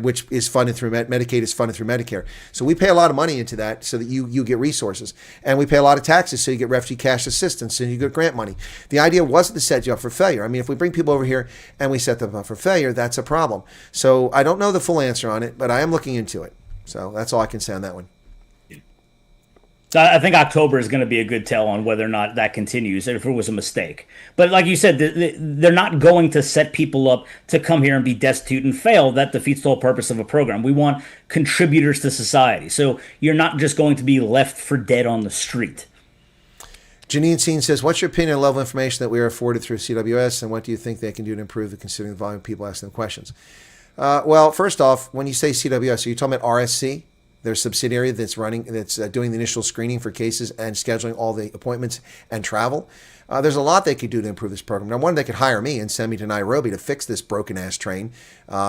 Speaker 1: which is funded through Medicaid is funded through Medicare. So we pay a lot of money into that so that you get resources. And we pay a lot of taxes so you get refugee cash assistance and you get grant money. The idea wasn't to set you up for failure. I mean, if we bring people over here and we set them up for failure, that's a problem. So I don't know the full answer on it, but I am looking into it. So that's all I can say on that one.
Speaker 2: So I think October is going to be a good tell on whether or not that continues, if it was a mistake. But like you said, they're not going to set people up to come here and be destitute and fail. That defeats the whole purpose of a program. We want contributors to society. So you're not just going to be left for dead on the street.
Speaker 1: Janine Seen says, what's your opinion on the level of information that we are afforded through CWS, and what do you think they can do to improve it, considering the volume of people asking them questions? Well, first off, when you say CWS, are you talking about RSC? Their subsidiary that's doing the initial screening for cases and scheduling all the appointments and travel. There's a lot they could do to improve this program. Now, one, they could hire me and send me to Nairobi to fix this broken-ass train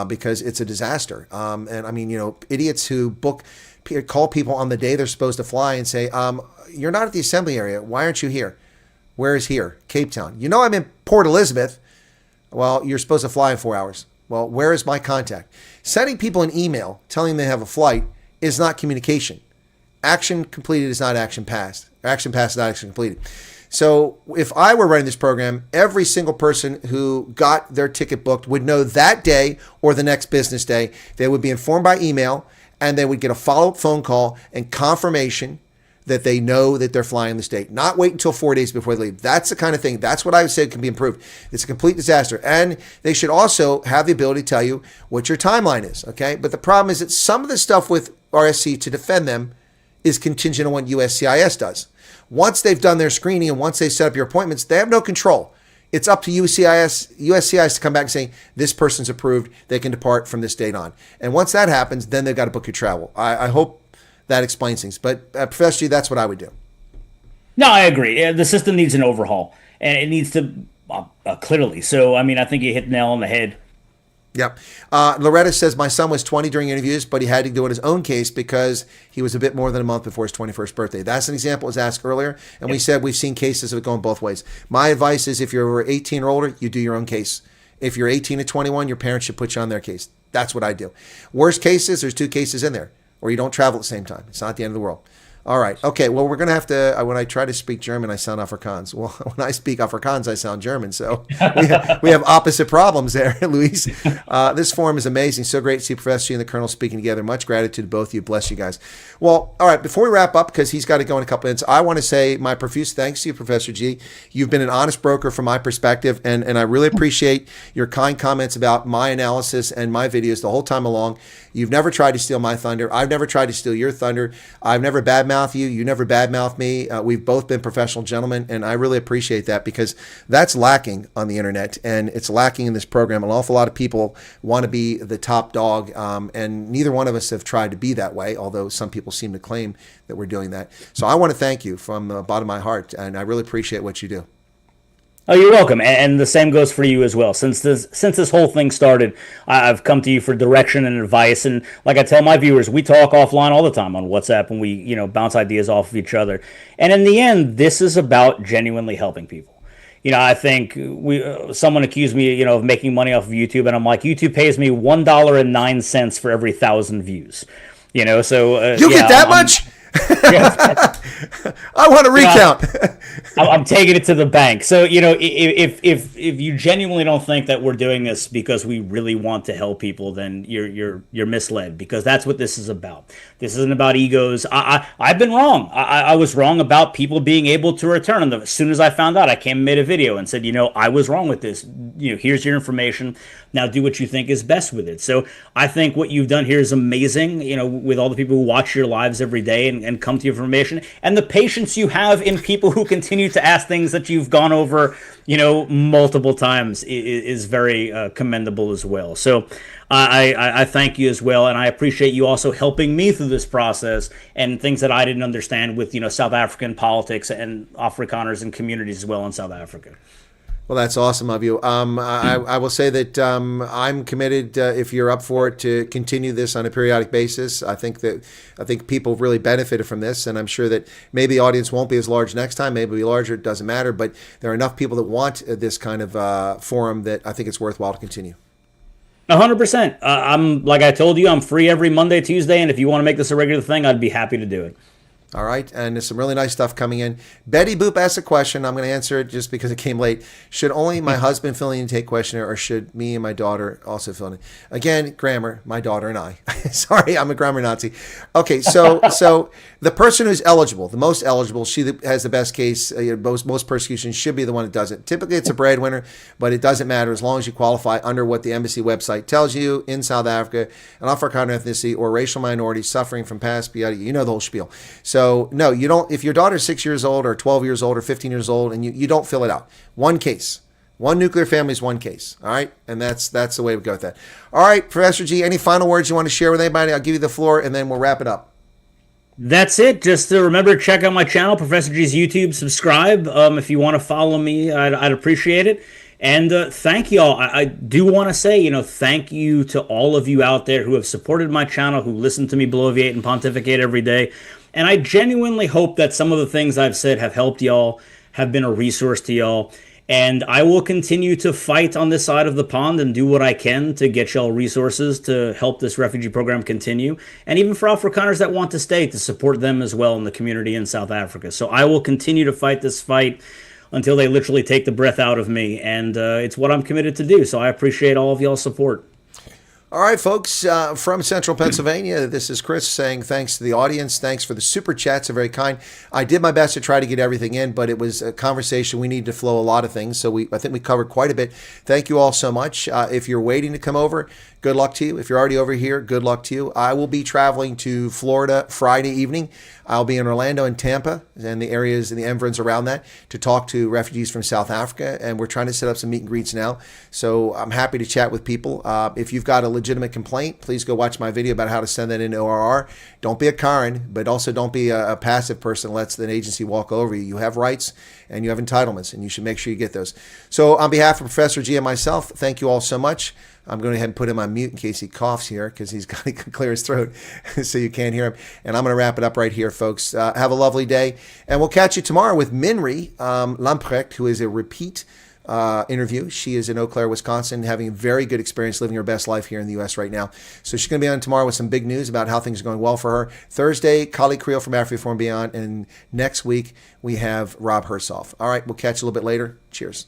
Speaker 1: because it's a disaster. And I mean, idiots who call people on the day they're supposed to fly and say, you're not at the assembly area. Why aren't you here? Where is here? Cape Town. I'm in Port Elizabeth. Well, you're supposed to fly in 4 hours. Well, where is my contact? Sending people an email telling them they have a flight is not communication. Action completed is not action passed. Action passed is not action completed. So if I were running this program, every single person who got their ticket booked would know that day or the next business day. They would be informed by email, and they would get a follow-up phone call and confirmation that they know that they're flying the state. Not wait until 4 days before they leave. That's the kind of thing. That's what I would say can be improved. It's a complete disaster. And they should also have the ability to tell you what your timeline is, okay? But the problem is that some of the stuff with RSC to defend them is contingent on what USCIS does. Once they've done their screening and once they set up your appointments, they have no control. It's up to USCIS to come back and say, this person's approved, they can depart from this date on. And once that happens, then they've got to book your travel. I hope that explains things. But Professor G, that's what I would do.
Speaker 2: No, I agree. The system needs an overhaul, and it needs to clearly. So, I mean, I think you hit the nail on the head.
Speaker 1: Yep. Loretta says, my son was 20 during interviews, but he had to do it his own case because he was a bit more than a month before his 21st birthday. That's an example was asked earlier. And we said we've seen cases of it going both ways. My advice is if you're 18 or older, you do your own case. If you're 18 to 21, your parents should put you on their case. That's what I do. Worst cases, there's 2 cases in there, or you don't travel at the same time. It's not the end of the world. All right. Okay. Well, we're going to have to, when I try to speak German, I sound Afrikaans. Well, when I speak Afrikaans, I sound German. So we have opposite problems there, Luis. This forum is amazing. So great to see Professor G and the Colonel speaking together. Much gratitude to both of you. Bless you guys. Well, all right. Before we wrap up, because he's got to go in a couple minutes, I want to say my profuse thanks to you, Professor G. You've been an honest broker from my perspective, and I really appreciate your kind comments about my analysis and my videos the whole time along. You've never tried to steal my thunder. I've never tried to steal your thunder. I've never badmouthed you. You never badmouthed me. We've both been professional gentlemen, and I really appreciate that because that's lacking on the internet, and it's lacking in this program. An awful lot of people want to be the top dog, and neither one of us have tried to be that way, although some people seem to claim that we're doing that. So I want to thank you from the bottom of my heart, and I really appreciate what you do.
Speaker 2: Oh, you're welcome, and the same goes for you as well. Since this whole thing started, I've come to you for direction and advice, and like I tell my viewers, we talk offline all the time on WhatsApp, and we bounce ideas off of each other. And in the end, this is about genuinely helping people. I think someone accused me, of making money off of YouTube, and I'm like, YouTube pays me $1.09 for every 1,000 views. So
Speaker 1: you get that much? I want to recount.
Speaker 2: I'm taking it to the bank. So if you genuinely don't think that we're doing this because we really want to help people, then you're misled, because that's what this is about. This isn't about egos. I've been wrong. I was wrong about people being able to return. And as soon as I found out, I came and made a video and said, I was wrong with this. Here's your information. Now do what you think is best with it. So I think what you've done here is amazing, with all the people who watch your lives every day and come to your information, and the patience you have in people who continue to ask things that you've gone over, multiple times is very commendable as well. So I thank you as well, and I appreciate you also helping me through this process and things that I didn't understand with, South African politics and Afrikaners and communities as well in South Africa.
Speaker 1: Well, that's awesome of you. I will say that I'm committed, if you're up for it, to continue this on a periodic basis. I think people really benefited from this, and I'm sure that maybe the audience won't be as large next time. Maybe it'll be larger. It doesn't matter. But there are enough people that want this kind of forum that I think it's worthwhile to continue.
Speaker 2: 100%. I'm like I told you, I'm free every Monday, Tuesday, and if you want to make this a regular thing, I'd be happy to do it.
Speaker 1: All right, and there's some really nice stuff coming in. Betty Boop asked a question. I'm going to answer it just because it came late. Should only my husband fill in the intake questionnaire, or should me and my daughter also fill in? Again, grammar, my daughter and I. Sorry, I'm a grammar Nazi. Okay, so the person who's eligible, the most eligible, she that has the best case, most persecution, should be the one that does it. Typically, it's a breadwinner, but it doesn't matter as long as you qualify under what the embassy website tells you in South Africa, an Afrikaner ethnicity or racial minority suffering from past, the whole spiel. So no, you don't. If your daughter's 6 years old or 12 years old or 15 years old, and you don't fill it out, one case, one nuclear family is one case. All right, and that's the way we go with that. All right, Professor G, any final words you want to share with anybody? I'll give you the floor, and then we'll wrap it up.
Speaker 2: That's it. Just to remember to check out my channel, Professor G's YouTube. Subscribe if you want to follow me. I'd appreciate it. And thank you all. I do want to say, thank you to all of you out there who have supported my channel, who listen to me bloviate and pontificate every day. And I genuinely hope that some of the things I've said have helped y'all, have been a resource to y'all. And I will continue to fight on this side of the pond and do what I can to get y'all resources to help this refugee program continue. And even for Afrikaners that want to stay, to support them as well in the community in South Africa. So I will continue to fight this fight until they literally take the breath out of me. And it's what I'm committed to do. So I appreciate all of y'all's support.
Speaker 1: All right, folks, from Central Pennsylvania, this is Chris saying thanks to the audience. Thanks for the super chats. They're very kind. I did my best to try to get everything in, but it was a conversation. We need to flow a lot of things, so I think we covered quite a bit. Thank you all so much. If you're waiting to come over, good luck to you. If you're already over here, good luck to you. I will be traveling to Florida Friday evening. I'll be in Orlando and Tampa and the areas and the environs around that to talk to refugees from South Africa. And we're trying to set up some meet and greets now. So I'm happy to chat with people. If you've got a legitimate complaint, please go watch my video about how to send that into ORR. Don't be a Karen, but also don't be a passive person that lets an agency walk over you. You have rights and you have entitlements, and you should make sure you get those. So on behalf of Professor G and myself, thank you all so much. I'm going to go ahead and put him on mute in case he coughs here, because he's got to clear his throat so you can't hear him. And I'm going to wrap it up right here, folks. Have a lovely day. And we'll catch you tomorrow with Minri Lamprecht, who is a repeat interview. She is in Eau Claire, Wisconsin, having a very good experience living her best life here in the U.S. right now. So she's going to be on tomorrow with some big news about how things are going well for her. Thursday, Kali Creel from Africa Reform Beyond. And next week, we have Rob Hersoff. All right, we'll catch you a little bit later. Cheers.